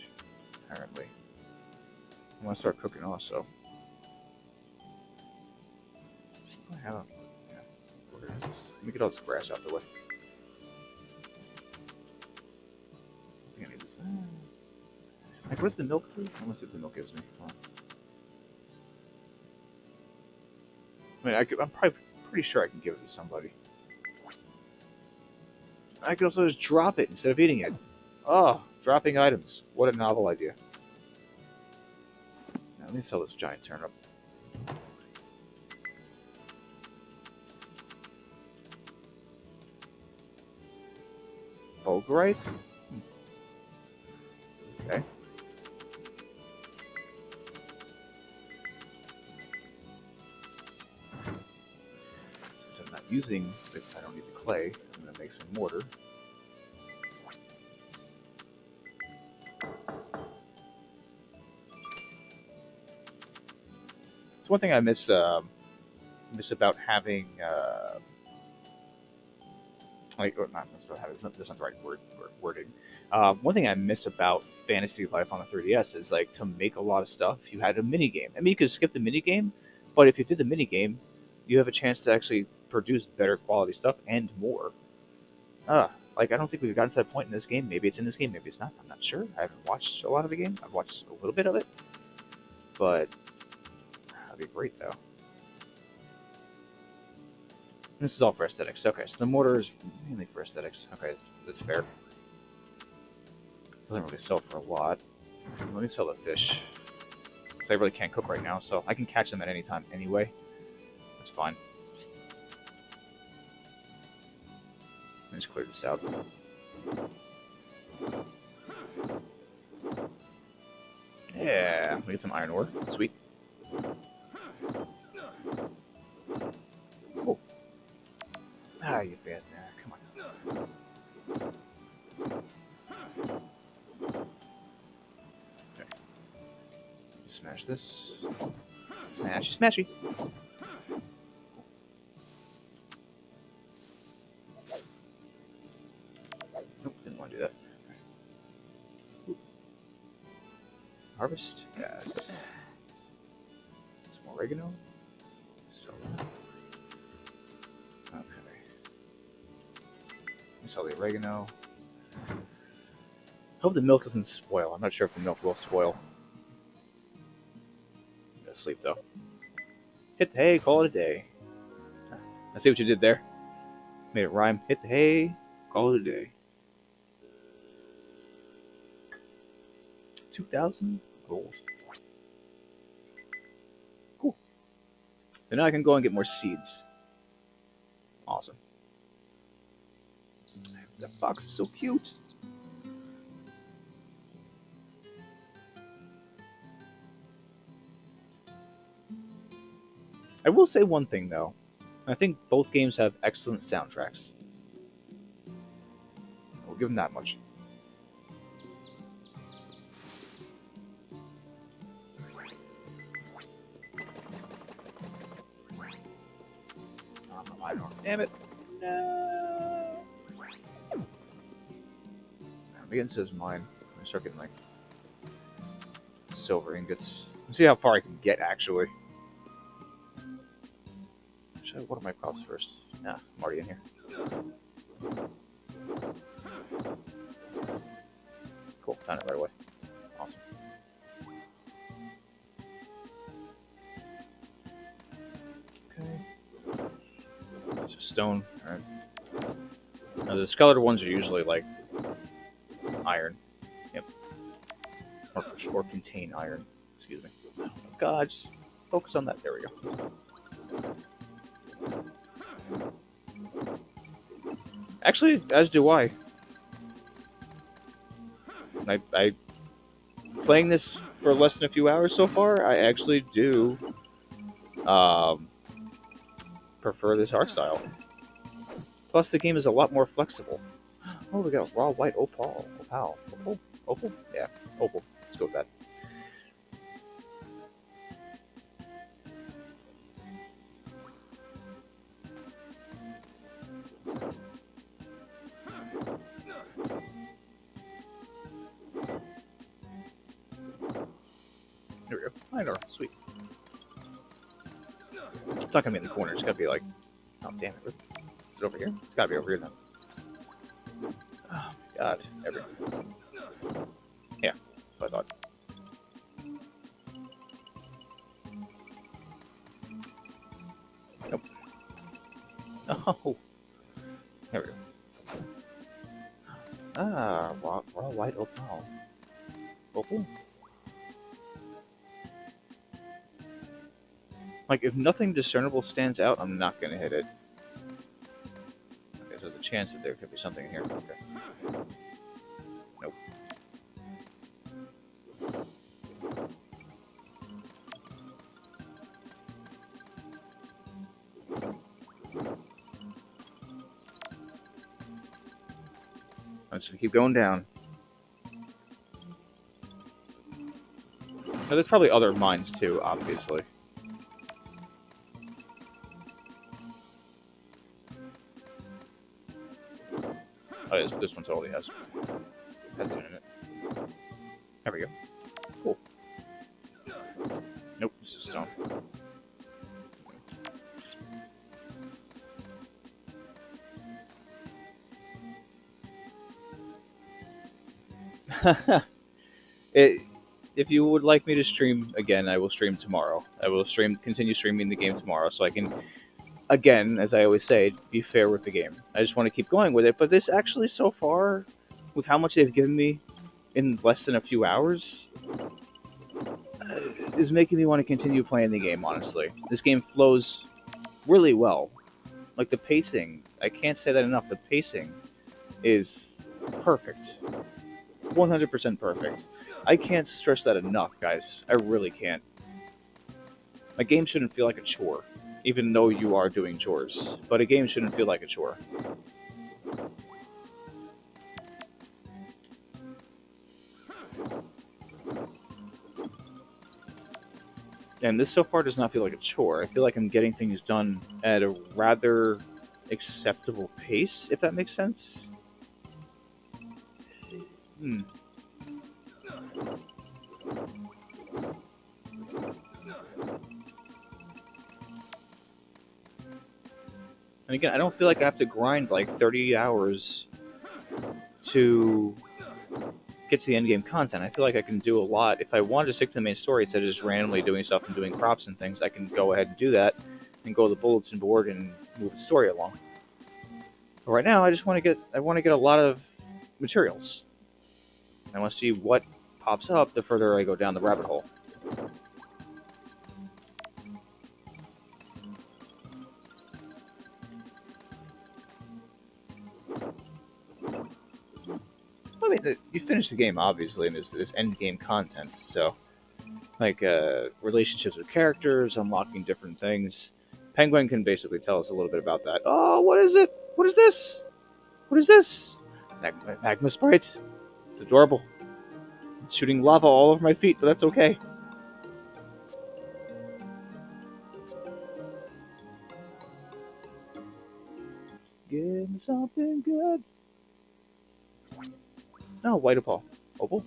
apparently. I want to start cooking also. What do I have? Yeah. Where is this? Let me get all this grass out the way. I think I need this. Like, what's the milk do? I want to see what the milk gives me. Hold on. I mean, I'm probably pretty sure I can give it to somebody. I could also just drop it instead of eating it. Oh, dropping items. What a novel idea. Now, let me sell this giant turnip. Fulgurite? Okay. Since I'm not using, I don't need the clay, I'm going to make some mortar. So one thing I miss about having or not about having, that's not the right wording. One thing I miss about Fantasy Life on the 3DS is like to make a lot of stuff. You had a mini game. I mean, you could skip the mini game, but if you did the mini game, you have a chance to actually produce better quality stuff and more. Like I don't think we've gotten to that point in this game. Maybe it's in this game, maybe it's not. I'm not sure. I haven't watched a lot of the game. I've watched a little bit of it, but that'd be great though. This is all for aesthetics. Okay, so the mortar is mainly for aesthetics. Okay, that's fair. Doesn't really sell for a lot. Let me sell the fish. Because I really can't cook right now, so I can catch them at any time anyway. That's fine. Let me just clear this out. Yeah, we get some iron ore. Sweet. Cool. Ah, you bad man. Come on. Okay. Smash this. Smashy, smashy. do that. Ooh. Harvest, yes. Some oregano. So, okay. Sell the oregano. Hope the milk doesn't spoil. I'm not sure if the milk will spoil. Go to sleep though. Hit the hay, call it a day. I see what you did there. Made it rhyme. Hit the hay, call it a day. 2,000 gold. Cool. So now I can go and get more seeds. Awesome. That fox is so cute. I will say one thing though. I think both games have excellent soundtracks. We'll give them that much. Damn it. No. Begins says mine. I start getting like silver ingots. Let's see how far I can get actually. Should I water my crops first? Nah, I'm already in here. Cool, found it right away. Awesome. Okay. There's a stone. Alright. Now the discolored ones are usually like iron. Yep. Or contain iron. Excuse me. Oh God, just focus on that. There we go. Actually, as do I. I playing this for less than a few hours so far. I actually do prefer this art style. Plus, the game is a lot more flexible. Oh, we got raw white opal. Opal? Yeah, opal. Let's go with that. There we go. Iron ore. Sweet. It's not gonna be in the corner. It's gotta be like, oh damn it! Is it over here? It's gotta be over here then. Oh my God! Everything. Yeah, that's what I thought. Nope. Oh. There we go. Ah, raw white opal. Opal. Like, if nothing discernible stands out, I'm not going to hit it. Okay, so there's a chance that there could be something in here. Okay. Nope. I'm just going to keep going down. Now, there's probably other mines, too, obviously. Oh, this one totally has it in it. There we go. Cool. Nope, it's just stone. If you would like me to stream again, I will stream tomorrow. I will continue streaming the game tomorrow, so I can, again, as I always say, be fair with the game. I just want to keep going with it, but this actually, so far, with how much they've given me in less than a few hours, is making me want to continue playing the game, honestly. This game flows really well. Like, the pacing, I can't say that enough, the pacing is perfect. 100% perfect. I can't stress that enough, guys. I really can't. A game shouldn't feel like a chore, even though you are doing chores. But a game shouldn't feel like a chore. And this so far does not feel like a chore. I feel like I'm getting things done at a rather acceptable pace, if that makes sense. Hmm. And again, I don't feel like I have to grind like 30 hours to get to the end game content. I feel like I can do a lot. If I wanted to stick to the main story instead of just randomly doing stuff and doing crops and things, I can go ahead and do that and go to the bulletin board and move the story along. But right now, I just want to get a lot of materials. I want to see what pops up the further I go down the rabbit hole. I mean, you finish the game obviously, and there's end game content. So, like relationships with characters, unlocking different things. Penguin can basically tell us a little bit about that. Oh, what is it? What is this? What is this? Magma sprite. It's adorable. It's shooting lava all over my feet, but that's okay. Give me something good. Oh, white opal. Opal?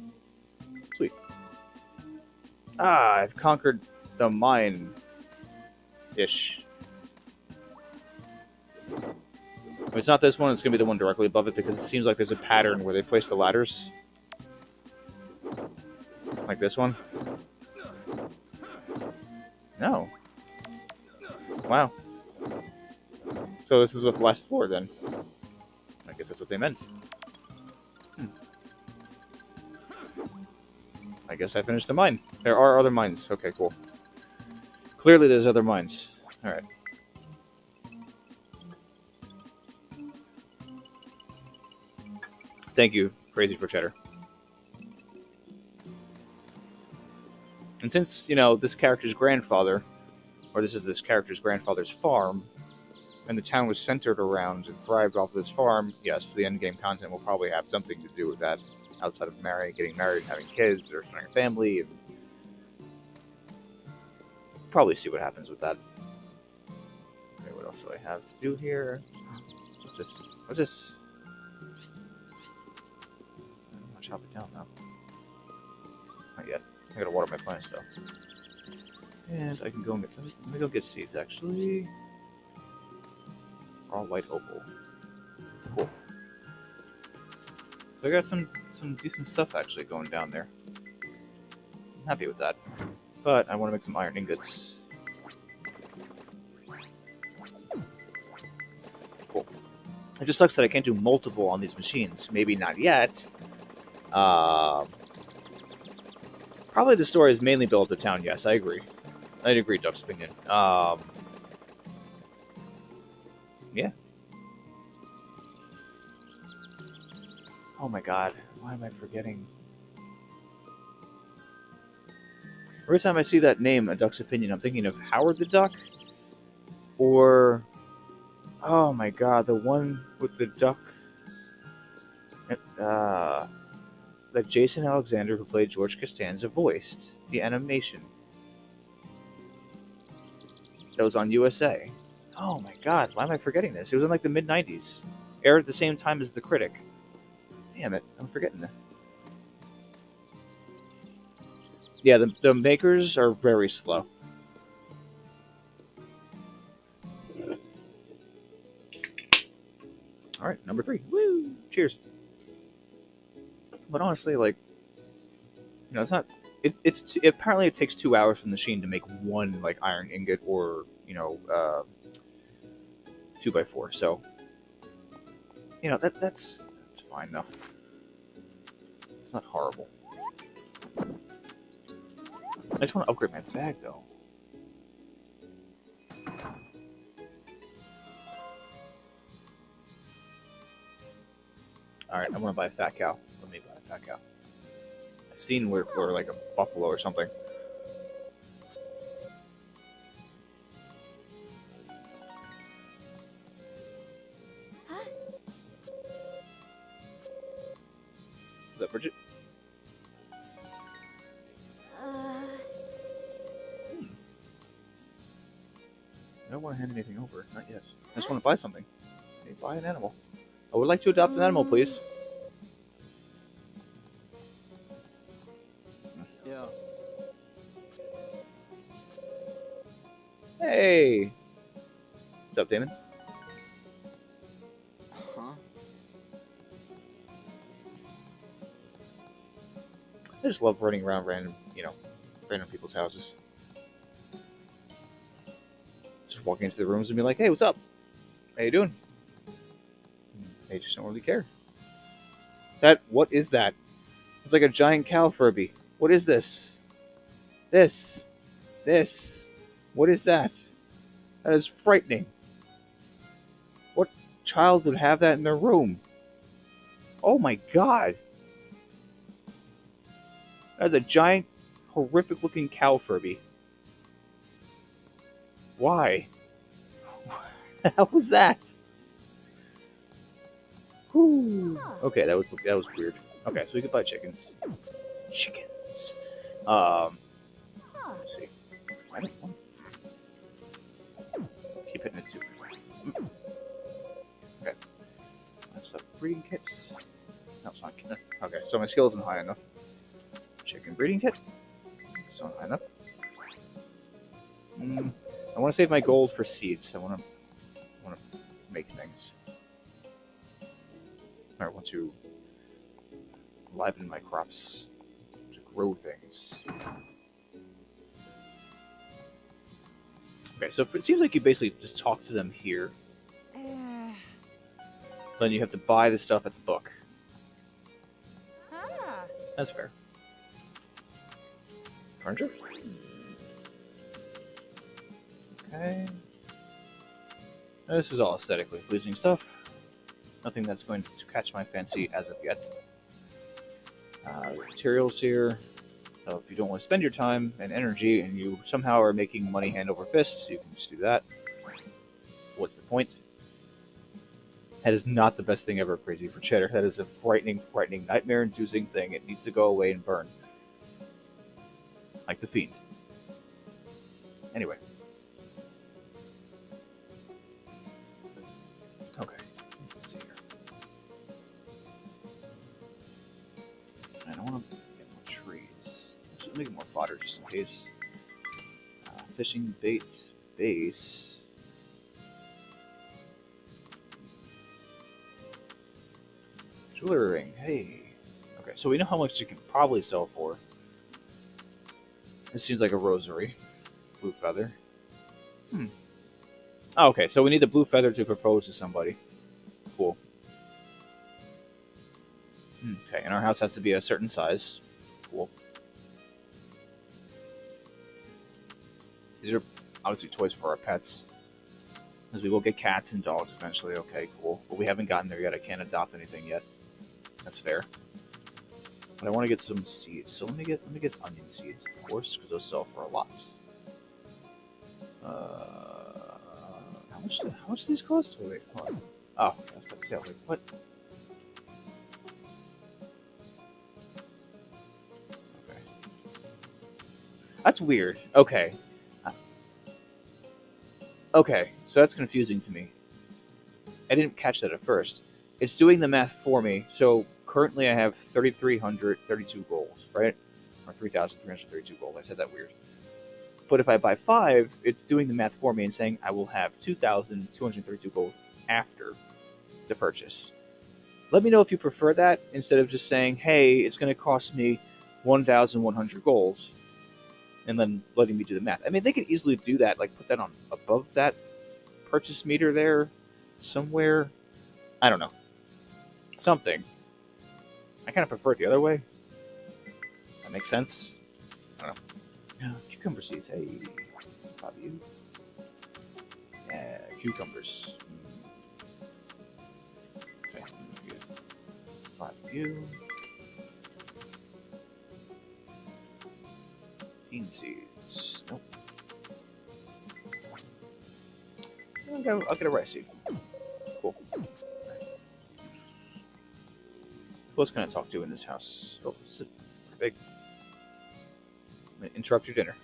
Sweet. Ah, I've conquered the mine. Ish. If it's not this one, it's going to be the one directly above it because it seems like there's a pattern where they place the ladders. Like this one. No. Wow. So this is the last floor then. I guess that's what they meant. I guess I finished the mine. There are other mines. Okay, cool. Clearly there's other mines. Alright. Thank you, Crazy for Cheddar. And since, this character's grandfather, or this is this character's grandfather's farm, and the town was centered around and thrived off of this farm, yes, the endgame content will probably have something to do with that, outside of getting married and having kids, or starting a family, and probably see what happens with that. Okay, what else do I have to do here? What's this? What's this? I'm gonna chop it down now. Not yet. I gotta water my plants though. And I can go and let me go get seeds actually. All white opal. Cool. So I got some decent stuff actually going down there. I'm happy with that. But I want to make some iron ingots. Cool. It just sucks that I can't do multiple on these machines. Maybe not yet. Probably the story is mainly built at the town, yes, I agree. I'd agree, Duck's opinion. Yeah. Oh my god, why am I forgetting? Every time I see that name, A Duck's Opinion, I'm thinking of Howard the Duck, or... Oh my god, the one with the duck... that Jason Alexander, who played George Costanza, voiced. The animation. That was on USA. Oh my god, why am I forgetting this? It was in like the mid-90s. Aired at the same time as The Critic. Damn it, I'm forgetting that. Yeah, the makers are very slow. Alright, number 3. Woo! Cheers. But honestly, like, it's not... apparently it takes 2 hours from the machine to make one, like, iron ingot or, 2x4, so... that's fine, though. It's not horrible. I just want to upgrade my bag, though. Alright, I want to buy a fat cow. Let me buy a fat cow. I've seen where like a buffalo or something. Is that Bridget? I don't want to hand anything over. Not yet. I just want to buy something. Hey, buy an animal. I would like to adopt an animal, please. Hey! What's up, Damon? Huh? I just love running around random people's houses. Just walking into the rooms and be like, hey, what's up? How you doing? They just don't really care. What is that? It's like a giant cow Furby. What is this? This. What is that? That is frightening. What child would have that in their room? Oh my god. That is a giant, horrific looking cow Furby. Why? What the hell was that? Whew. Okay, that was weird. Okay, so we could buy chickens. Chickens. Let's see. Why don't one? Keep hitting it too. Okay. That's a breeding kit. No, it's not. Okay, so my skill isn't high enough. Chicken breeding kit. Still not high enough. I want to save my gold for seeds. I want to make things. I want to liven my crops to grow things. Okay, so it seems like you basically just talk to them here. Then you have to buy the stuff at the book. That's fair. Furniture? Okay. This is all aesthetically pleasing stuff. Nothing that's going to catch my fancy as of yet. Materials here. So if you don't want to spend your time and energy and you somehow are making money hand over fist, you can just do that. What's the point? That is not the best thing ever, Crazy for Cheddar. That is a frightening, nightmare-inducing thing. It needs to go away and burn. Like the Fiend. Anyway. Okay. Let's see here. I don't want to get more trees. Just make more fodder just in case. Fishing bait base. Jewelry ring. Hey. Okay, so we know how much you can probably sell for. This seems like a rosary. Blue feather. Oh, okay, so we need the blue feather to propose to somebody. Cool. Okay, and our house has to be a certain size. Cool. These are obviously toys for our pets. Because we will get cats and dogs eventually. Okay, cool. But we haven't gotten there yet. I can't adopt anything yet. That's fair. But I want to get some seeds. So let me get onion seeds, of course, because those sell for a lot. How much do these cost? Wait, hold on. Oh, I was about to say, wait, what? Okay. That's weird. Okay. Okay, so that's confusing to me. I didn't catch that at first. It's doing the math for me. So currently I have 3,332 gold, right? Or 3,332 gold. I said that weird. But if I buy 5, it's doing the math for me and saying I will have 2,232 gold after the purchase. Let me know if you prefer that instead of just saying, hey, it's going to cost me 1,100 gold, and then letting me do the math. I mean, they could easily do that, like put that on above that purchase meter there somewhere. I don't know. Something. I kind of prefer it the other way. That makes sense. I don't know. Cucumber seeds. Hey, 5 you. Yeah, cucumbers. Okay, good. 5 you. Bean seeds. Nope. I'll get a rice seed. Cool. Who else can I talk to in this house? Oh, this is big. I'm gonna interrupt your dinner.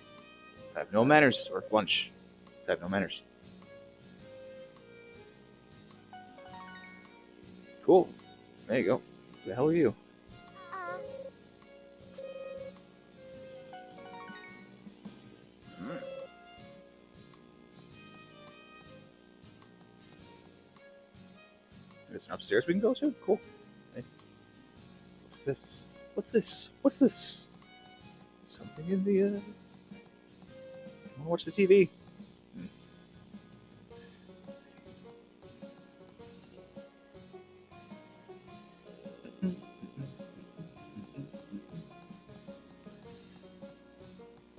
I have no manners, or lunch. I have no manners. Cool. There you go. Who the hell are you? upstairs we can go to? Cool. Hey, what's this? What's this? What's this? Something in the. I wanna watch the TV.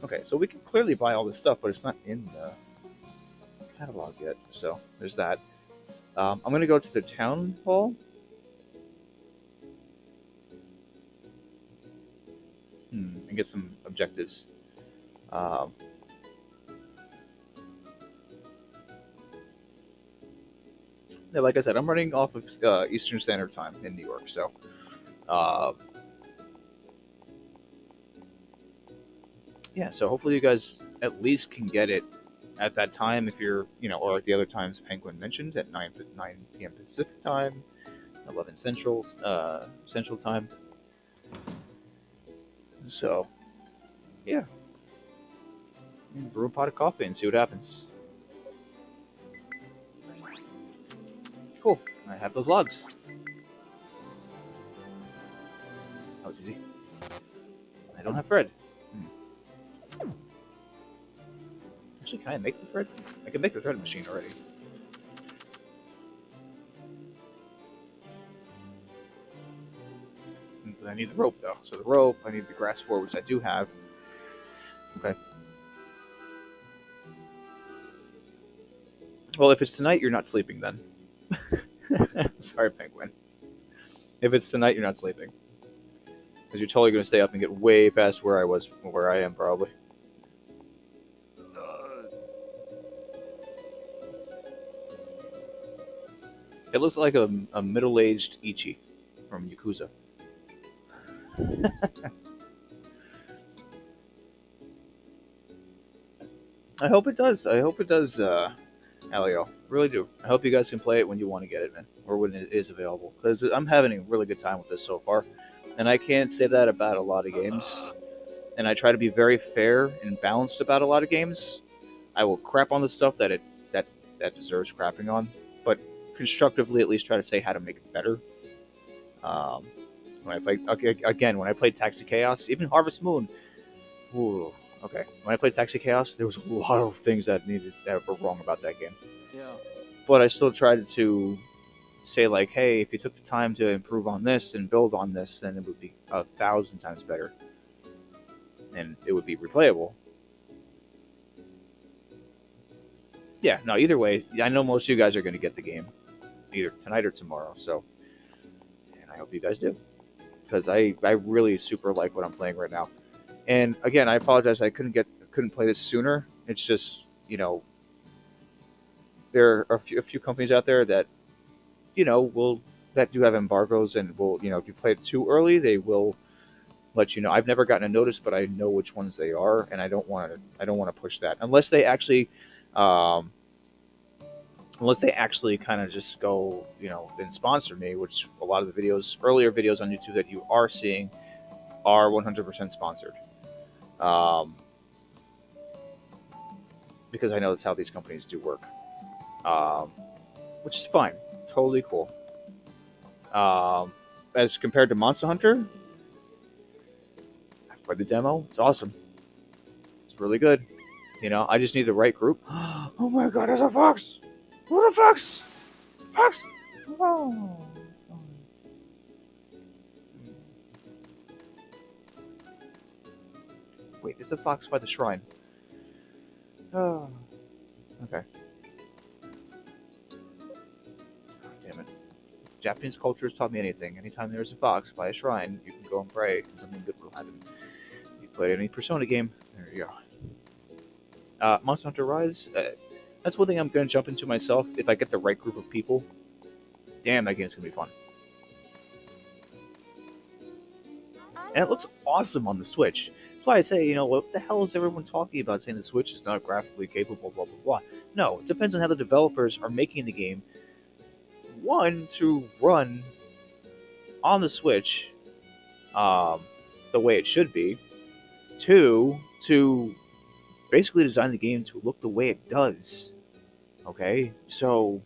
Okay, so we can clearly buy all this stuff, but it's not in the catalog yet. So there's that. I'm gonna go to the town hall. And get some objectives. Um, yeah, like I said, I'm running off of Eastern Standard Time in New York, so uh, yeah. So hopefully you guys at least can get it at that time if you're, or like the other times Penguin mentioned at 9 p.m. Pacific time, 11 Central time. So yeah, brew a pot of coffee and see what happens. Cool. I have those logs. That was easy. I don't have thread. Actually, can I make the thread? I can make the thread machine already. But I need the rope though. So the rope, I need the grass for, which I do have. Okay. Well, if it's tonight, you're not sleeping then. Sorry, Penguin. If it's tonight, you're not sleeping. Because you're totally going to stay up and get way past where I am, probably. It looks like a middle-aged Ichi from Yakuza. I hope it does. Alio. Really do. I hope you guys can play it when you want to get it, man. Or when it is available. Because I'm having a really good time with this so far. And I can't say that about a lot of games. And I try to be very fair and balanced about a lot of games. I will crap on the stuff that deserves crapping on. But constructively at least try to say how to make it better. When I played Taxi Chaos, even Harvest Moon. Ooh, okay. When I played Taxi Chaos, there was a lot of things that were wrong about that game. Yeah. But I still tried to say like, hey, if you took the time to improve on this and build on this, then it would be 1,000 times better, and it would be replayable. Yeah. No. Either way, I know most of you guys are going to get the game either tonight or tomorrow. So, and I hope you guys do, because I really super like what I'm playing right now. And again, I apologize. I couldn't play this sooner. It's just, there are a few companies out there that, that do have embargoes and will, if you play it too early, they will let you know. I've never gotten a notice, but I know which ones they are, and I don't want to push that unless they actually, kind of just go, and sponsor me, which a lot of the earlier videos on YouTube that you are seeing are 100% sponsored. Because I know that's how these companies do work, which is fine, totally cool. As compared to Monster Hunter, I've played the demo. It's awesome. It's really good. I just need the right group. Oh my God, there's a fox! What a fox! Fox! Oh. Wait, there's a fox by the shrine. Oh. Okay. Damn it. Japanese culture has taught me anything. Anytime there's a fox by a shrine, you can go and pray, and something good will happen. You play any Persona game, there you go. Monster Hunter Rise, that's one thing I'm going to jump into myself if I get the right group of people. Damn, that game's going to be fun. And it looks awesome on the Switch. That's why I say, what the hell is everyone talking about saying the Switch is not graphically capable, blah, blah, blah. No, it depends on how the developers are making the game. One, to run on the Switch the way it should be. Two, to basically design the game to look the way it does. Okay? So,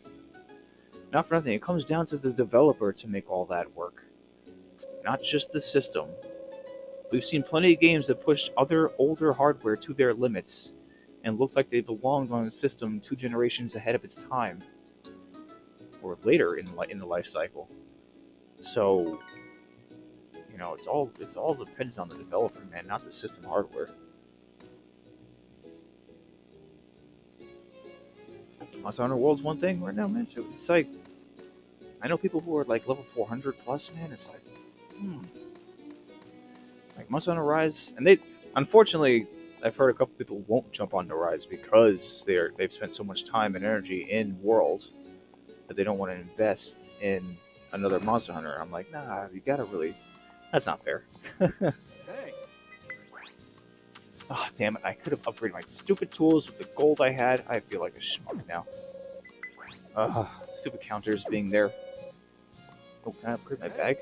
Not for nothing, it comes down to the developer to make all that work, not just the system. We've seen plenty of games that pushed other older hardware to their limits and looked like they belonged on a system 2 generations ahead of its time, or later in the life cycle. So, it's all dependent on the developer, man, not the system hardware. Monster Hunter World's one thing right now, man. So it's like I know people who are like level 400 plus, man. It's like, like Monster Hunter Rise, and unfortunately, I've heard a couple people won't jump on the Rise because they've spent so much time and energy in World that they don't want to invest in another Monster Hunter. I'm like, nah, you gotta really. That's not fair. Hey. Oh, damn it. I could have upgraded my stupid tools with the gold I had. I feel like a schmuck now. Stupid counters being there. Oh, can I upgrade my bag?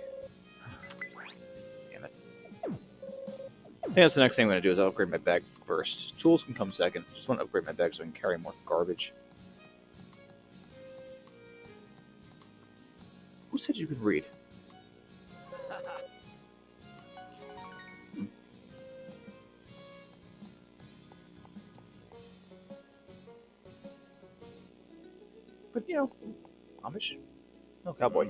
Damn it. I think that's the next thing I'm going to do is I'll upgrade my bag first. Tools can come second. Just want to upgrade my bag so I can carry more garbage. Who said you could read? But, Amish? No, cowboy.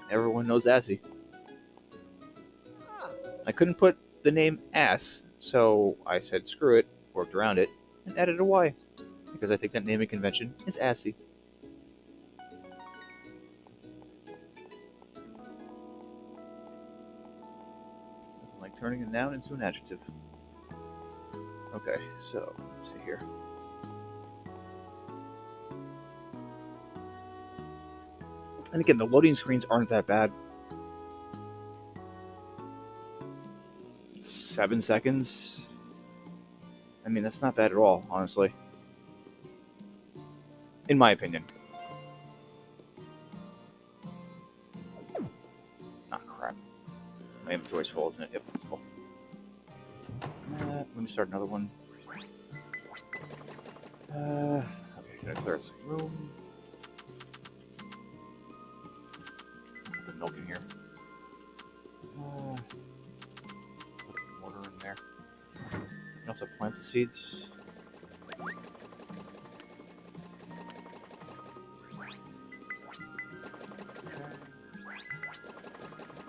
Everyone knows Assy. I couldn't put the name Ass, so I said screw it, worked around it, and added a Y. Because I think that naming convention is Assy. Like turning a noun into an adjective. Okay, so let's see here. And again, the loading screens aren't that bad. 7 seconds. I mean, that's not bad at all, honestly. In my opinion. Ah, crap. My inventory's full, isn't it? Yep, it's full. Let me start another one. Okay, gotta clear this room. Put milk in here. Put water in there. And also plant the seeds.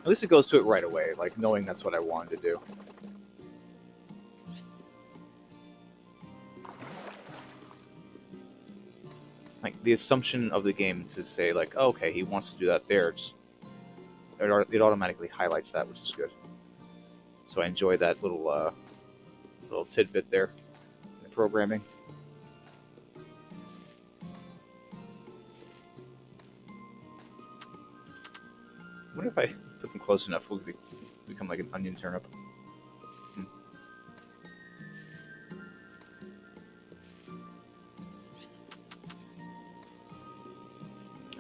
At least it goes to it right away, like knowing that's what I wanted to do. Like the assumption of the game to say like, oh, okay, he wants to do that there, just it automatically highlights that, which is good. So I enjoy that little tidbit there in the programming. I wonder if I put them close enough, will they become like an onion turnip.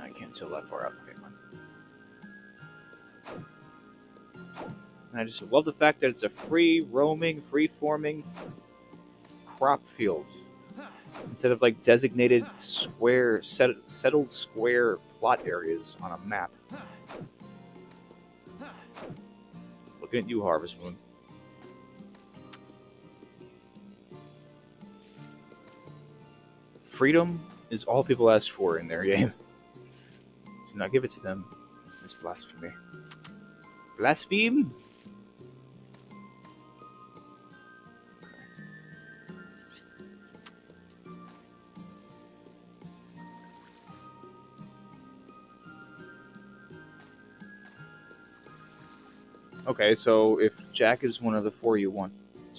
I can't tilt that far out. Okay, fine. And I just love the fact that it's a free-roaming, free-forming crop field. Instead of like designated square, settled square plot areas on a map. Looking at you, Harvest Moon. Freedom is all people ask for in their game. Do not give it to them. It's blasphemy. Blaspheme? Okay, so if Jack is one of the four you want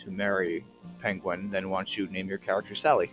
to marry Penguin, then why don't you name your character Sally?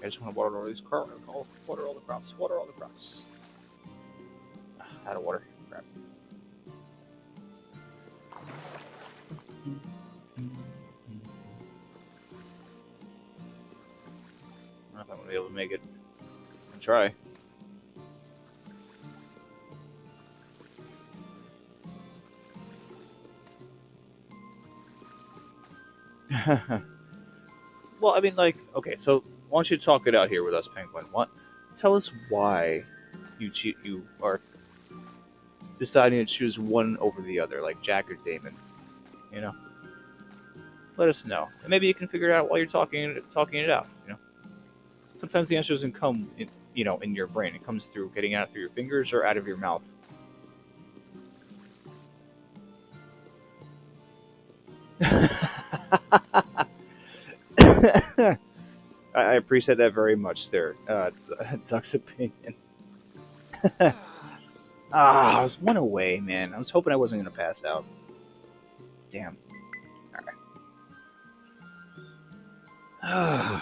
I just want to water all these crops. Water all the crops. Water all the crops. Out of water. Crap. I don't know if I'm gonna be able to make it. I'll try. Well, I mean, like, okay, so why don't you talk it out here with us, Penguin? What? Tell us why you are deciding to choose one over the other, like Jack or Damon. You know, let us know, and maybe you can figure it out while you're talking it out. Sometimes the answer doesn't come in your brain. It comes through getting out through your fingers or out of your mouth. I appreciate that very much, there, Duck's opinion. I was one away, man. I was hoping I wasn't gonna pass out. Damn. Alright.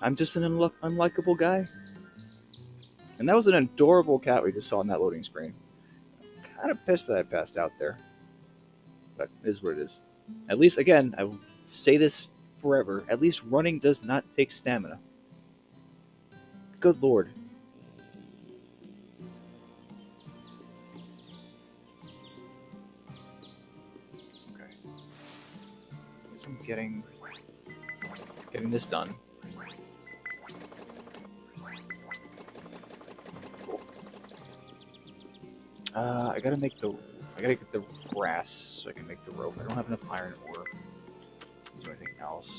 I'm just an unlikable guy. And that was an adorable cat we just saw on that loading screen. Kind of pissed that I passed out there. But it is what it is. At least, again, I will say this forever. At least running does not take stamina. Good lord. Okay. Guess I'm getting this done. Cool. I gotta get the grass so I can make the rope. I don't have enough iron ore to do anything else.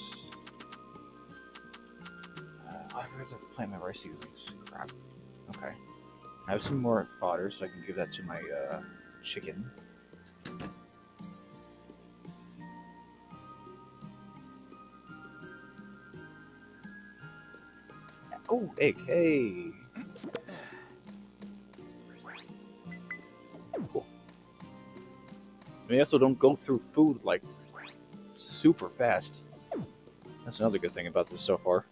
I forgot to plant my rice seedlings. Crap. Okay. I have some more fodder, so I can give that to my chicken. Oh, egg! Hey. Cool. They also don't go through food like super fast. That's another good thing about this so far.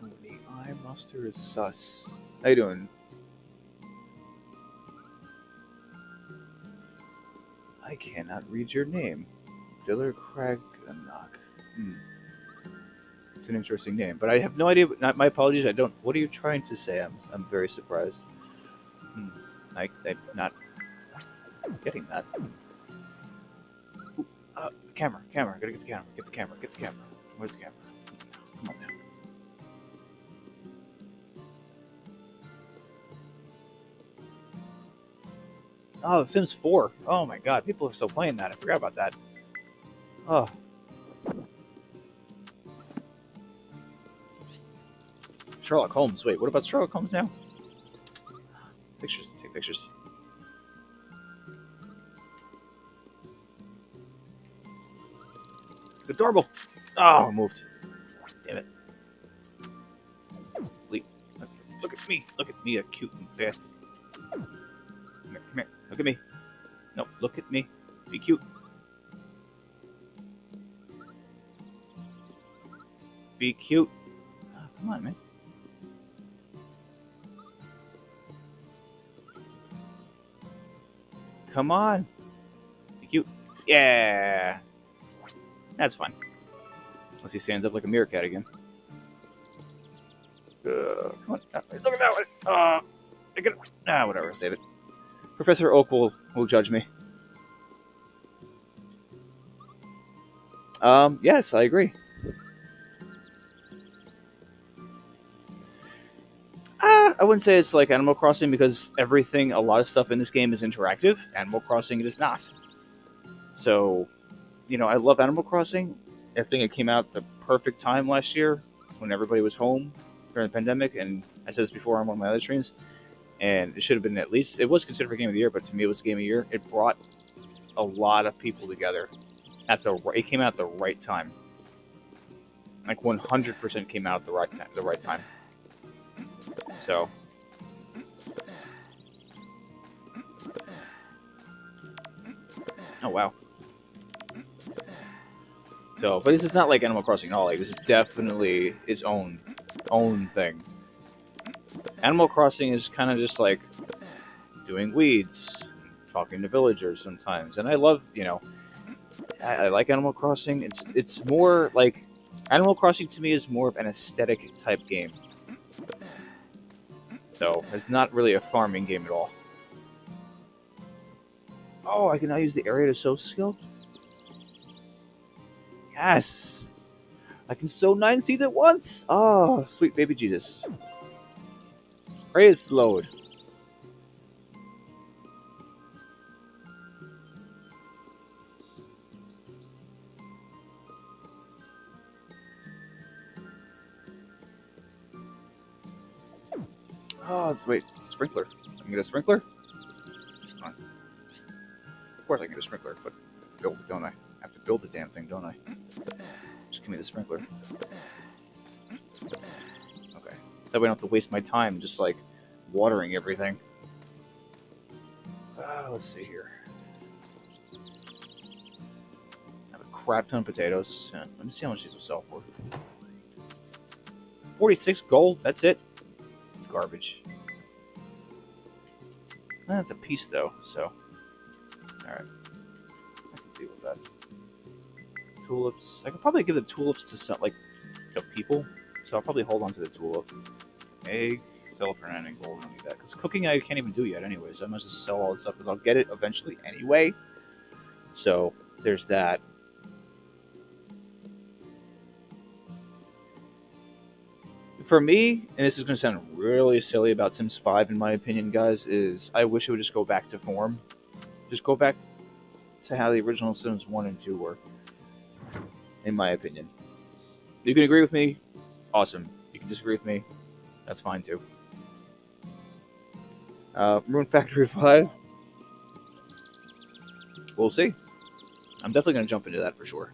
The eye muster is sus. How you doing? I cannot read your name. Diller Craganock. It's an interesting name, but I have no idea. Not my apologies. I don't. What are you trying to say? I'm very surprised. I'm not getting that. Ooh, camera. Gotta get the camera. Get the camera. Where's the camera? Come on now. Oh, Sims 4. Oh my god, people are still playing that. I forgot about that. Oh. Sherlock Holmes. Wait, what about Sherlock Holmes now? Pictures. Take pictures. The doorbell. Oh, moved. Damn it. Look at me. Look at me, a cute bastard. Come here. Look at me. No, look at me. Be cute. Be cute. Oh, come on, man. Come on. Be cute. Yeah. That's fine. Unless he stands up like a meerkat again. Come on. He's looking that way. Whatever. Save it. Professor Oak will judge me. Yes, I agree. I wouldn't say it's like Animal Crossing because a lot of stuff in this game is interactive. Animal Crossing it is not. So, I love Animal Crossing. I think it came out the perfect time last year when everybody was home during the pandemic. And I said this before on one of my other streams. And it should have been at least, it was considered for Game of the Year, but to me it was Game of the Year. It brought a lot of people together. It came out at the right time. Like 100% came out at the right time. So, Oh wow. So, but this is not like Animal Crossing at all. Like this is definitely its own thing. Animal Crossing is kind of just like doing weeds, talking to villagers sometimes, and I love I like Animal Crossing. It's more like Animal Crossing to me is more of an aesthetic type game. So it's not really a farming game at all. Oh, I can now use the area to sow skill. Yes, I can sow 9 seeds at once. Oh, sweet baby Jesus. Praise the Lord. Oh, wait, sprinkler. I can get a sprinkler? Fine. Of course I can get a sprinkler, but I have to build it, don't I? I have to build the damn thing, don't I? Just give me the sprinkler. Okay. That way I don't have to waste my time just, like, watering everything. Let's see here. I have a crap ton of potatoes. Let me see how much these will sell for. 46 gold, that's it. Garbage. That's a piece though, so alright. I can deal with that. Tulips. I could probably give the tulips to some people. So I'll probably hold on to the tulip. Egg, sell it for 9 gold, I don't need that. Because cooking I can't even do yet anyway, so I must just sell all this stuff because I'll get it eventually anyway. So there's that. For me, and this is going to sound really silly about Sims 5 in my opinion, guys, is I wish it would just go back to form. Just go back to how the original Sims 1 and 2 were, in my opinion. You can agree with me, awesome. You can disagree with me, that's fine too. Rune Factory 5, we'll see. I'm definitely going to jump into that for sure.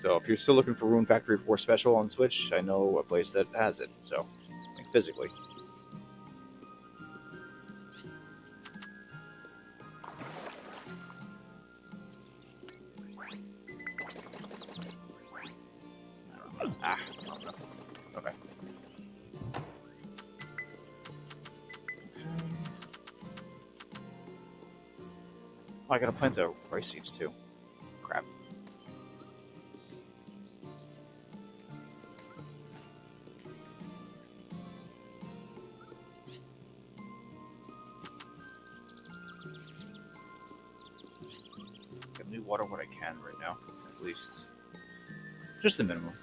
So if you're still looking for Rune Factory 4 Special on Switch, I know a place that has it, so, like, physically. Ah, okay. Oh, I gotta plant the rice seeds too. Crap. Let me water what I can right now, at least. Just the minimum.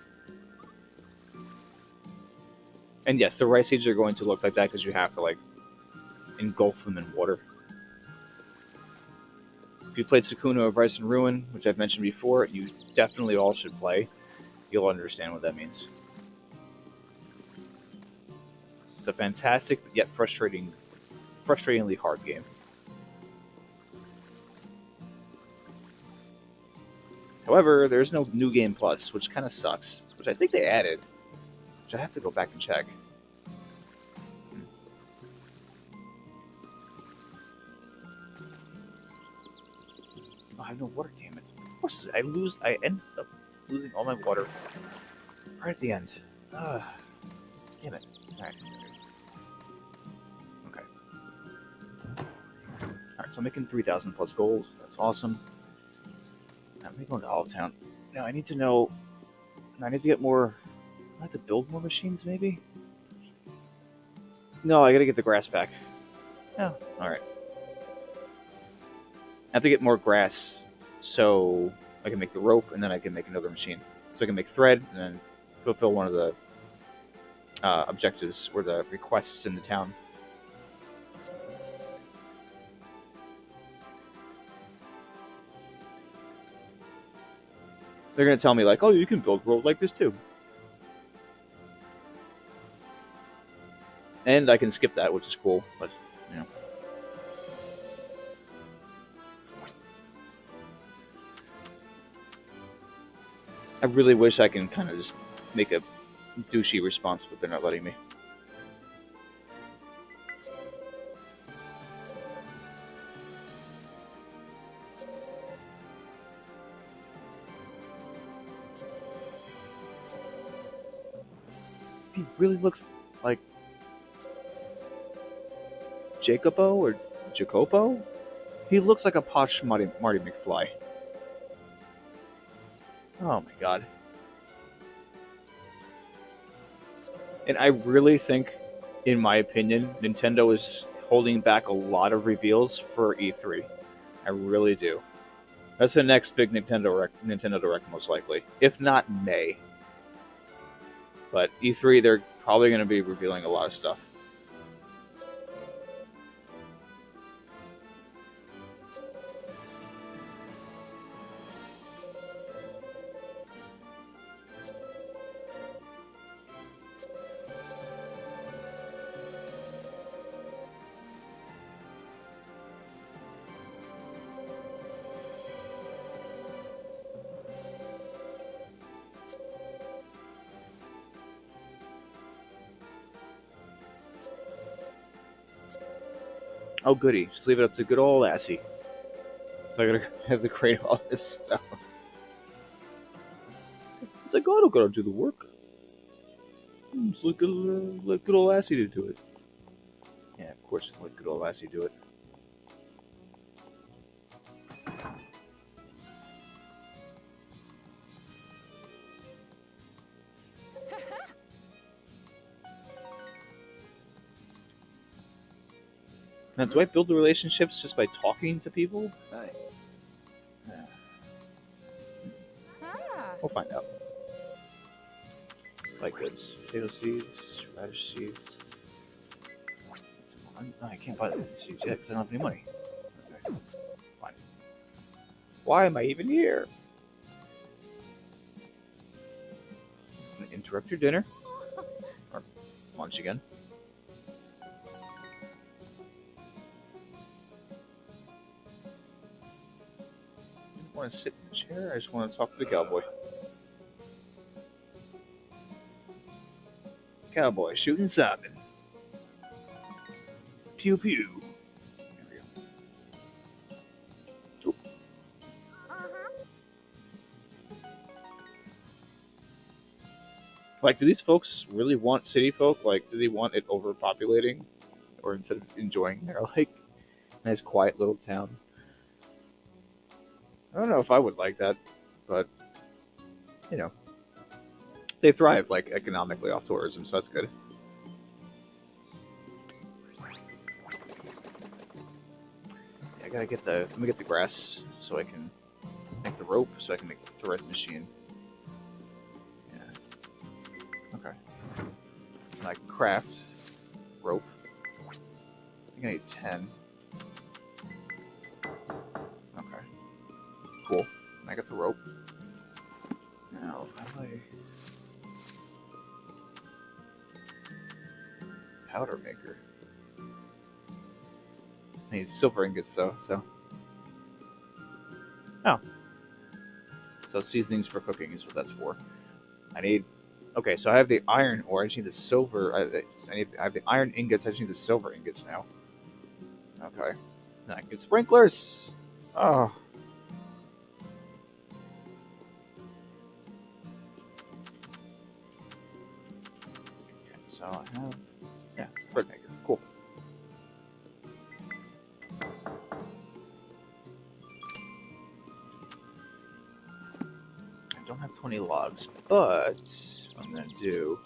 And yes, the rice seeds are going to look like that because you have to, like, engulf them in water. If you played Sakuna of Rice and Ruin, which I've mentioned before, you definitely all should play. You'll understand what that means. It's a fantastic, but yet frustratingly hard game. However, there's no New Game Plus, which kind of sucks, which I think they added, which I have to go back and check. Oh, I have no water, damn it. Of course, I end up losing all my water right at the end. Damn it. Alright. Okay. Alright, so I'm making 3,000 plus gold. That's awesome. Now, let me go into Olive Town. Now, I need to know... I need to get more... I have to build more machines, maybe? No, I gotta get the grass back. Oh, alright. I have to get more grass so I can make the rope, and then I can make another machine. So I can make thread, and then fulfill one of the objectives or the requests in the town. They're going to tell me, like, oh, you can build road like this too. And I can skip that, which is cool, but, you know. I really wish I can kind of just make a douchey response, but they're not letting me. he really looks like Jacopo or Jacopo. He looks like a posh Marty McFly. Oh my god. And I really think, in my opinion, Nintendo is holding back a lot of reveals for E3. I really do. That's the next big Nintendo Direct, most likely. If not May. But E3, they're probably going to be revealing a lot of stuff. Oh, goody. Just leave it up to good old Lassie. So I gotta have to create all this stuff. It's like, oh, I don't gotta do the work. Just let good old Lassie do it. Yeah, of course, let good old Lassie do it. Now, do I build the relationships just by talking to people? Hi. Yeah, Ah. we'll find out. Like goods. Potato seeds, radish seeds. I can't buy the seeds yet because I don't have any money. Okay. Fine. Why am I even here? I'm gonna interrupt your dinner. Or lunch again. I don't want to sit in the chair, I just want to talk to the cowboy. Cowboy shooting Simon. Pew pew. There we go. Oop. Like, do these folks really want city folk? Like, do they want it overpopulating? Or instead of enjoying their, like, nice quiet little town? I don't know if I would like that, but, you know. They thrive, like, economically off tourism, so that's good. Yeah, I gotta get let me get the grass so I can make the rope, so I can make the thread machine. Yeah. Okay. And I can craft rope. I think I need 10. Okay. Cool. And I got the rope. Now, how do I... Powder maker. I need silver ingots though, so. Oh. So seasonings for cooking is what that's for. I need. Okay, so I have the iron ore. I just need the silver. I have the iron ingots. I just need the silver ingots now. Okay. Then I get sprinklers. Oh. Okay, so I have. Yeah, bread maker. Cool. I don't have 20 logs, but what I'm going to do,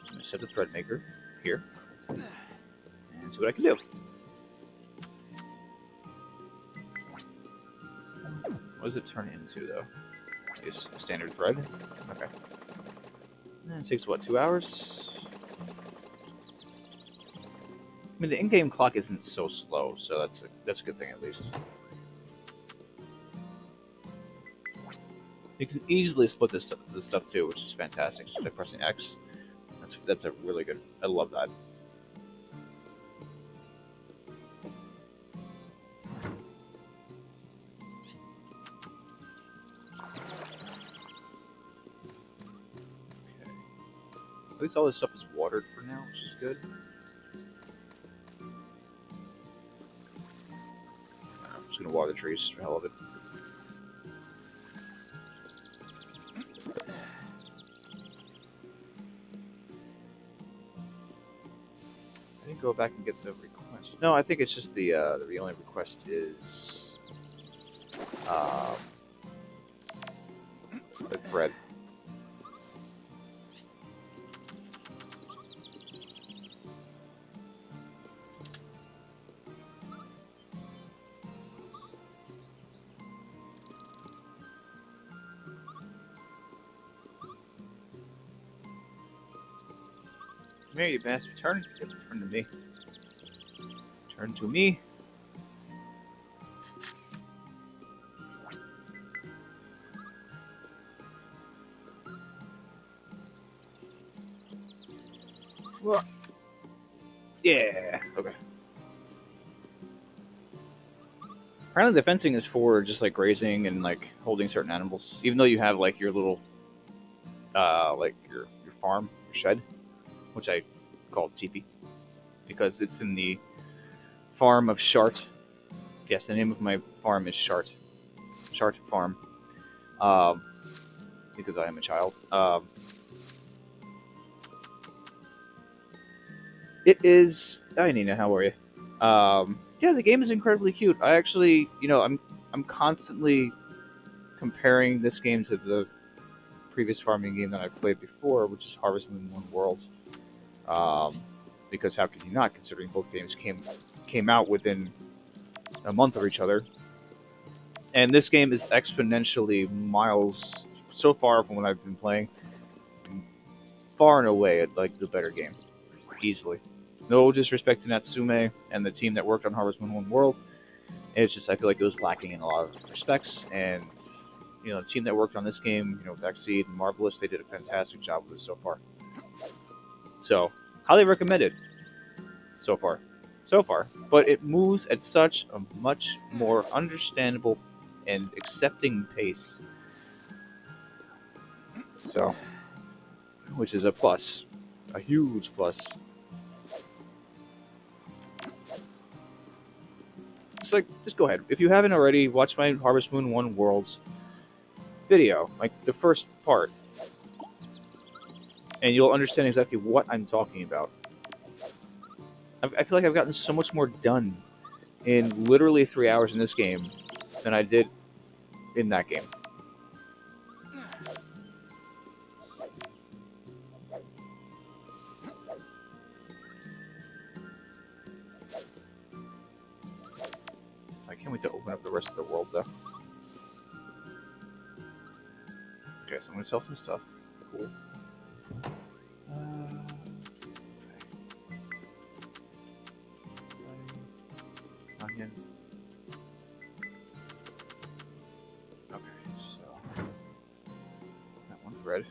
I'm going to set the thread maker here and see what I can do. What does it turn into, though? It's a standard thread? Okay. And it takes, what, 2 hours? I mean, the in-game clock isn't so slow, so that's a good thing at least. You can easily split this stuff too, which is fantastic. Just by pressing X. That's a really good. I love that. Okay. At least all this stuff is watered for now, which is good. I'm just gonna water the trees just for the hell of it. go back and get the request. No, I think it's just the only request is the bread. Here, you bastard. Turn. Turn to me. Turn to me. What? Yeah. Okay. Apparently, the fencing is for just like grazing and like holding certain animals. Even though you have like your little, like your farm, your shed, which I call teepee, because it's in the farm of Shart. Yes, the name of my farm is Shart. Shart Farm. Because I am a child. It is. Hi, Nina. How are you? Yeah, the game is incredibly cute. I actually, I'm constantly comparing this game to the previous farming game that I played before, which is Harvest Moon One World. Because how could you not, considering both games came out within a month of each other, and this game is exponentially miles so far from what I've been playing, far and away like the better game, easily. No disrespect to Natsume and the team that worked on Harvest Moon One World. It's just I feel like it was lacking in a lot of respects, and the team that worked on this game, Backseed and Marvelous, they did a fantastic job with it so far. So highly recommended so far. But it moves at such a much more understandable and accepting pace. So, which is a plus. A huge plus. Just go ahead. If you haven't already, watch my Harvest Moon 1 Worlds video, like the first part. And you'll understand exactly what I'm talking about. I feel like I've gotten so much more done in literally 3 hours in this game than I did in that game. I can't wait to open up the rest of the world, though. Okay, so I'm going to sell some stuff. Cool. Onion. Okay, so that one's red.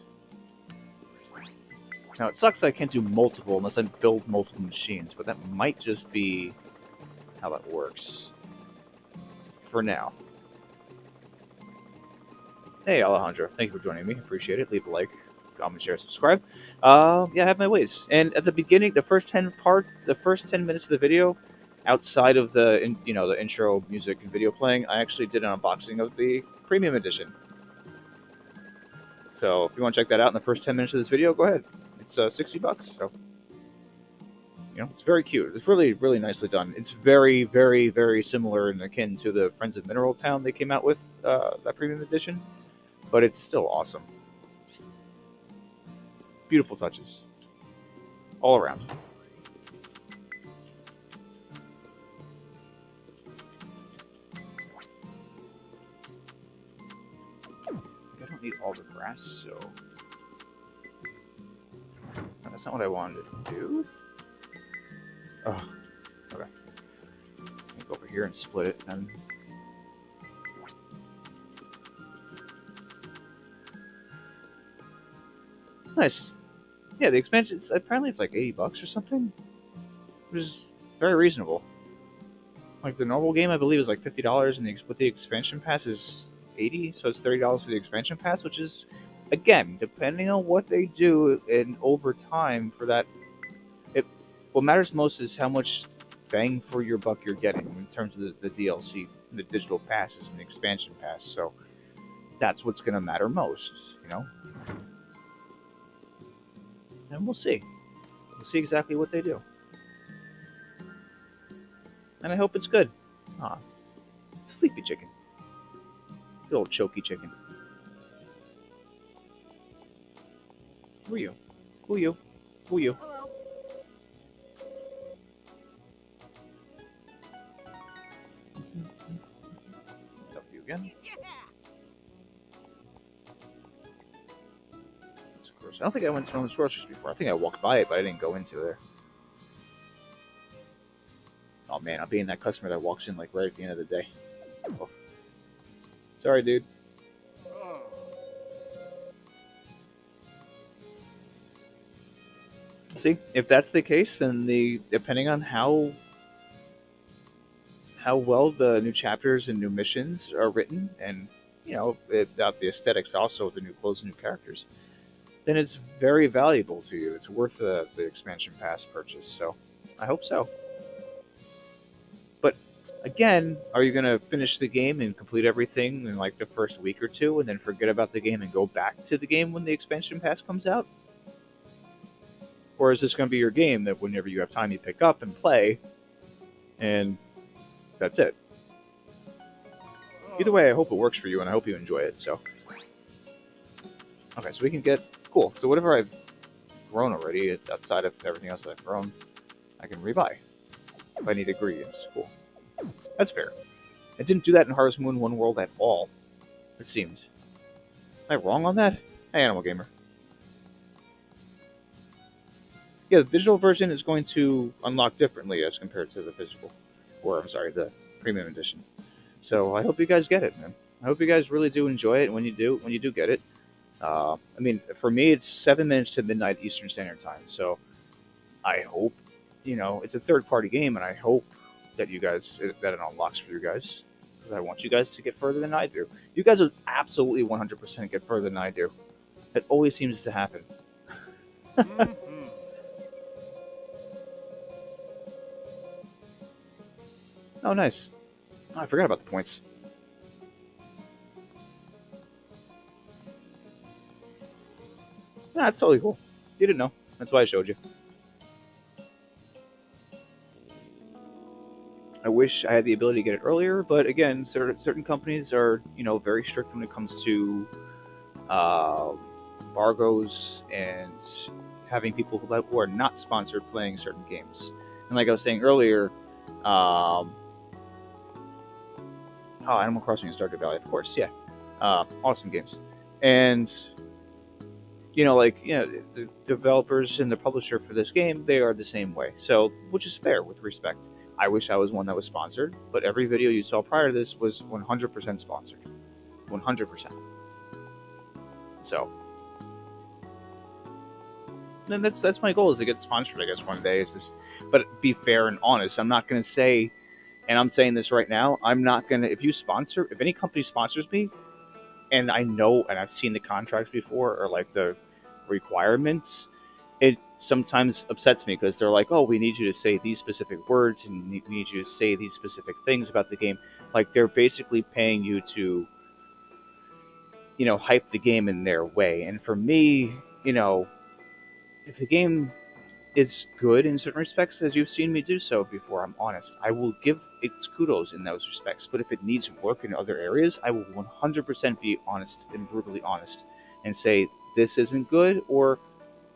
Now it sucks that I can't do multiple unless I build multiple machines, but that might just be how that works. For now. Hey Alejandro, thank you for joining me. Appreciate it. Leave a like, comment, share, subscribe. Yeah, I have my ways. And at the beginning, the first 10 minutes of the video, outside of the the intro music and video playing, I actually did an unboxing of the premium edition. So if you want to check that out in the first 10 minutes of this video, go ahead. It's $60, so it's very cute. It's really, really nicely done. It's very, very, very similar and akin to the Friends of Mineral Town they came out with, that premium edition, but it's still awesome. Beautiful touches all around. I don't need all the grass, so no, that's not what I wanted to do. Oh, okay. Go over here and split it, and nice. Yeah, the expansion. Apparently, it's like $80 or something, which is very reasonable. Like the normal game, I believe, is like $50, and the expansion pass is $80, so it's $30 for the expansion pass, which is, again, depending on what they do and over time for that. What matters most is how much bang for your buck you're getting in terms of the DLC, the digital passes, and the expansion pass. So that's what's going to matter most, And we'll see. We'll see exactly what they do. and I hope it's good. Ah, sleepy chicken. Good old choky chicken. Who are you? Who are you? Who are you? Hello. Talk to you again. Yeah. Scorch. I don't think I went to one of the Scorches before. I think I walked by it, but I didn't go into there. Oh man, I'm being that customer that walks in like right at the end of the day. Oh. Sorry, dude. Oh. See, if that's the case, then depending on how well the new chapters and new missions are written, and about the aesthetics also of the new clothes and new characters, then it's very valuable to you. It's worth the expansion pass purchase. So, I hope so. But again, are you gonna finish the game and complete everything in like the first week or two, and then forget about the game and go back to the game when the expansion pass comes out? Or is this going to be your game that whenever you have time you pick up and play, and that's it? Either way, I hope it works for you, and I hope you enjoy it. So, okay, so we can get cool. So whatever I've grown already, outside of everything else that I've grown, I can rebuy if I need ingredients. Cool. That's fair. It didn't do that in Harvest Moon One World at all. It seemed. Am I wrong on that? Hey, Animal Gamer. Yeah, the digital version is going to unlock differently as compared to the physical, or I'm sorry, the premium edition. So I hope you guys get it, man. I hope you guys really do enjoy it. When you do get it, I mean, for me, it's 7 minutes to midnight Eastern Standard Time. So I hope, it's a third-party game, and I hope that that it unlocks for you guys, because I want you guys to get further than I do. You guys will absolutely 100% get further than I do. It always seems to happen. Mm-hmm. Oh, nice. Oh, I forgot about the points. Nah, that's totally cool. You didn't know. That's why I showed you. I wish I had the ability to get it earlier, but again, certain companies are, very strict when it comes to embargoes and having people who are not sponsored playing certain games. And like I was saying earlier, Animal Crossing and Stardew Valley, of course, yeah, awesome games, and the developers and the publisher for this game, they are the same way. So, which is fair with respect. I wish I was one that was sponsored, but every video you saw prior to this was 100% sponsored, 100%. So, then that's my goal, is to get sponsored, I guess, one day. It's just, but be fair and honest. I'm not going to say, and I'm saying this right now, I'm not going to, if any company sponsors me, and I know, and I've seen the contracts before, or like the requirements, it sometimes upsets me, because they're like, oh, we need you to say these specific words, and we need you to say these specific things about the game. Like, they're basically paying you to, hype the game in their way. And for me, if the game is good in certain respects, as you've seen me do so before, I'm honest. I will give its kudos in those respects. But if it needs work in other areas, I will 100% be honest and brutally honest and say, this isn't good, or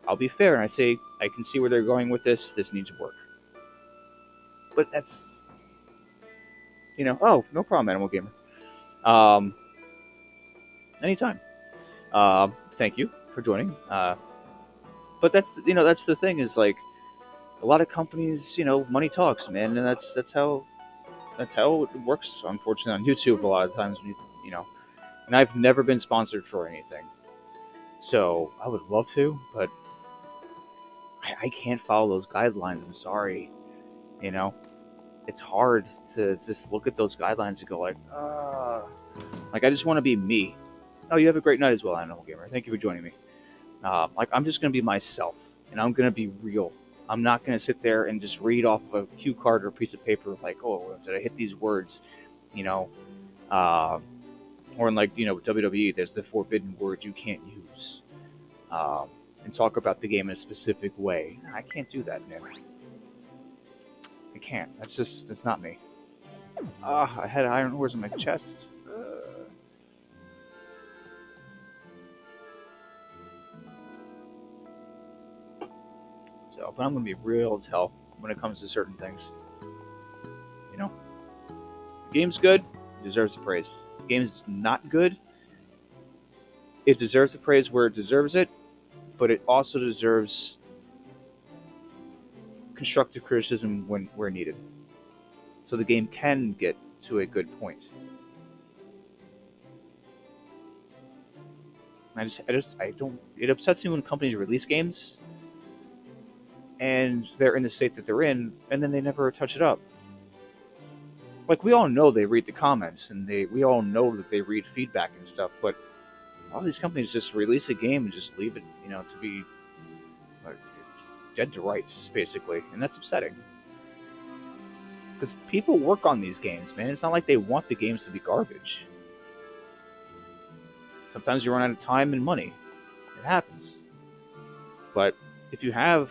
I'll be fair and I say, I can see where they're going with this. This needs work. But that's, oh, no problem, Animal Gamer. Anytime. Thank you for joining. But that's the thing, is like, a lot of companies, money talks, man, and that's how it works. Unfortunately, on YouTube, a lot of times, when and I've never been sponsored for anything, so I would love to, but I can't follow those guidelines. I'm sorry, it's hard to just look at those guidelines and go like I just want to be me. Oh, you have a great night as well, Animal Gamer. Thank you for joining me. I'm just gonna be myself, and I'm gonna be real. I'm not gonna sit there and just read off a cue card or a piece of paper like, oh, did I hit these words? Or in WWE, there's the forbidden word you can't use, and talk about the game in a specific way. I can't do that, man. I I can't. That's not me. I had iron ores in my chest. So, but I'm gonna be real as hell when it comes to certain things. You know, the game's good, it deserves the praise. The game's not good, it deserves the praise where it deserves it, but it also deserves constructive criticism when where needed. So the game can get to a good point. I don't. It upsets me when companies release games and they're in the state that they're in, and then they never touch it up. Like we all know they read the comments, and we all know that they read feedback and stuff, but all these companies just release a game and just leave it, to be like, it's dead to rights, basically, and that's upsetting. Because people work on these games, man. It's not like they want the games to be garbage. Sometimes you run out of time and money. It happens. But if you have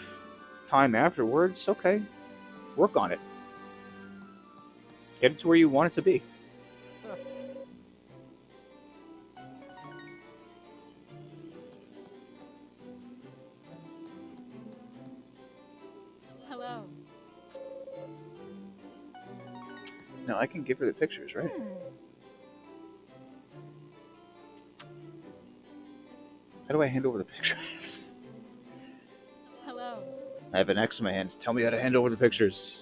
time afterwards, okay, work on it. Get it to where you want it to be. Hello. No, I can give her the pictures, right? How do I hand over the pictures? Hello. I have an X in my hand. Tell me how to hand over the pictures.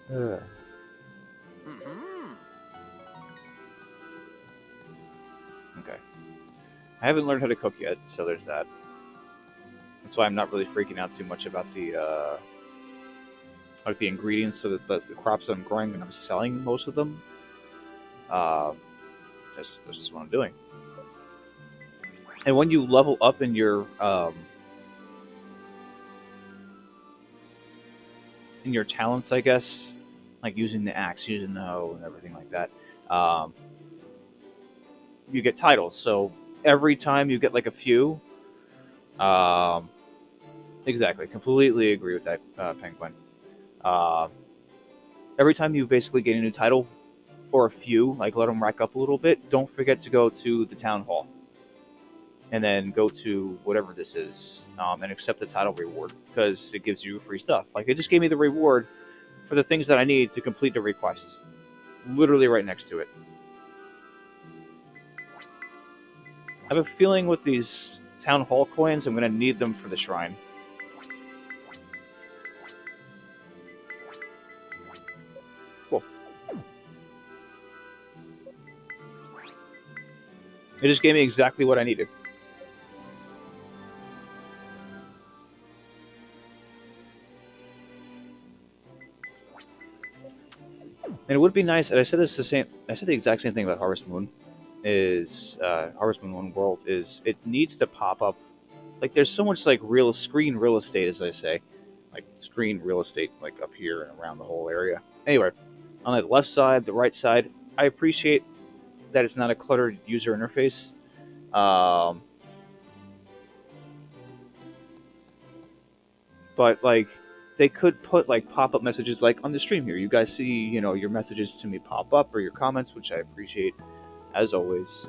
Mhm. Okay. I haven't learned how to cook yet, so there's that. That's why I'm not really freaking out too much about the like the ingredients, so that the crops that I'm growing and I'm selling most of them. That's what I'm doing. And when you level up in your talents, I guess, like using the axe, using the hoe, and everything like that, you get titles. So every time you get like a few, um, exactly, completely agree with that, Penguin. Uh, every time you basically get a new title or a few, like let them rack up a little bit, don't forget to go to the town hall and then go to whatever this is, and accept the title reward because it gives you free stuff. Like it just gave me the reward for the things that I need to complete the request, literally right next to it. I have a feeling with these town hall coins, I'm going to need them for the shrine. Cool. It just gave me exactly what I needed. And it would be nice, and I said the exact same thing about Harvest Moon. Is Harvest Moon One World is it needs to pop up. Like there's so much like real screen real estate, as I say, like screen real estate, like up here and around the whole area. Anyway, on the left side, the right side, I appreciate that it's not a cluttered user interface. Um, but like they could put like pop-up messages like on the stream here. You guys see, your messages to me pop up or your comments, which I appreciate as always.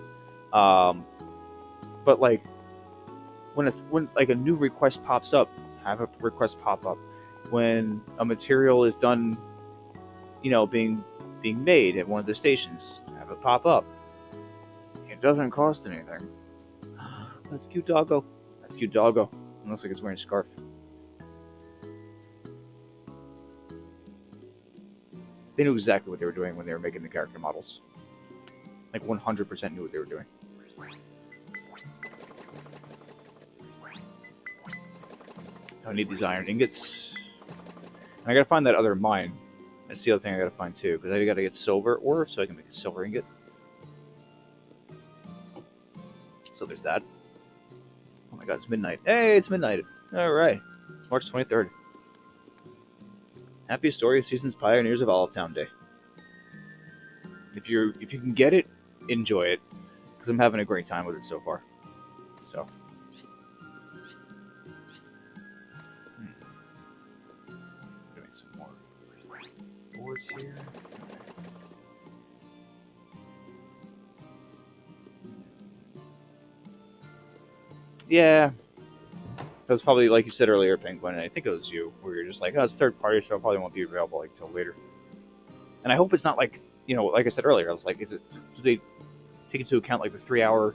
But like when like a new request pops up, have a request pop up. When a material is done, being made at one of the stations, have it pop up. It doesn't cost anything. That's cute doggo. That's cute doggo. It looks like it's wearing a scarf. They knew exactly what they were doing when they were making the character models. Like 100% knew what they were doing. I need these iron ingots. And I gotta find that other mine. That's the other thing I gotta find too, because I gotta get silver ore so I can make a silver ingot. So there's that. Oh my god, it's midnight. Hey, it's midnight. Alright. It's March 23rd. Happy Story of Seasons Pioneers of Olive Town Day. If you can get it, enjoy it. Because I'm having a great time with it so far. So. some more boards here. Yeah. That was probably, like you said earlier, Penguin, and I think it was you, where you're just like, oh, it's third party, so it probably won't be available like till later. And I hope it's not like, like I said earlier, I was like, do they take into account like the 3 hour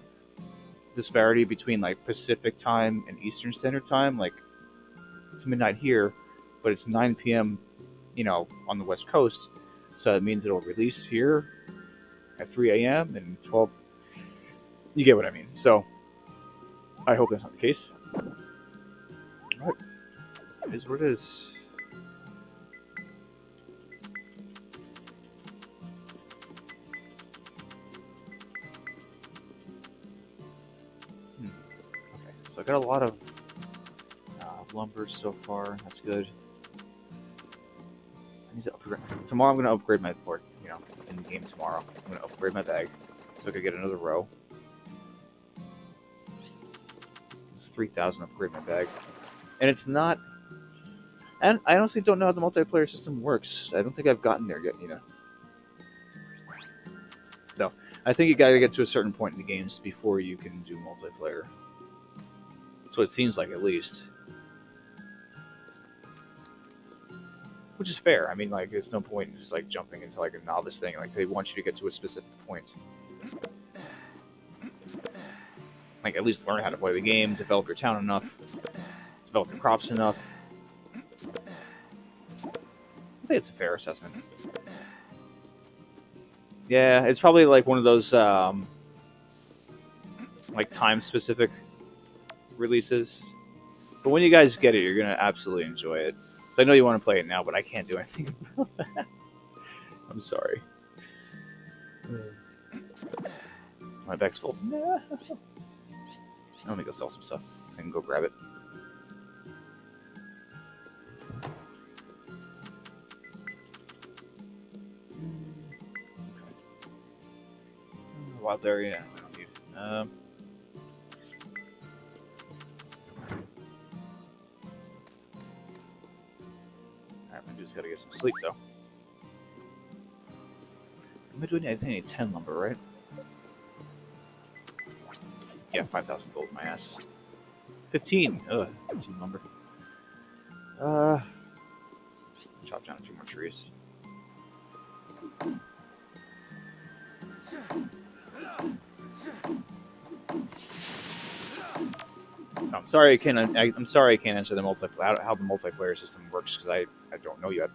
disparity between like Pacific time and Eastern Standard Time? Like, it's midnight here, but it's 9 p.m., on the West Coast, so it means it'll release here at 3 a.m. and 12. You get what I mean. So, I hope that's not the case. What? It is what it is. Okay, so I got a lot of lumber so far. That's good. I need to upgrade. Tomorrow I'm going to upgrade my board. In the game tomorrow, I'm going to upgrade my bag so I can get another row. It's 3,000 upgrade my bag. And it's not... And I honestly don't know how the multiplayer system works. I don't think I've gotten there yet, So, I think you gotta get to a certain point in the games before you can do multiplayer. That's what it seems like, at least. Which is fair. I mean, like, there's no point in just, like, jumping into, like, a novice thing. Like, they want you to get to a specific point. Like, at least learn how to play the game, develop your town enough, develop your crops enough. I think it's a fair assessment. Yeah, it's probably like one of those like time-specific releases. But when you guys get it, you're gonna absolutely enjoy it. So I know you want to play it now, but I can't do anything about that. I'm sorry. My bag's full. No. Let me go sell some stuff. I can go grab it. Wild area, I don't need. Alright, I just gotta get some sleep though. Am I doing anything? I need 10 lumber, right? Yeah, 5,000 gold, my ass. 15! Ugh, 15 lumber. Chop down a few more trees. I'm sorry I can't. I'm sorry I can't answer the how the multiplayer system works because I don't know yet.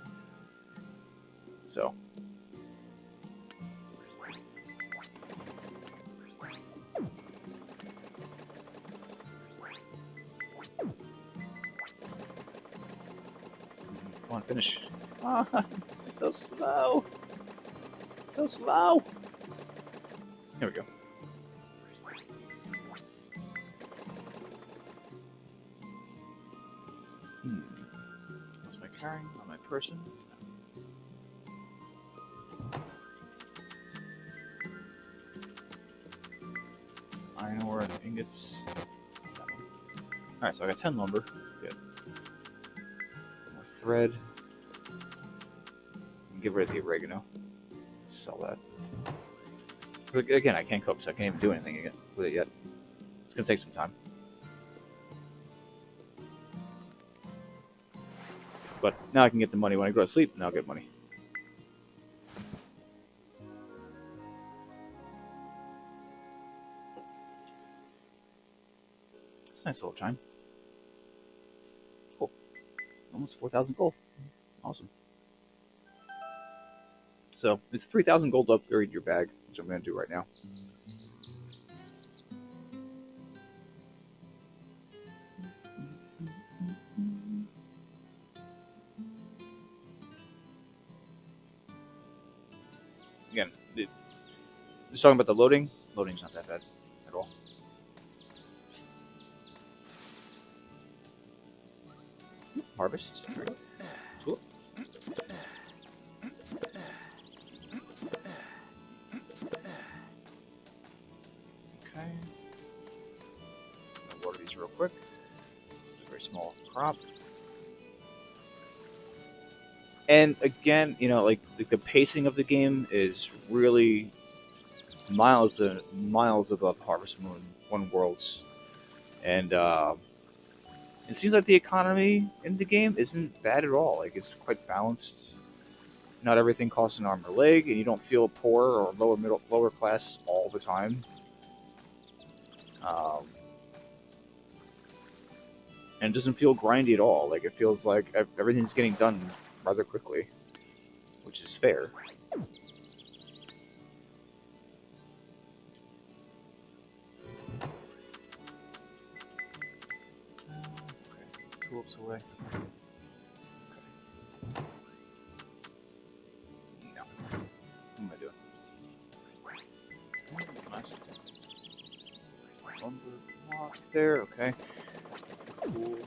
So. Come on, finish. Ah, so slow. So slow. There we go. What's my carrying on my person? Iron ore and ingots. Alright, so I got 10 lumber. Good. More thread. Get rid of the oregano. Sell that. But again, I can't cook, so I can't even do anything with it yet. It's gonna take some time. But now I can get some money. When I go to sleep, now I'll get money. It's a nice little chime. Cool. Almost 4,000 gold. Awesome. So, it's 3,000 gold to upgrade your bag, which I'm going to do right now. Again, just talking about the loading. Loading's not that bad at all. Harvest. Cool. Okay. I'll water these real quick. It's a very small crop. And again, like the pacing of the game is really miles and miles above Harvest Moon One Worlds, and it seems like the economy in the game isn't bad at all. Like it's quite balanced. Not everything costs an arm or leg, and you don't feel poor or lower class all the time. Um, and it doesn't feel grindy at all. Like it feels like everything's getting done rather quickly, which is fair. Okay, tulips away. Okay. No. What am I doing? Nice. Lumber block there. Okay. Cool.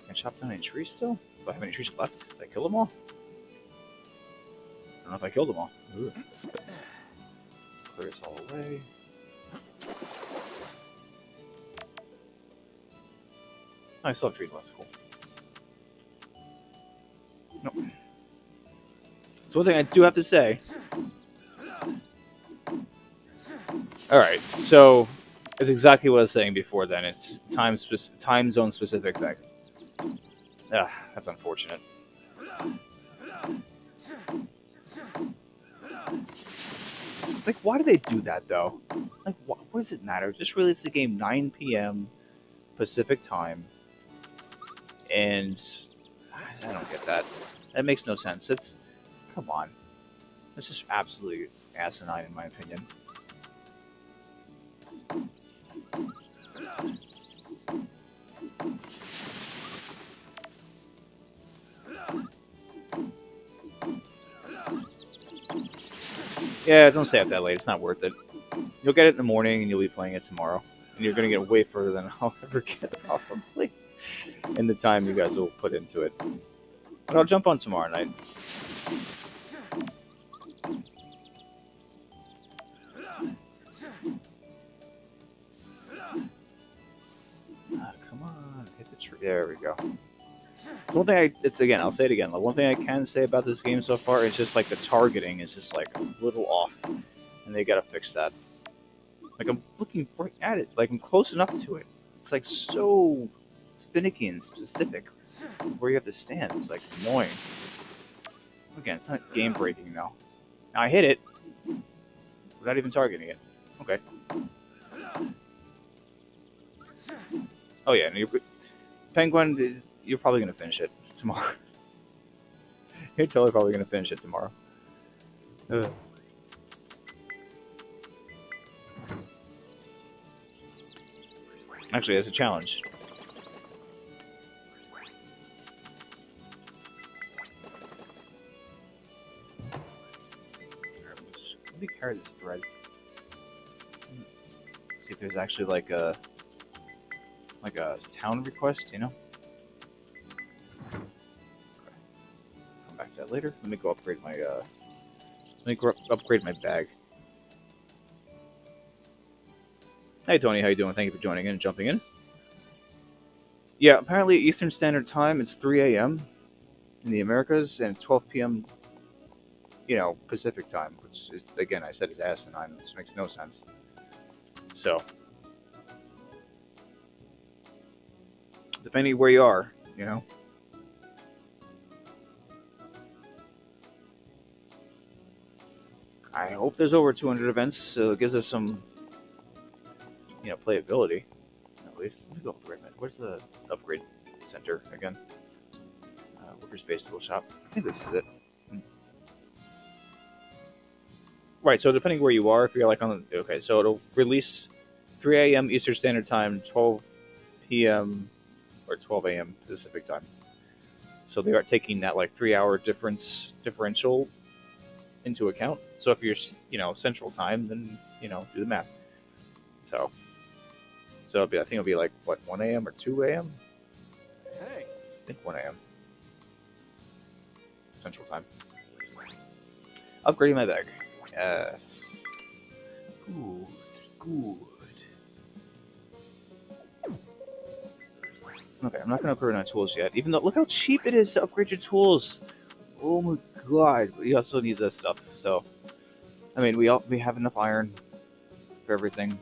Can I chop down any trees still? Do I have any trees left? Did I kill them all? I don't know if I killed them all. Ooh. Clear this all away. I still have trees left. Cool. Nope. So one thing I do have to say. Alright, so it's exactly what I was saying before then. It's time zone specific thing. Ah, that's unfortunate. Like, why do they do that, though? Like, what does it matter? Just release the game 9 p.m. Pacific time. And I don't get that. That makes no sense. Come on. That's just absolutely asinine, in my opinion. Yeah, don't stay up that late. It's not worth it. You'll get it in the morning, and you'll be playing it tomorrow. And you're going to get way further than I'll ever get, probably, in the time you guys will put into it. But I'll jump on tomorrow night. Come on, hit the tree. There we go. One thing I'll say it again. The one thing I can say about this game so far is just like the targeting is just like a little off, and they gotta fix that. Like I'm looking right at it, like I'm close enough to it. It's like so finicky and specific where you have to stand. It's like annoying. Again, it's not game breaking though. Now I hit it without even targeting it. Okay. Oh yeah, and Penguin, you're probably gonna finish it tomorrow. You're totally probably gonna finish it tomorrow. Ugh. Actually, it's a challenge. Let me carry this thread. See if there's actually like a town request, you know? Okay. Come back to that later. Let me go upgrade my upgrade my bag. Hey Tony, how you doing? Thank you for joining in and jumping in. Yeah, apparently Eastern Standard Time it's 3 a.m. in the Americas and 12 p.m. Pacific time, which is again I said is asinine, which makes no sense. So depending where you are, I hope there's over 200 events, so it gives us some, playability. At least, let me go upgrade it. Where's the upgrade center again? Workers Vegetable Shop. I think this is it. Right, so depending where you are, if you're like on the... Okay, so it'll release 3 a.m. Eastern Standard Time, 12 p.m. or 12 a.m. Pacific Time. So they are taking that like 3-hour differential into account. So if you're, Central Time, then, do the math. So I think it'll be like, what, 1 a.m. or 2 a.m.? Hey. I think 1 a.m. Central Time. Upgrading my bag. Yes. Good. Okay, I'm not going to upgrade my tools yet, even though look how cheap it is to upgrade your tools. Oh my god, but you also need this stuff. So, I mean, we have enough iron for everything.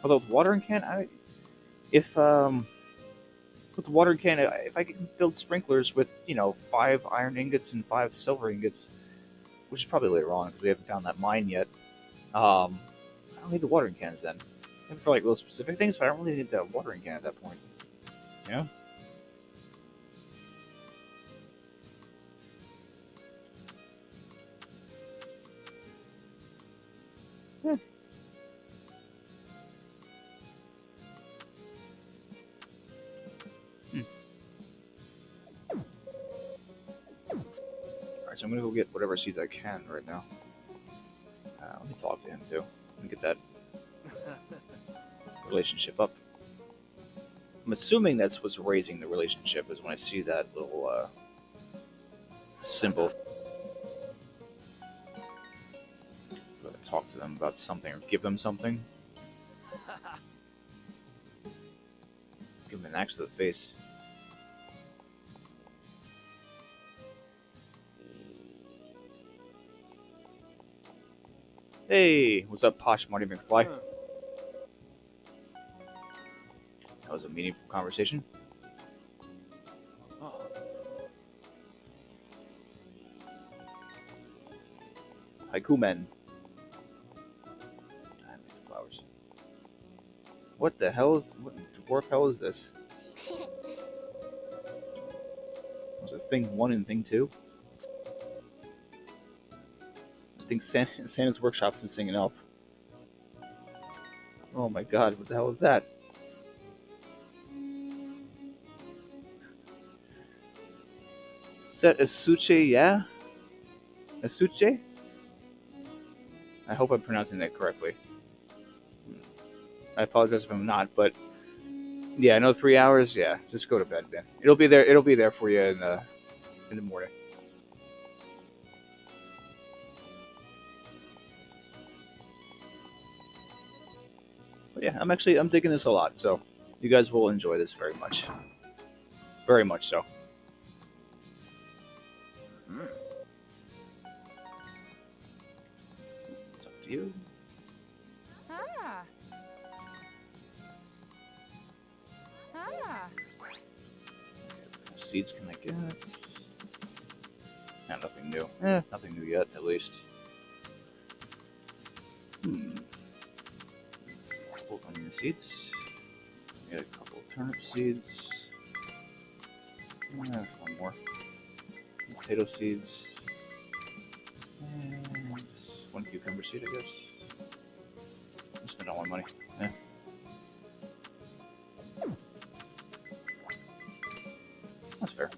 Although with watering can, if with the watering can, if I can build sprinklers with 5 iron ingots and 5 silver ingots, which is probably later on because we haven't found that mine yet. I don't need the watering cans then. Maybe for like little specific things, but I don't really need the watering can at that point. Yeah. Yeah. Alright, so I'm gonna go get whatever seeds I can right now. Let me talk to him too. Let me get that relationship up. I'm assuming that's what's raising the relationship is when I see that little symbol. Gotta talk to them about something or give them something. Give them an axe to the face. Hey, what's up, Posh Marty McFly? That was a meaningful conversation. Haiku men. Flowers. What the hell is what dwarf hell is this? Was it thing 1 and thing 2? I think Santa's workshop's missing an elf. Oh my god, what the hell is that? Is that Asuche, yeah? Asuche? I hope I'm pronouncing that correctly. I apologize if I'm not, but yeah, I know 3 hours. Yeah, just go to bed, man. It'll be there. It'll be there for you in the morning. But yeah, I'm digging this a lot. So you guys will enjoy this very much so. It's up to you. Ah. Ah. What seeds can I get? Nah, nothing new. Nothing new yet, at least. Couple onion seeds. Get a couple turnip seeds. One more. Potato seeds. And 1 cucumber seed, I guess. I spent all my money. Yeah. That's fair.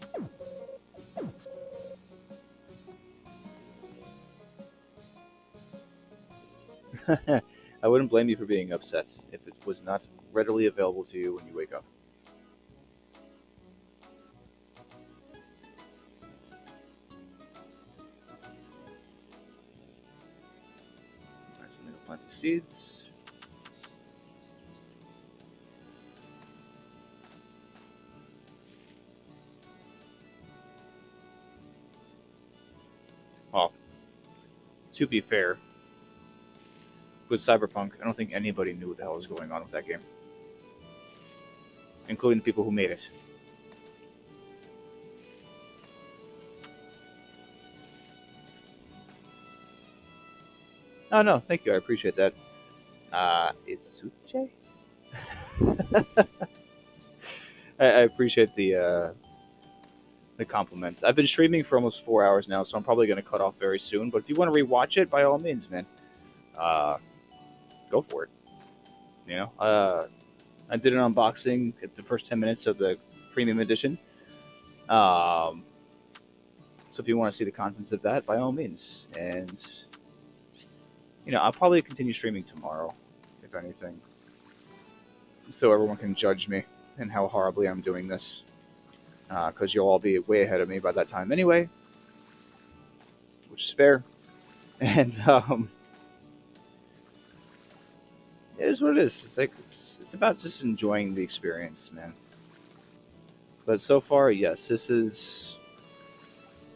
I wouldn't blame you for being upset if it was not readily available to you when you wake up. Alright, so I'm gonna plant the seeds. Well, to be fair, with Cyberpunk, I don't think anybody knew what the hell was going on with that game, including the people who made it. Oh no, thank you. I appreciate that. Isuche? I appreciate the compliments. I've been streaming for almost 4 hours now, so I'm probably going to cut off very soon. But if you want to rewatch it, by all means, man, go for it. You know, I did an unboxing at the first 10 minutes of the premium edition. So if you want to see the contents of that, by all means. And I'll probably continue streaming tomorrow, if anything, so everyone can judge me and how horribly I'm doing this. because you'll all be way ahead of me by that time anyway, which is fair. And it is what it is. It's like it's about just enjoying the experience, man. But so far, yes, this is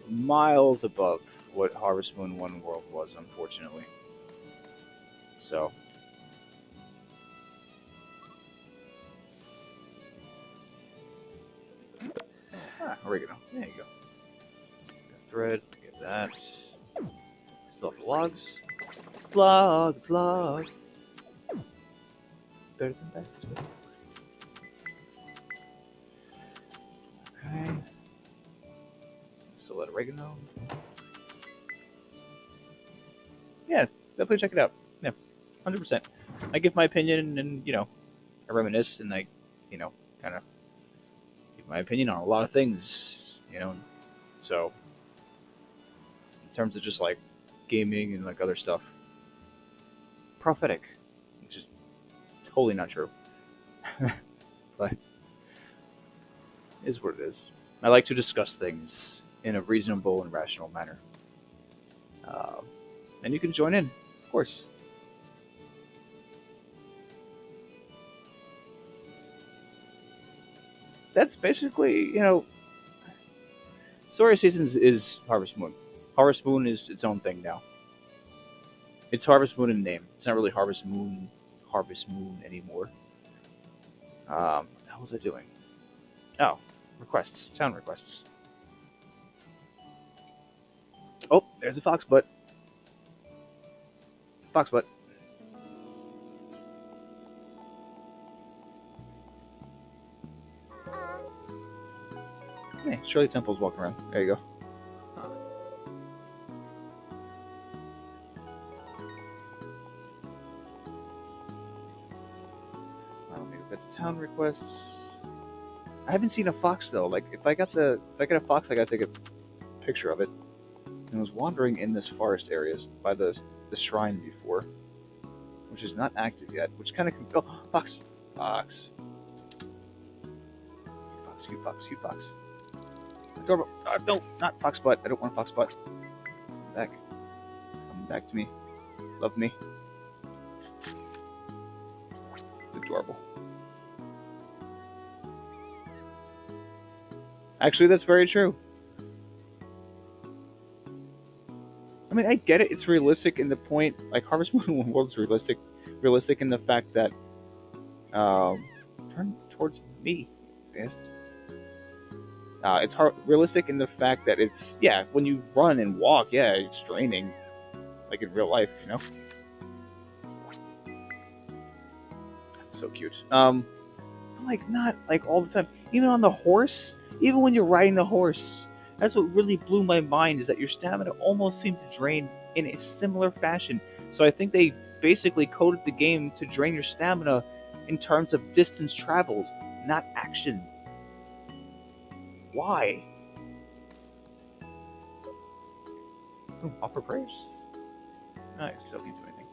miles above what Harvest Moon One World was, unfortunately. So oregano. There you go. Got thread. Get that. Still have the logs. Logs. Better than that. Okay. Still that oregano. Yeah, definitely check it out. Yeah, 100%. I give my opinion and, I reminisce and I, kind of give my opinion on a lot of things, So, in terms of just like gaming and like other stuff, prophetic, which is totally not true. But it is what it is. I like to discuss things in a reasonable and rational manner. And you can join in, of course. That's basically, Story of Seasons is Harvest Moon. Harvest Moon is its own thing now. It's Harvest Moon in name. It's not really Harvest Moon anymore. What the hell was I doing? Oh, requests, town requests. Oh, there's a fox butt. Fox butt. Hey, Shirley Temple's walking around. There you go. Maybe that's town requests. I haven't seen a fox though. Like if I get a fox, I gotta take a picture of it. And I was wandering in this forest areas by the shrine before, which is not active yet. Which kind of oh, fox. You fox. Adorable. No, not fox butt. I don't want fox butt. Come back. Come back to me. Love me. It's adorable. Actually, that's very true. I mean, I get it. It's realistic in the point, like Harvest Moon World is realistic in the fact that, turn towards me, yes. It's realistic in the fact that it's when you run and walk, it's draining, like in real life, That's so cute. Like not like all the time, even on the horse, even when you're riding the horse. That's what really blew my mind is that your stamina almost seemed to drain in a similar fashion. So I think they basically coded the game to drain your stamina in terms of distance traveled, not action. Why? Oh, offer prayers. Nice, don't need to do anything.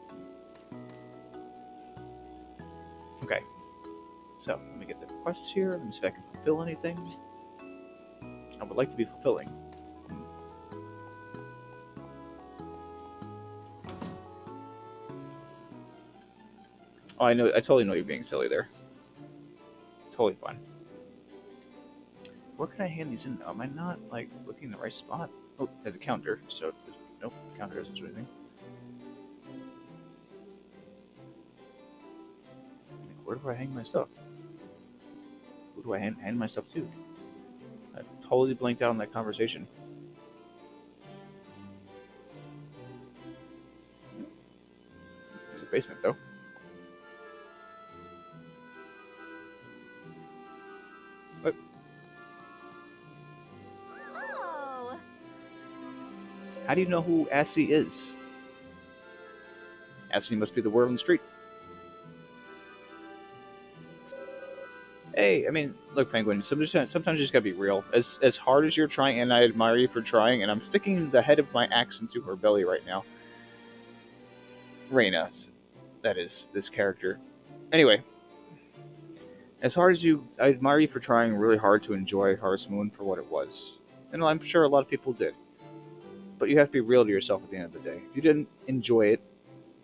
Okay. So, let me get the requests here. Let me see if I can fulfill anything. I would like to be fulfilling. Oh, I know. I totally know you're being silly there. Totally fine. Where can I hand these in? Am I not like looking in the right spot? Oh, there's a counter. So nope, the counter doesn't do anything. Where do I hang my stuff? Who do I hand my stuff to? I totally blanked out on that conversation. There's a basement though. What? Oh. How do you know who Assy is? Assy must be the word on the street. Hey, I mean, look, Penguin. Sometimes you just gotta be real. As hard as you're trying, and I admire you for trying, and I'm sticking the head of my axe into her belly right now. Reyna, that is this character. Anyway, as hard as I admire you for trying really hard to enjoy Harvest Moon for what it was. And I'm sure a lot of people did. But you have to be real to yourself at the end of the day. If you didn't enjoy it,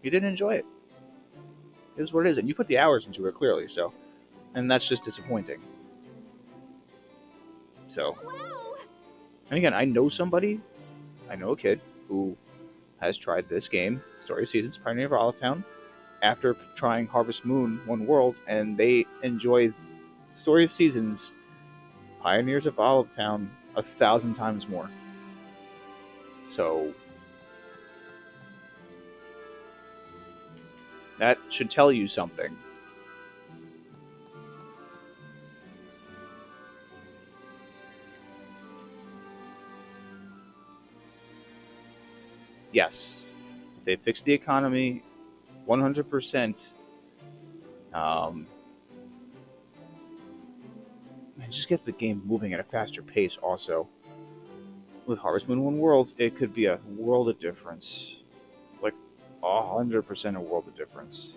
you didn't enjoy it. It is what it is. And you put the hours into it, clearly, so. And that's just disappointing. So. And again, I know a kid, who has tried this game, Story of Seasons, Pioneer of Olive Town, after trying Harvest Moon One World, and they enjoy Story of Seasons, Pioneers of Olive Town 1,000 times more. So that should tell you something. Yes, if they fix the economy 100%, and just get the game moving at a faster pace also. With Harvest Moon One World, it could be a world of difference. Like 100% a world of difference.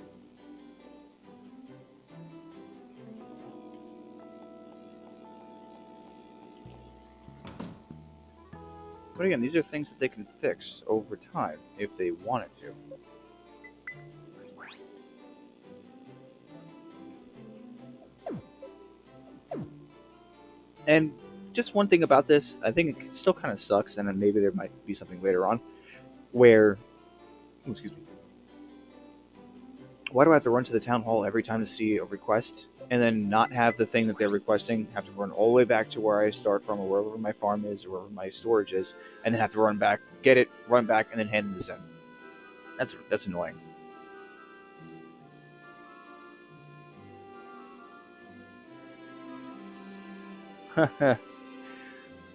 But again, these are things that they can fix over time if they wanted to. And just one thing about this, I think it still kind of sucks, and then maybe there might be something later on where, excuse me, why do I have to run to the town hall every time to see a request, and then not have the thing that they're requesting? Have to run all the way back to where I start from, or wherever my farm is, or wherever my storage is, and then have to run back, get it, run back, and then hand this in. That's annoying.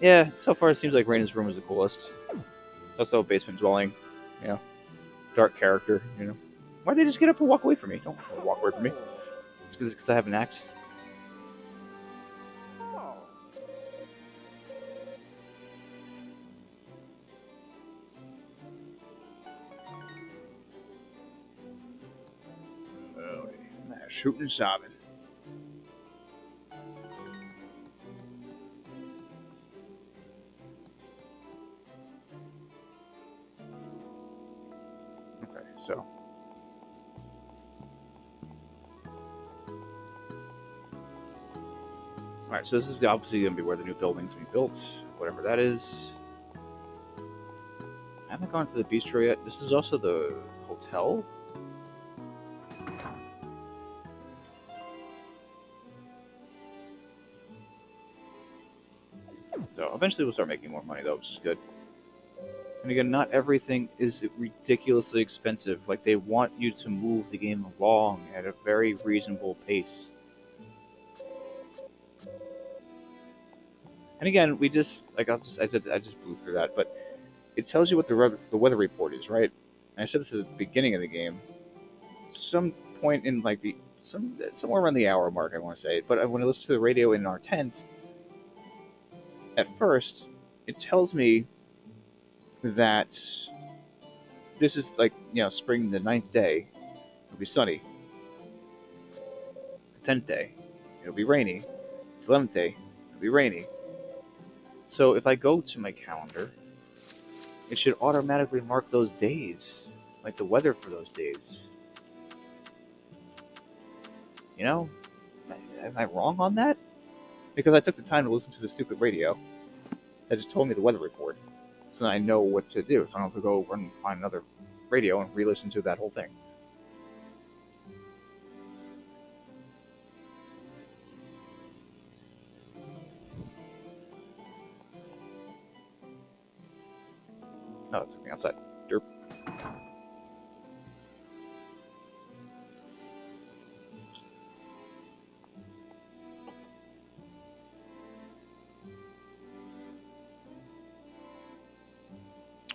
Yeah, so far it seems like Raina's room is the coolest. Also, a basement dwelling, you know, dark character, you know. Why'd they just get up and walk away from me? Don't walk away from me. It's because I have an axe. Oh, shooting and sobbing. Okay, so. Alright, so this is obviously going to be where the new building's going to be built, whatever that is. I haven't gone to the bistro yet. This is also the hotel. So eventually we'll start making more money though, which is good. And again, not everything is ridiculously expensive. Like, they want you to move the game along at a very reasonable pace. And again, we just I just blew through that, but it tells you what the weather report is, right? And I said this at the beginning of the game. Some point in like somewhere around the hour mark, I want to say. But when I listen to the radio in our tent, at first, it tells me that this is like, spring, the 9th day. It'll be sunny. The 10th day, it'll be rainy. The 11th day, it'll be rainy. So if I go to my calendar, it should automatically mark those days, like the weather for those days. Am I wrong on that? Because I took the time to listen to the stupid radio that just told me the weather report, so I know what to do. So I don't have to go and find another radio and re-listen to that whole thing. No, it's something outside. Derp.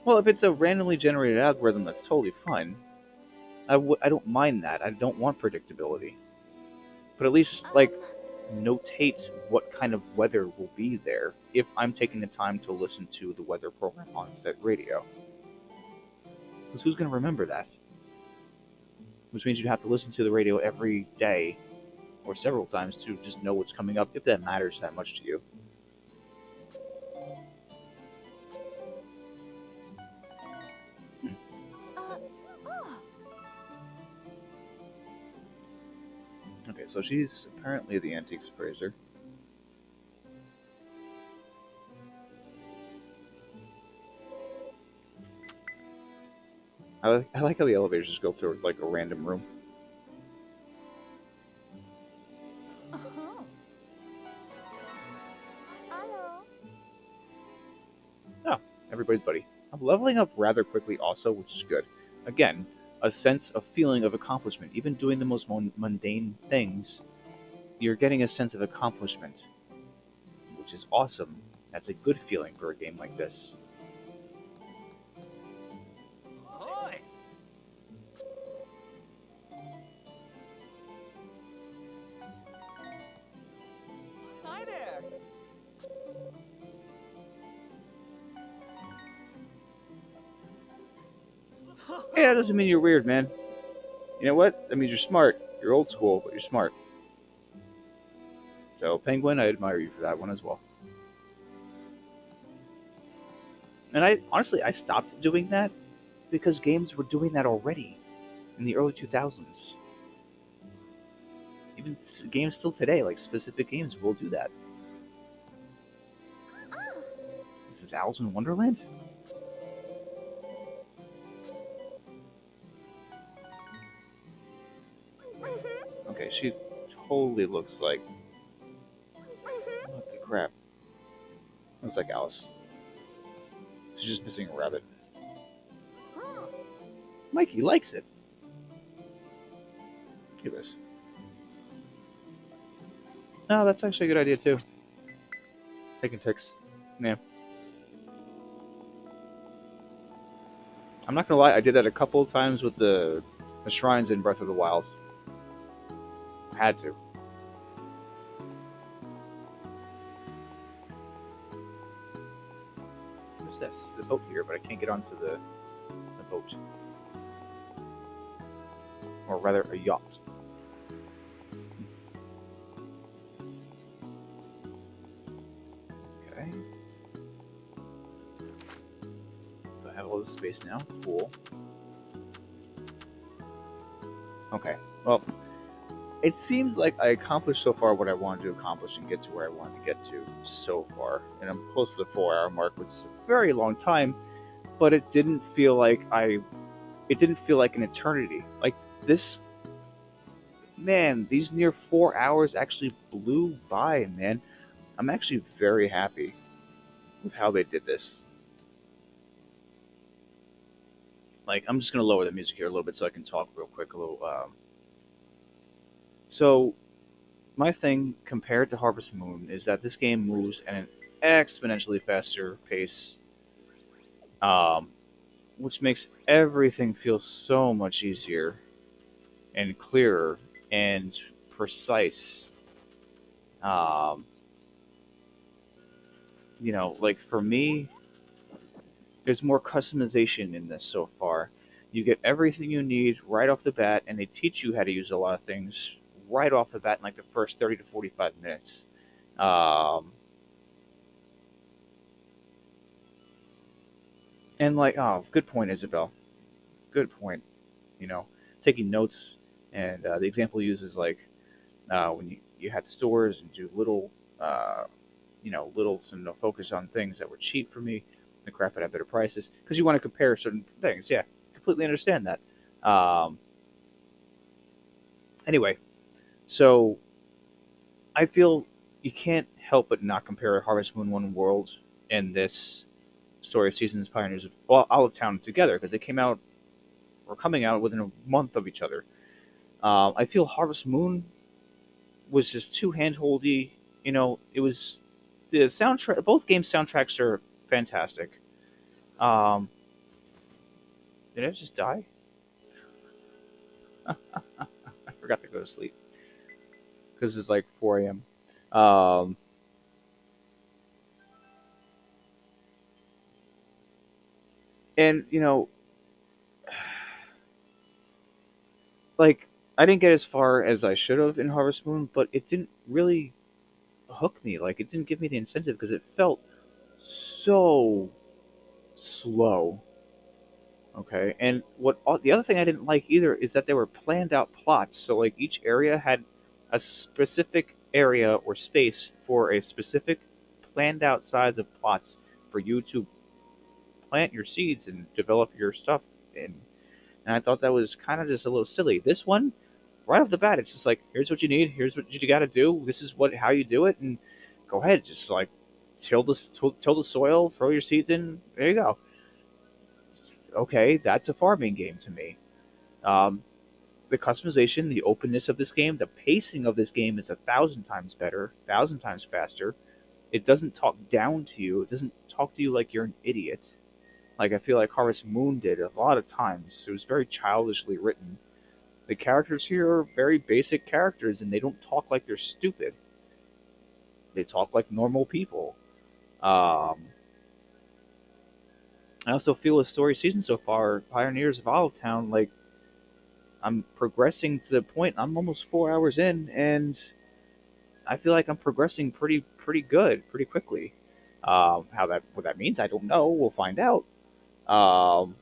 Well, if it's a randomly generated algorithm, that's totally fine. I don't mind that. I don't want predictability. But at least, notate what kind of weather will be there if I'm taking the time to listen to the weather program on said radio. Because who's going to remember that? Which means you have to listen to the radio every day or several times to just know what's coming up if that matters that much to you. Oh. Okay, so she's apparently the antiques appraiser. I like how the elevators just go through like a random room. Uh-huh. Hello. Oh, everybody's buddy. I'm leveling up rather quickly also, which is good. Again, a sense of feeling of accomplishment. Even doing the most mundane things, you're getting a sense of accomplishment, which is awesome. That's a good feeling for a game like this. Ahoy! Hi there! Hey, that doesn't mean you're weird, man. You know what? That means you're smart. You're old school, but you're smart. So, Penguin, I admire you for that one as well. And I honestly, I stopped doing that because games were doing that already in the early 2000s. Even games still today, like specific games, will do that. This is Alice in Wonderland? Mm-hmm. Okay, she totally looks like. Mm-hmm. What the crap? Looks like Alice. She's just missing a rabbit. Mikey likes it. Look at this. No, that's actually a good idea too. Taking pics. Yeah. I'm not gonna lie, I did that a couple of times with the shrines in Breath of the Wild. I had to. What's this? There's a boat here, but I can't get onto the boat. Or rather, a yacht. Okay. So I have all this space now. Cool. Okay. Well, it seems like I accomplished so far what I wanted to accomplish and get to where I wanted to get to so far. And I'm close to the 4 hour mark, which is a very long time, but it didn't feel like an eternity. Like this, man, these near 4 hours actually blew by, man. I'm actually very happy with how they did this. Like, I'm just gonna lower the music here a little bit so I can talk real quick. So my thing compared to Harvest Moon is that this game moves at an exponentially faster pace, um, which makes everything feel so much easier and clearer and precise. Um, like for me, there's more customization in this so far. You get everything you need right off the bat, and they teach you how to use a lot of things right off the bat in like the first 30 to 45 minutes. Um, and like, oh, good point, Isabel. Good point. You know, taking notes, and the example uses like when you had stores and do little, uh, little to no focus on things that were cheap for me, the crap at better prices, because you want to compare certain things. Yeah, completely understand that. Um, anyway, so I feel you can't help but not compare Harvest Moon One World and this Story of Seasons Pioneers of Olive Town together because they came out or coming out within a month of each other. I feel Harvest Moon was just too handholdy. It was the soundtrack. Both game soundtracks are fantastic. Um, did I just die? I forgot to go to sleep because it's like 4 a.m. Um, and like I didn't get as far as I should have in Harvest Moon, but it didn't really hook me. Like it didn't give me the incentive because it felt so slow. Okay, and the other thing I didn't like either is that they were planned out plots. So like each area had a specific area or space for a specific planned out size of plots for you to plant your seeds and develop your stuff in. And I thought that was kind of just a little silly. This one, right off the bat, it's just like, here's what you need, here's what you got to do, this is how you do it, and go ahead, just like till the soil, throw your seeds in, there you go. Okay, that's a farming game to me. Um, the customization, the openness of this game, the pacing of this game is 1,000 times better, 1,000 times faster. It doesn't talk down to you. It doesn't talk to you like you're an idiot. Like I feel like Harvest Moon did a lot of times. It was very childishly written. The characters here are very basic characters, and they don't talk like they're stupid. They talk like normal people. Um, I also feel with story season so far, Pioneers of Olive Town, like I'm progressing to the point. I'm almost 4 hours in, and I feel like I'm progressing pretty good, pretty quickly. How that what that means, I don't know. We'll find out. Um,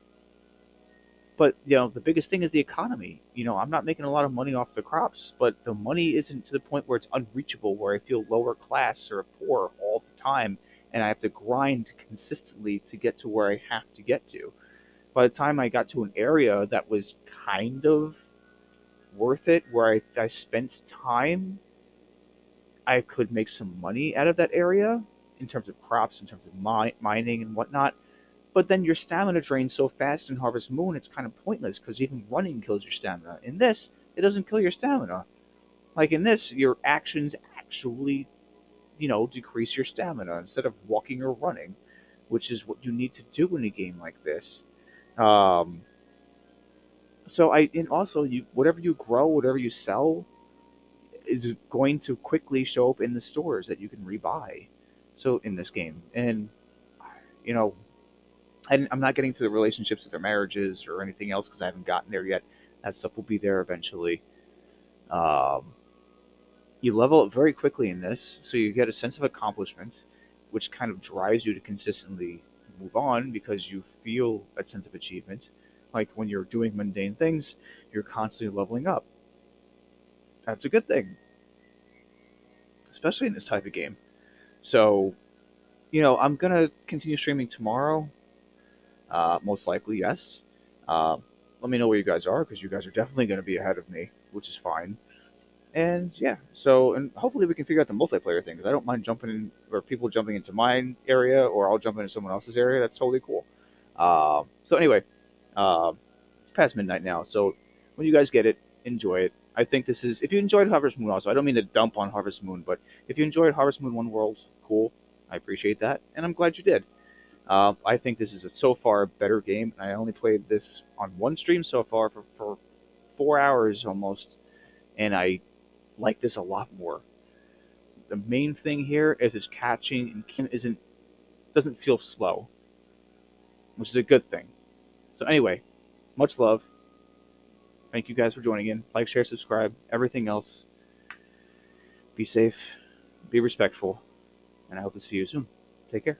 but the biggest thing is the economy. I'm not making a lot of money off the crops, but the money isn't to the point where it's unreachable, where I feel lower class or poor all the time, and I have to grind consistently to get to where I have to get to. By the time I got to an area that was kind of worth it, where I spent time, I could make some money out of that area in terms of crops, in terms of mining and whatnot. But then your stamina drains so fast in Harvest Moon, it's kind of pointless because even running kills your stamina. In this, it doesn't kill your stamina. Like in this, your actions actually, decrease your stamina instead of walking or running, which is what you need to do in a game like this. Um, and also whatever you grow, whatever you sell, is going to quickly show up in the stores that you can rebuy. So in this game, and you know, I'm not getting to the relationships with their marriages or anything else because I haven't gotten there yet. That stuff will be there eventually. Um, you level up very quickly in this, so you get a sense of accomplishment, which kind of drives you to consistently move on because you feel that sense of achievement. Like when you're doing mundane things, you're constantly leveling up. That's a good thing, especially in this type of game. So, I'm gonna continue streaming tomorrow. Most likely, yes. Uh, Let me know where you guys are because you guys are definitely going to be ahead of me, which is fine. And yeah, and hopefully we can figure out the multiplayer thing because I don't mind jumping in or people jumping into my area or I'll jump into someone else's area. That's totally cool. So anyway, it's past midnight now. So when you guys get it, enjoy it. I think this is if you enjoyed Harvest Moon. Also, I don't mean to dump on Harvest Moon, but if you enjoyed Harvest Moon One World, cool. I appreciate that, and I'm glad you did. I think this is so far a better game. I only played this on one stream so far for 4 hours almost, and I like this a lot more. The main thing here is it's catching and doesn't feel slow, which is a good thing. So anyway, much love. Thank you guys for joining in. Like, share, subscribe, everything else. Be safe, be respectful, and I hope to see you soon. Take care.